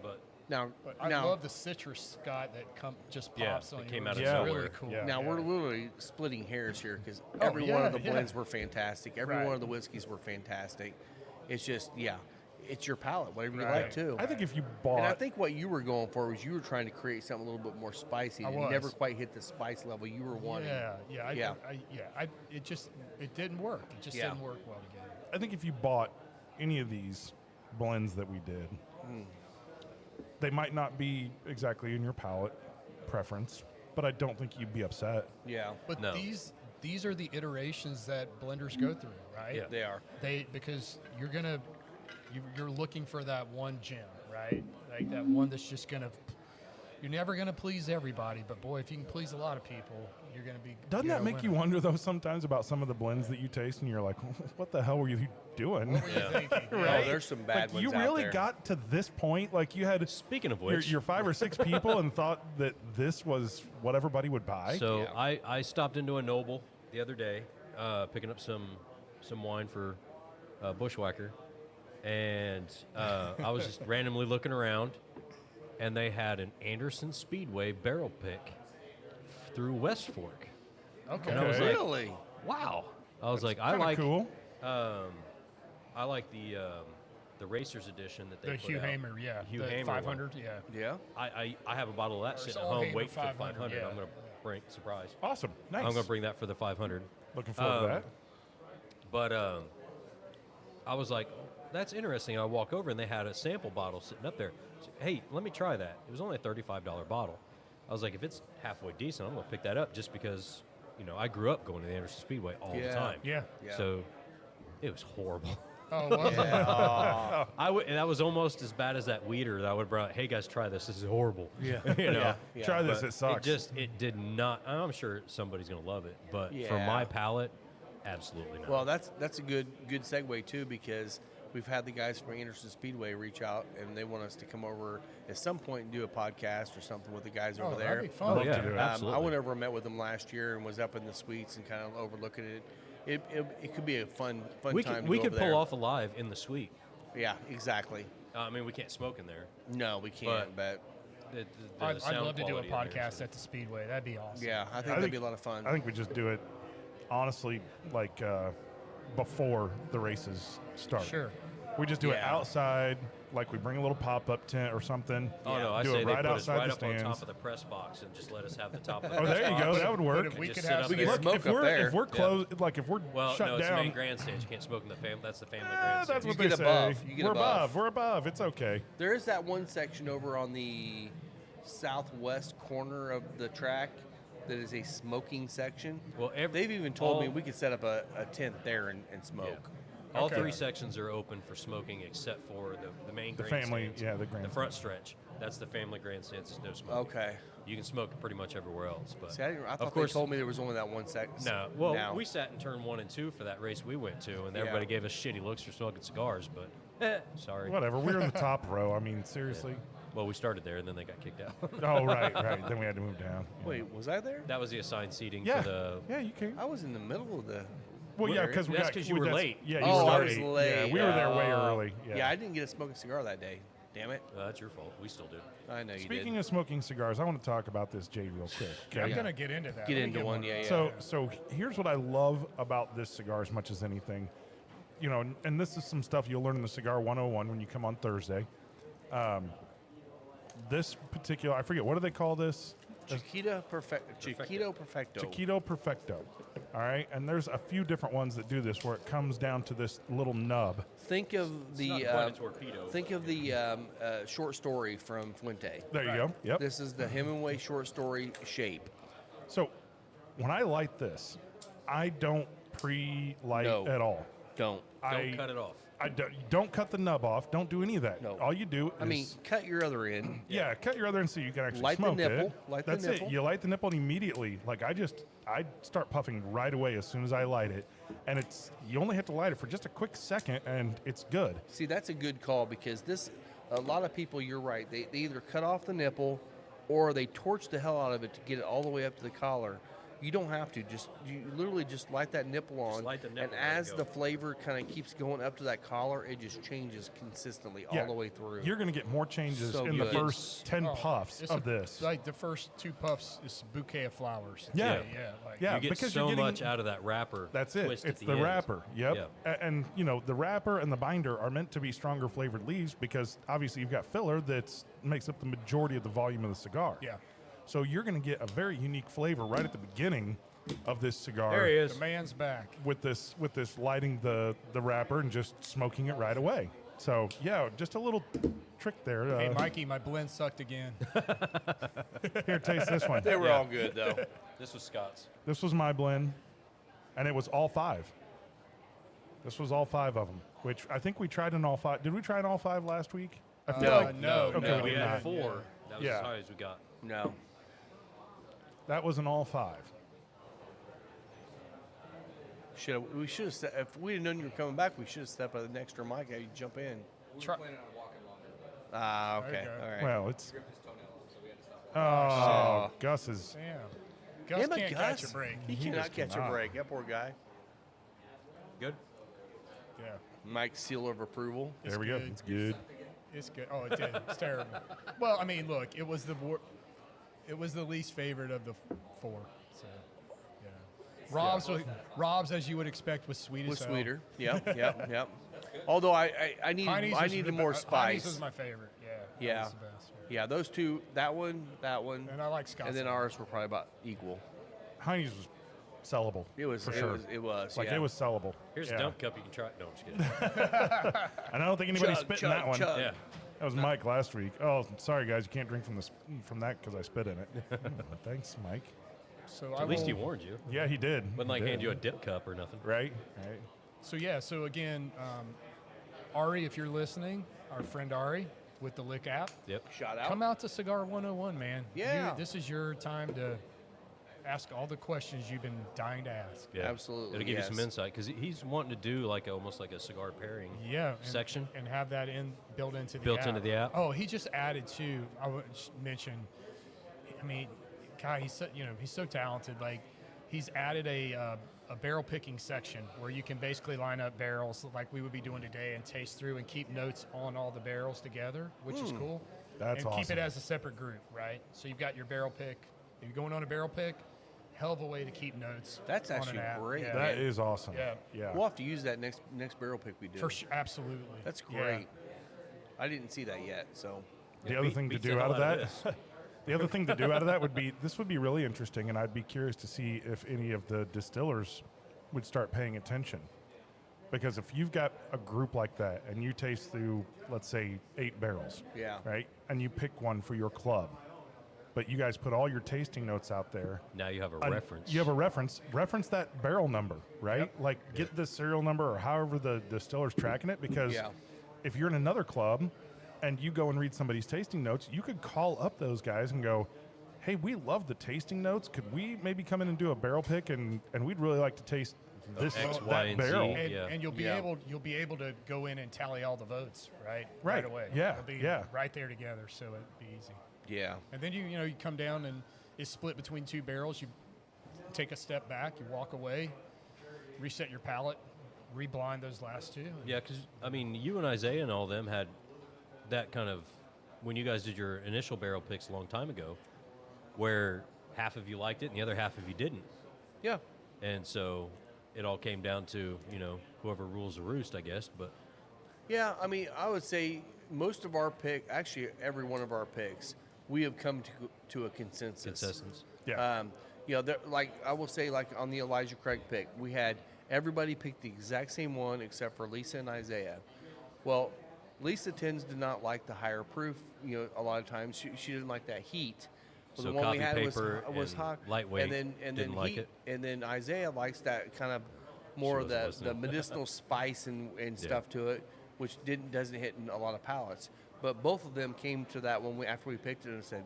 but Now, But I now, love the citrus Scott that just Yeah, pops on it you. came out It's of really nowhere. cool. Yeah. now we're literally splitting hairs here because Oh, every one of the yeah. blends were fantastic. Every Right. one of the whiskeys were fantastic. It's just, it's your palate, whatever you Right. like too. I think if you And I bought, think what you were going for was you were trying to create something a little bit more spicy. I And you never was. quite hit the spice level you were wanting. It didn't work. It just Yeah. didn't work well together. I think if you bought any of these blends that we did, they might not be exactly in your palate preference, but I don't think you'd be upset. Yeah, But No. these are the iterations that blenders go through, right? Yeah. they are. Because you're looking for that one gem, right? Like that one that's just gonna. You're never gonna please everybody, but boy, if you can please a lot of people, you're gonna be. Doesn't you're that gonna make you win. wonder though sometimes about some of the blends that you taste, and you're like, what the hell were you doing? What were you thinking? Oh, Right? there's some bad Like ones you out really there. got to this point, like you had speaking of your, which, your 5 or 6 people and thought that this was what everybody would buy. so Yeah. I stopped into a Noble the other day, picking up some wine for Bushwhacker, and I was just randomly looking around, and they had an Anderson Speedway barrel pick through West Fork. Okay. And I was Okay. like, Really? wow. I was like, I Kinda like cool. I like the Racers edition that they The put Hugh out. Hamer, yeah. Hugh the Hamer 500, yeah. Yeah. I have a bottle of that sitting at Saul home Hamer waiting for the 500, 500. yeah. I'm going to bring surprise. Awesome. Nice. I'm going to bring that for the 500. Looking forward to that. But I was like, that's interesting. I walk over and they had a sample bottle sitting up there. So, hey, let me try that. It was only a $35 bottle. I was like, if it's halfway decent, I'm going to pick that up just because, I grew up going to the Anderson Speedway all the Yeah. time. Yeah. Yeah. So it was horrible. Oh, was it? And that was almost as bad as that weeder that I would have brought. Hey guys, try this. This is horrible. Yeah. Yeah. Try this. But It sucks. it did not. I'm sure somebody's gonna love it, but for Yeah. my palate, absolutely not. Well, that's a good segue too, because we've had the guys from Anderson Speedway reach out and they want us to come over at some point and do a podcast or something with the guys over Oh, there. that'd be fun. Oh, yeah, to do it. I absolutely. went over and met with them last year and was up in the suites and kind of overlooking it. It could be a fun we time. could, to we go could over pull there. off a live in the suite. Yeah, exactly. I mean, we can't smoke in there. No, we can't. But I'd sound love to do a quality in there, podcast so- at the Speedway. That'd be awesome. yeah, I think that'd be a lot of fun. I think we just do it, honestly, like before the races start. Sure. We just do it Yeah. outside, like we bring a little pop-up tent or something. Oh no, I do say it they right put us outside right the up on top stands. of the press box and just let us have the top of the Oh, press there you box. go. That would work. But if we Just could sit have up some- We can Look, smoke if up we're there. if we're closed, like if we're Well, shut no, it's down, the main grandstand. You can't smoke in the that's the family eh, grandstand. that's You what get they say. above. You get we're above. We're above. It's okay. There is that one section over on the southwest corner of the track that is a smoking section. Well, They've even told me all- we could set up a tent there and smoke. All Okay. 3 sections are open for smoking except for the main The grandstands. family, yeah, the The grandstand. front stretch. That's the family grandstands. There's no smoking. Okay. You can smoke pretty much everywhere else, but See, I thought of course, they told me there was only that one section. no. Well, now. we sat in turn 1 and 2 for that race we went to, and Yeah. everybody gave us shitty looks for smoking cigars. But sorry. Whatever. We're in the top row. I mean, seriously. Well, we started there, and then they got kicked out. Oh, right. Then we had to move down. Yeah. Wait, was I there? That was the assigned seating Yeah. for the. Yeah, you can. I was in the middle of the. Well, yeah, area. because we That's got 'cause you were that's- late. Yeah, you Oh, were I late. was Yeah, late. we were there way Oh. early. Yeah. I didn't get to smoke a cigar that day. Damn it. That's your fault. We still do. I know you Speaking did. of smoking cigars, I want to talk about this Jade real quick. Okay? I'm gonna get into that. Get Let me into one, yeah, yeah. So here's what I love about this cigar as much as anything. you know, and this is some stuff you'll learn in the Cigar 101 when you come on Thursday. This particular, I forget, what do they call this? Chiquito Perfecto. Chiquito Perfecto. All right, and there's a few different ones that do this where it comes down to this little nub. Think of the not quite a torpedo. think of the short story from Fuente. There you go. Yep. This is the Hemingway short story shape. So when I light this, I don't pre-light No. at all. Don't. Don't cut it off. Don't cut the nub off. Don't do any of that. No. All you do is I mean, cut your other end. yeah, cut your other end so you can actually Light the smoke nipple. it. Light the That's nipple. it. You light the nipple and immediately, like I start puffing right away as soon as I light it, and you only have to light it for just a quick second, and it's good. See, that's a good call because a lot of people, you're right, they either cut off the nipple or they torch the hell out of it to get it all the way up to the collar. You don't have to. You literally just light that nipple on, light the nipple and and let it as go. the flavor kind of keeps going up to that collar, it just changes consistently all the way through. You're going to get more changes So in the good. first 10 puffs It's of this. Like the first 2 puffs is a bouquet of flowers. Yeah. Yeah. Like, Yeah, You get because so you're getting, much out of that wrapper. That's it. twist at It's the end. wrapper. Yep. Yeah. And you know, the wrapper and the binder are meant to be stronger flavored leaves because obviously you've got filler that makes up the majority of the volume of the cigar. Yeah. So you're going to get a very unique flavor right at the beginning of this cigar. There he is. The man's back. With this lighting the wrapper and just smoking it right away. So yeah, just a little trick there. Hey, Mikey, my blend sucked again. Here, taste this one. They were all good though. This was Scott's. This was my blend, and it was all 5. This was all 5 of them, which I think we tried in all 5. Did we try in all 5 last week? I feel like no. Okay, no, we We did had not. 4. That was Yeah. as high as we got. No. that was an all 5. We should have. If we had known you were coming back, we should have stepped by the extra mic. Had you jump in. Try- Ah, okay. There you go. All right. Well, it's. Oh, Gus is. Damn. Gus Damn it, can't Gus. catch a break. He He cannot just catch a cannot. break. That poor guy. Good. Yeah. Mike's seal of approval. There we go. good. It's good. It's good. Oh, it did. It's terrible. Well, I mean, look, it was the least favorite of the 4. So, yeah. Rob's, as you would expect, was sweet Was as hell. sweeter. Yep. Although I Heine's was needed the more Heine's spice. was my favorite. Yeah. Yeah. That was the best. Yeah, those two. That one. And I like Scott's. And then ours were probably about equal. Heine's was sellable. It was. for it sure. was. It was. Like yeah. it was sellable. Here's yeah. a dump cup you can try. No, I'm just kidding. And I don't think anybody Chug, spit chug, in that one. chug. Yeah. That was Mike last week. Oh, sorry guys, you can't drink from that because I spit in it. Thanks, Mike. So At least he warned you. Yeah, he did. Wouldn't like He hand did. you a dip cup or nothing. Right. So yeah. So again, Ari, if you're listening, our friend Ari with the Lick app, Yep. Shout out. come out to Cigar 101, man. Yeah. This is your time to ask all the questions you've been dying to ask. Yeah. Absolutely, It'll give you some yes. insight because he's wanting to do like almost like a cigar pairing. Yeah. Section? and have that built into the Built app. into the app? Oh, he just added too. I would just mention. I mean, God, he's so talented. Like, he's added a barrel picking section where you can basically line up barrels like we would be doing today and taste through and keep notes on all the barrels together, which is cool. That's and keep awesome. it as a separate group, right? So you've got your barrel pick. If you're going on a barrel pick, hell of a way to keep notes. That's on an actually app. great. Yeah. That is awesome. Yeah. Yeah. We'll have to use that next barrel pick we do. For sure, absolutely. That's Yeah. great. I didn't see that yet. So The other thing to beats the do out of hell out that, of this. the other thing to do out of that would be this would be really interesting, and I'd be curious to see if any of the distillers would start paying attention. Because if you've got a group like that and you taste through, let's say, 8 barrels, Yeah. right, and you pick one for your club, but you guys put all your tasting notes out there. Now you have a and reference. You have a reference. Reference that barrel number, right? Like get the serial number or however the distiller's tracking it. Because Yeah. if you're in another club and you go and read somebody's tasting notes, you could call up those guys and go, "Hey, we love the tasting notes. Could we maybe come in and do a barrel pick and we'd really like to taste this X, that Y, and Z. barrel." And, Yeah. and you'll be Yeah. able to go in and tally all the votes right Right. away. Yeah. It'll be Yeah. right there together, so it'd be easy. yeah. And then you come down and it's split between 2 barrels. You take a step back, you walk away, reset your palate, reblind those last 2. Yeah, because, I mean, you and Isaiah and all them had that kind of, when you guys did your initial barrel picks a long time ago, where half of you liked it and the other half of you didn't. Yeah. And so it all came down to, whoever rules the roost, I guess. But Yeah, I mean, I would say most of our actually every one of our picks, we have come to a consensus. Consistence. Yeah. Like I will say, like on the Elijah Craig pick, we had everybody pick the exact same one except for Lisa and Isaiah. Well, Lisa tends to not like the higher proof. A lot of times she didn't like that heat. Well, So the one we copy had paper was and hot, lightweight, and then didn't like heat, it. and then Isaiah likes that kind of more She of the wasn't listening. medicinal spice and stuff to it, which doesn't hit in a lot of palates. But both of them came to that when after we picked it and said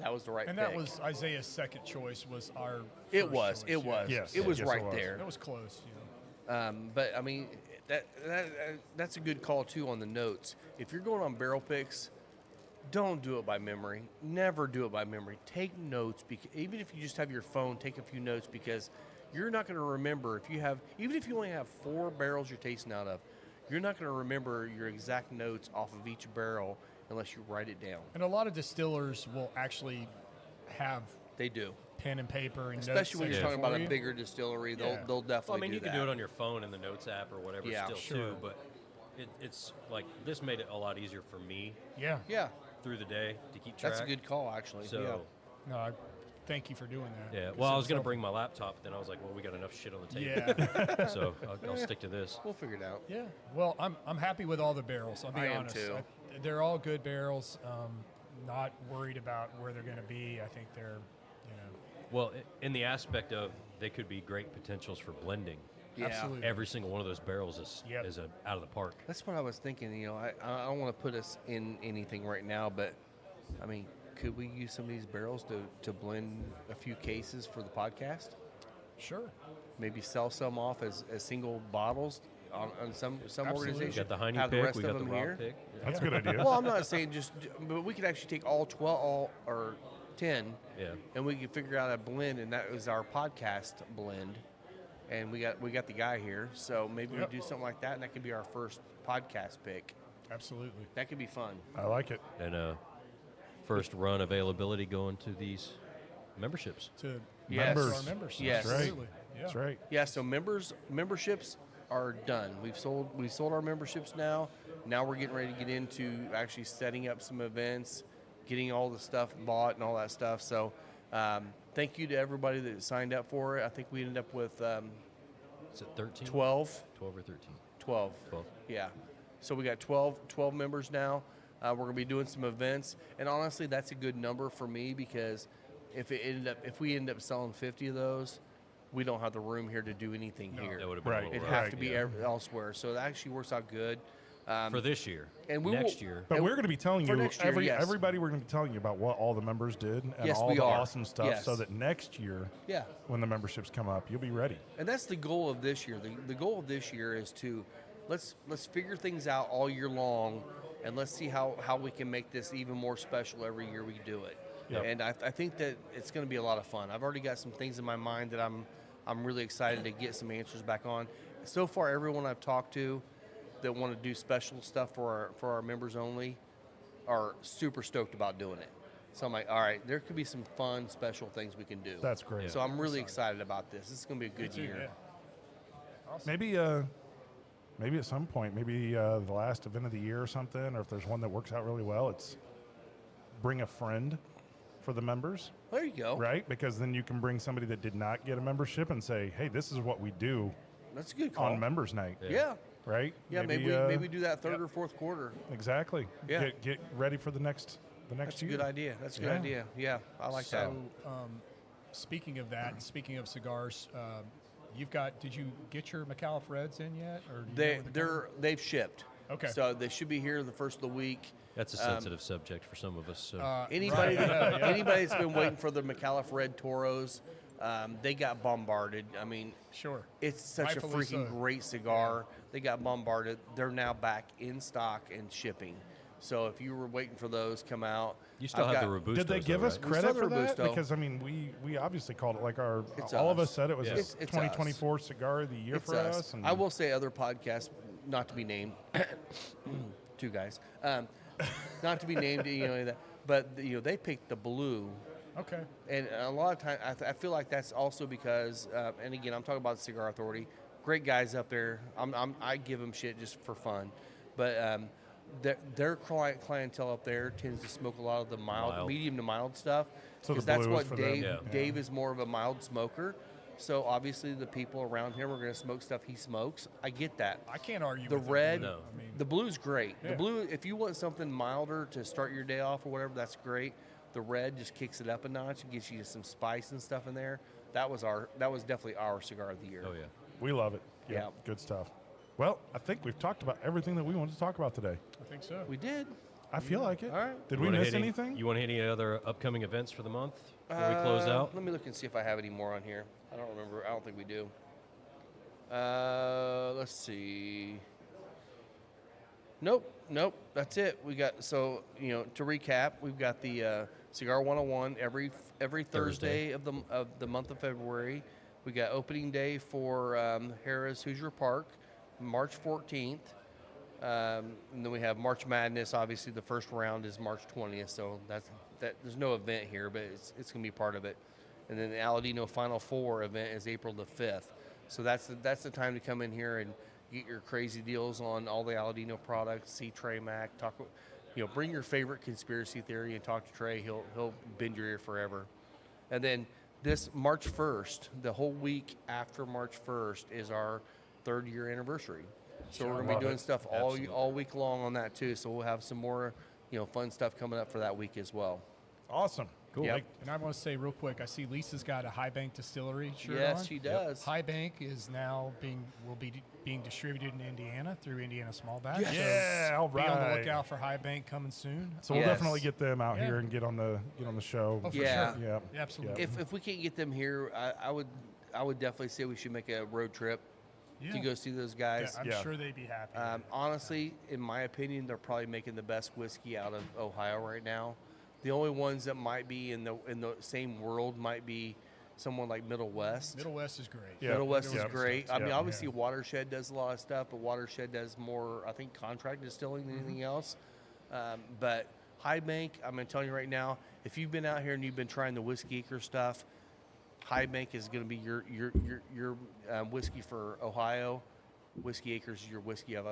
that was the right And pick. that was Isaiah's second choice. Was our it first was choice, it yeah. was Yes, it was yes, right it was. there. That was close. You know. But I mean, that's a good call too on the notes. If you're going on barrel picks, don't do it by memory. Never do it by memory. Take notes, even if you just have your phone, take a few notes because you're not going to remember even if you only have 4 barrels you're tasting out of, you're not going to remember your exact notes off of each barrel unless you write it down. And a lot of distillers will actually have They do, pen and paper and especially when notes you're section talking about for a you. bigger distillery. Yeah. They'll definitely. Well, I mean, you that. can do it on your phone in the Notes app or whatever Yeah, still sure. too, but it's like this made it a lot easier for me Yeah. Yeah, through the day to keep track. that's a good call actually. So, yeah. No, I thank you for doing that. yeah. 'Cause Well, I it was going to helpful. bring my laptop, then I was like, well, we got enough shit on the table. Yeah. So I'll stick to this. We'll figure it out. Yeah. Well, I'm happy with all the barrels. I'll be I am honest. too. They're all good barrels. Not worried about where they're going to be. I think they're, Well, in the aspect of they could be great potentials for blending. Yeah. absolutely. Every single one of those barrels is Yep. out of the park. That's what I was thinking. I don't want to put us in anything right now, but I mean, could we use some of these barrels to blend a few cases for the podcast? Sure. Maybe sell some off as single bottles on some Absolutely. We organization. got the Heine have pick, the rest we of got the them Rock here. pick. That's a good idea. Well, I'm not saying but we could actually take all 12 or 10, Yeah. and we could figure out a blend, and that was our podcast blend. And we got the guy here, so maybe Yep. we do something like that, and that could be our first podcast pick. Absolutely. That could be fun. I like it. And first run availability going to these memberships. To Yes. to our members. Yes. That's right. Absolutely. Yeah. That's right. Yeah, so memberships are done. We've sold our memberships now. Now we're getting ready to get into actually setting up some events, getting all the stuff bought and all that stuff. So thank you to everybody that signed up for it. I think we ended up with Is it 13? 12. 12 or 13? 12. 12. Yeah. So we got 12 members now. We're going to be doing some events. And honestly, that's a good number for me because if we end up selling 50 of those, we don't have the room here to do anything here. That would have been Right. a It'd little have rough. to be elsewhere. So that actually works out good. For this year. and we Next will- year. But And we're going to be telling for you, next year, yes. everybody, we're going to be telling you about what all the members did and Yes, all we the are. awesome stuff Yes. so that next year, Yeah. when the memberships come up, you'll be ready. And that's the goal of this year. The goal of this year is to let's figure things out all year long, and let's see how we can make this even more special every year we do it. Yep. And I think that it's going to be a lot of fun. I've already got some things in my mind that I'm really excited to get some answers back on. So far, everyone I've talked to that want to do special stuff for our members only are super stoked about doing it. So I'm like, all right, there could be some fun, special things we can do. That's great. So I'm really excited about this. This is going to be a good Too, year. yeah. Awesome. Maybe at some point, maybe the last event of the year or something, or if there's one that works out really well, it's bring a friend for the members, There you go. right? Because then you can bring somebody that did not get a membership and say, hey, this is what we do That's a good call. on members night, Yeah. right? Yeah, maybe do that third or fourth quarter. Exactly. Yeah. Get ready for the next That's a year. good idea. That's a good Yeah. idea. Yeah, I like that. So, speaking of that, and speaking of cigars, did you get your McAuliffe Reds in yet? Or do you know when They've shipped. Okay. So they should be here the first of the week. That's a sensitive subject for some of us. So. Anybody right, that, yeah. anybody that's been waiting for the McAuliffe Red Toros, they got bombarded. I mean, Sure. it's such a Rightfully freaking so. great cigar. They got bombarded. They're now back in stock and shipping. So if you were waiting for those, come out. You still I've have got- the Robusto. Did they give us We credit saw the for that? Robusto. Because I mean, we obviously called it like our. It's all of us. us said it was Yeah. a It's 2024 cigar of the year It's for us. us. And I will say other podcasts, not to be named, two guys, not to be named, any of that, but they picked the blue Okay. And a lot of time, I feel like that's also because, and again, I'm talking about the Cigar Authority. Great guys up there. I give them shit just for fun, but their clientele up there tends to smoke a lot of the mild. Medium to mild stuff, So the because that's blue is what for them. Dave. Yeah. Dave is more of a mild smoker, so obviously the people around him are going to smoke stuff he smokes. I get that. I can't argue The with red, blue. No. I mean, the blue's great. Yeah. The blue, if you want something milder to start your day off or whatever, that's great. The red just kicks it up a notch and gives you some spice and stuff in there. That was definitely our cigar of the year. Oh yeah. We love it. Yeah. Good stuff. Well, I think we've talked about everything that we wanted to talk about today. I think so. We did. I feel like it. All right. Did You we wanna miss hit anything? You want to hit any other upcoming events for the month before we close out? Let me look and see if I have any more on here. I don't remember. I don't think we do. Let's see. Nope. That's it. We got, so, to recap, we've got the Cigar 101 every Thursday of the month of February. We got opening day for Harrah's Hoosier Park, March 14th. And then we have March Madness. Obviously, the first round is March 20th, so there's no event here, but it's going to be part of it. And then the Aladino Final Four event is April the 5th. So that's the time to come in here and get your crazy deals on all the Aladino products. See Trey Mack, bring your favorite conspiracy theory and talk to Trey. He'll bend your ear forever. And then this March 1st, the whole week after March 1st, is our 3rd year anniversary. So we're going to be doing stuff all week long on that too. So we'll have some more, fun stuff coming up for that week as well. Awesome. Cool. Yep. And I want to say real quick, I see Lisa's got a High Bank Distillery shirt on. Yes, she does. High Bank is now will be being distributed in Indiana through Indiana Small Batch. Yes. So Yeah, all be on the right. lookout for High Bank coming soon. So we'll Yes. definitely get them out Yeah. here and get on the show. Oh, for Yeah. sure. Yeah. Absolutely. If we can't get them here, I would definitely say we should make a road trip to Yeah. go see those Yeah, guys. I'm Yeah. sure they'd be happy. Honestly, in my opinion, they're probably making the best whiskey out of Ohio right now. The only ones that might be in the same world might be someone like Middle West. Middle West is great. Yeah. Middle West is Yeah. great. I mean, Yeah. obviously, Watershed does a lot of stuff, but Watershed does more, I think, contract distilling than anything else. But High Bank, I'm going to tell you right now, if you've been out here and you've been trying the Whiskey Acre stuff, High Bank is going to be your whiskey for Ohio. Whiskey Acres is your whiskey of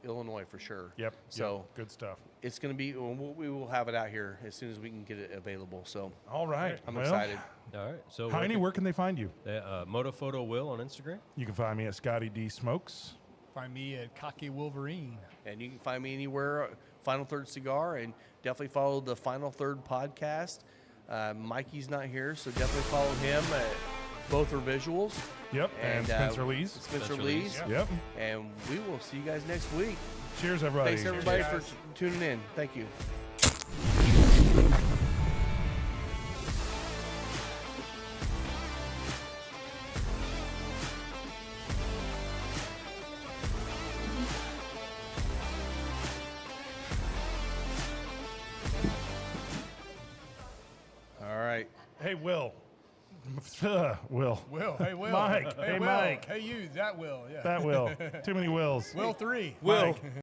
Illinois for sure. Yep. So yep. Good stuff. it's going to be, we will have it out here as soon as we can get it available. So All right. I'm Well, excited. All right. So Heine, where can they find you? Motophoto Will on Instagram. You can find me at Scotty D Smokes. Find me at Cocky Wolverine. And you can find me anywhere, Final Third Cigar, and definitely follow the Final Third podcast. Mikey's not here, so definitely follow him. Both are visuals. Yep. And Spencer Lee's. Spencer Lee's. Yep. And we will see you guys next week. Cheers, everybody. Thanks, everybody, Cheers, for tuning in. Thank you. All right. Hey, Will. Will. Will. Hey, Will. Mike. Hey, Hey, Will. Mike. Hey, you. That Will. Yeah. That Will. Too many Wills. Will 3. Will. Mike.